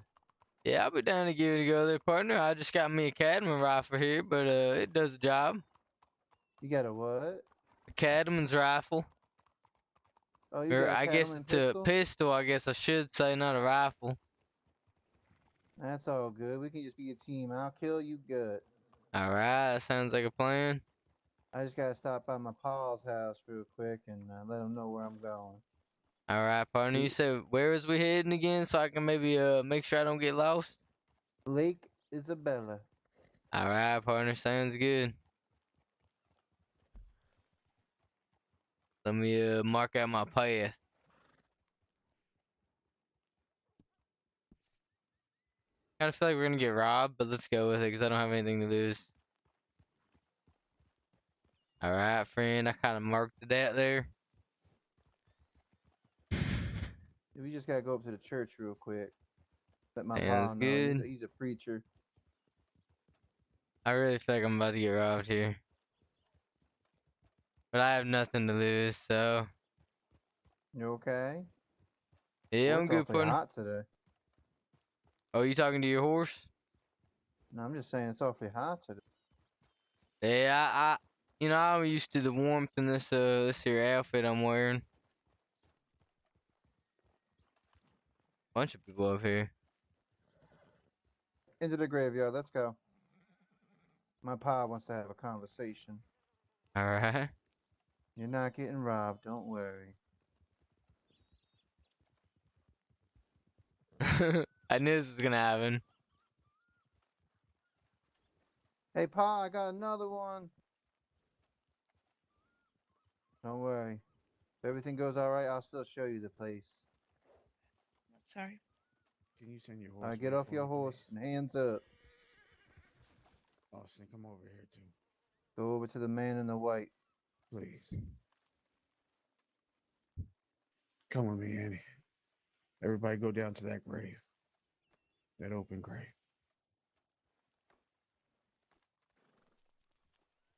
S1: yeah, I'll be down to give it a go there, partner. I just got me a Cadman rifle here, but it does the job.
S6: You got a what?
S1: A Cadman's rifle.
S6: Oh, you
S1: Or
S6: got a
S1: I guess
S6: Cattleman
S1: it's a
S6: pistol?
S1: pistol, I guess I should say, not a rifle.
S6: That's all good. We can just be a team. I'll kill you good.
S1: Alright, that sounds like a plan.
S6: I just gotta stop by my pa's house real quick and let him know where I'm going.
S1: Alright, partner, you
S6: He,
S1: said where was we heading again so I can maybe make sure I don't get lost?
S6: Lake Isabella.
S1: Alright, partner, sounds good. Let me mark out my path. Kind of feel like we're gonna get robbed, but let's go with it because I don't have anything to lose. Alright, friend, I kind of marked it out there.
S6: We just gotta go up to the church real quick. Let my
S1: Sounds
S6: pa know.
S1: good.
S6: He's a preacher.
S1: I really feel like I'm about to get robbed here. But I have nothing to lose, so
S6: You okay?
S1: yeah,
S6: Oh,
S1: I'm
S6: it's
S1: good,
S6: awfully
S1: partner.
S6: hot today.
S1: Oh, you talking to your horse?
S6: No, I'm just saying it's awfully hot today.
S1: Yeah, I'm used to the warmth in this here outfit I'm wearing. Bunch of people up here.
S6: Into the graveyard. Let's go. My pa wants to have a conversation.
S1: All right.
S6: You're not getting robbed. Don't worry.
S1: I knew this was gonna happen.
S6: Hey, pa, I got another one. Don't worry. If everything goes all right, I'll still show you the place.
S7: Sorry.
S4: Can you send your
S6: All
S4: horse
S6: right, get
S4: away
S6: off
S4: for
S6: your
S4: me,
S6: horse
S4: please?
S6: and hands up.
S4: Austin, come over here too,
S6: Go over to the man in the white.
S4: please. Come with me, Annie. Everybody go down to that grave. That open grave.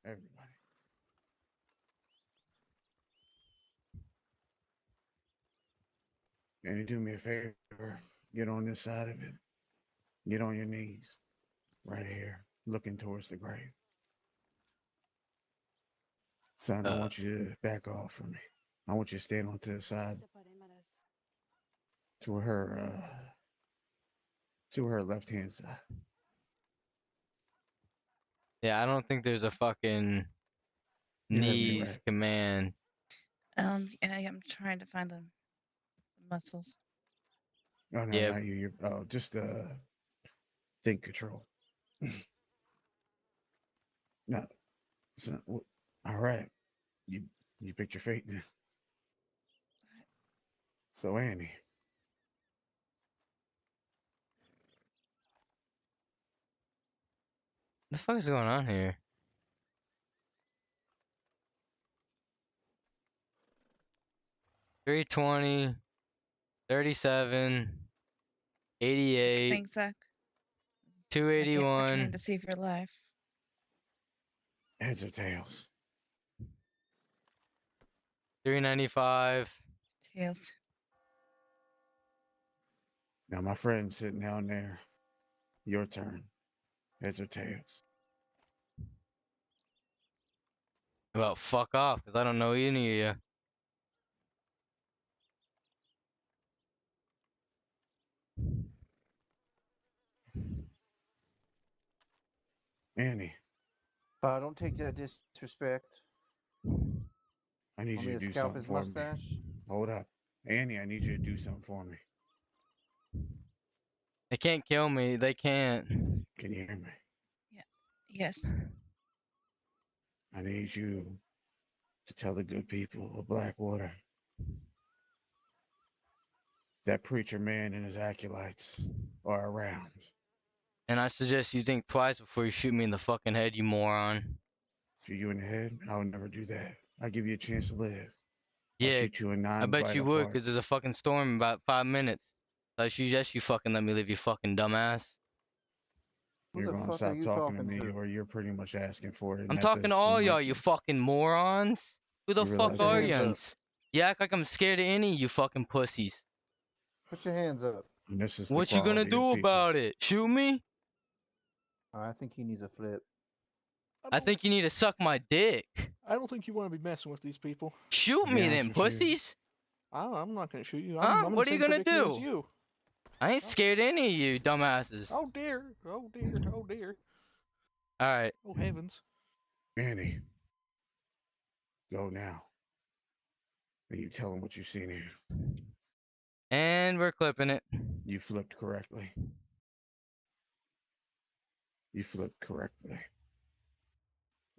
S4: Everybody. Annie, do me a favor. Get on this side of it. Get on your knees. Right here. Looking towards the grave. Son, I want you to back off from me. I want you to stand on to the side to her left hand side.
S1: Yeah, I don't think there's a fucking
S4: You heard me
S1: knees
S4: right.
S1: command.
S7: I'm trying to find the muscles.
S4: Oh no,
S1: Yeah.
S4: not you. You're just think control. No. So, all right. You picked your fate then. So Annie.
S1: What the fuck is going on here? $320, 37, 88,
S7: Thanks, Zach. Zach, we're
S1: 281,
S7: trying to save your life.
S4: Heads or tails?
S1: 395.
S7: Tails.
S4: Now my friend's sitting down there. Your turn. Heads or tails?
S1: Well, fuck off, because I don't know any of
S4: Annie,
S6: Pa, don't take that disrespect.
S4: I need
S6: Want
S4: you
S6: me
S4: to
S6: to
S4: do
S6: scalp
S4: something
S6: his
S4: for me.
S6: mustache?
S4: Hold up. Annie, I need you to do something for me.
S1: They can't kill me. They can't.
S4: Can you hear me?
S7: Yes.
S4: I need you to tell the good people of Blackwater that preacher man and his acolytes are around.
S1: And I suggest you think twice before you shoot me in the fucking head, you moron.
S4: Shoot you in the head? I would never do that. I give you a chance to live. I'll
S1: Yeah,
S4: shoot you in
S1: I bet you
S4: non-vital
S1: would,
S4: parts.
S1: because there's a fucking storm in about 5 minutes. So you fucking let me live, you fucking dumbass.
S6: Who
S4: You're
S6: the
S4: gonna
S6: fuck are
S4: stop
S6: you
S4: talking to
S6: talking
S4: me,
S6: to?
S4: or you're pretty much asking for it.
S1: I'm
S4: and that
S1: talking to
S4: does
S1: all
S4: seem
S1: y'all,
S4: like
S1: you fucking morons. Who the
S4: You
S1: fuck
S4: realize
S6: Put your
S1: are
S4: that-
S6: hands up.
S1: yous? You act like I'm scared of any of you fucking pussies.
S6: Put your hands up.
S4: And this is the
S1: What you gonna
S4: quality of
S1: do
S4: people.
S1: about it? Shoot me?
S6: I think he needs a flip.
S1: I think you need to suck my dick.
S8: I don't think you want to be messing with these people.
S1: Shoot
S4: To be
S1: me
S4: honest
S1: then,
S4: with you,
S1: pussies.
S8: I'm not going to shoot you.
S1: Huh?
S8: I'm in
S1: What
S8: the
S1: are you
S8: same
S1: gonna
S8: predicament
S1: do?
S8: as you.
S1: I ain't scared of any of you dumbasses.
S8: Oh dear. Oh dear. Oh dear.
S1: Alright.
S8: Oh heavens.
S4: Annie, go now. And you tell them what you've seen here.
S1: And we're clipping it.
S4: You flipped correctly. You flipped correctly.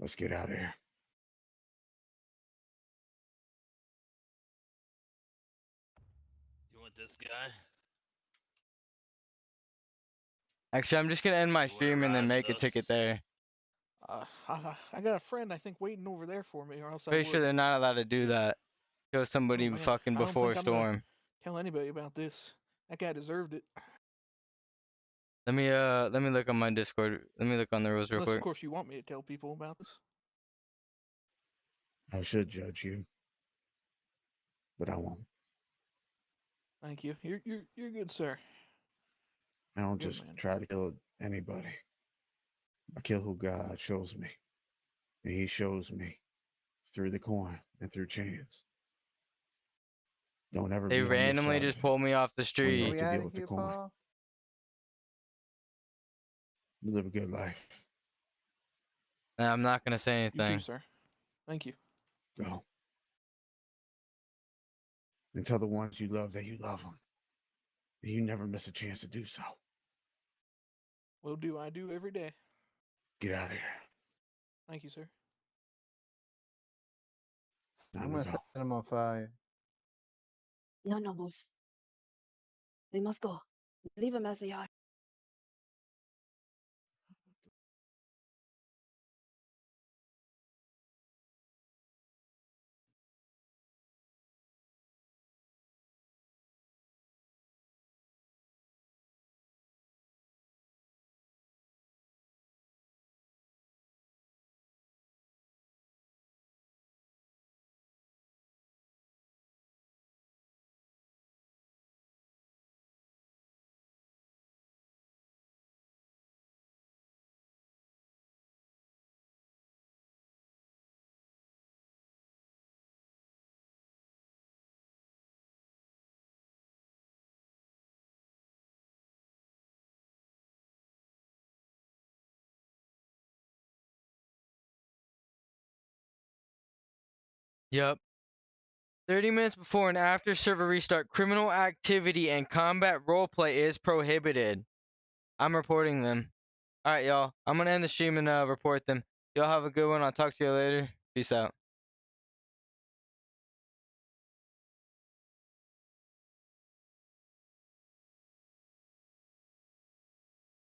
S4: Let's get out of here.
S9: You want this guy?
S1: Actually, I'm just gonna end my
S9: You wanna
S1: stream and then
S9: ride
S1: make a
S9: with
S1: ticket
S9: us?
S1: there.
S8: I got a friend I think waiting over there for me, or else I
S1: Pretty
S8: would.
S1: sure they're not allowed to do that. Kill somebody
S8: man,
S1: fucking
S8: I don't
S1: before a
S8: think I'm gonna-
S1: storm.
S8: Tell anybody about this. That guy deserved it.
S1: Let me look on my Discord. Let me look on the rules real
S8: Unless,
S1: quick.
S8: of course, you want me to tell people about this.
S4: I should judge you, but I won't.
S8: Thank you. You're good, sir.
S4: I don't
S8: Good
S4: just
S8: man.
S4: try to kill anybody. I kill who God shows me. And he shows me through the coin and through chance. Don't ever
S1: They
S4: be on this
S1: randomly
S4: side
S1: just
S4: of it
S1: pulled me off the
S4: when you
S1: street.
S6: Are
S4: have
S6: we
S4: to
S6: out
S4: deal
S6: of
S4: with the
S6: here,
S4: coin.
S6: Paul?
S4: You live a good life.
S1: Nah, I'm not gonna say
S8: You
S1: anything.
S8: too, sir. Thank you.
S4: Go. And tell the ones you love that you love them. You never miss a chance to do so.
S8: Will do. I do every day.
S4: Get out of here.
S8: Thank you, sir.
S4: Time
S6: I'm
S4: to
S6: gonna
S4: go.
S6: set him on fire.
S10: No, boss. We must go. Leave him as they are.
S1: Yep. 30 minutes before and after server restart, criminal activity and combat roleplay is prohibited. I'm reporting them. Alright, y'all. I'm gonna end the stream and report them. Y'all have a good one. I'll talk to you later. Peace out.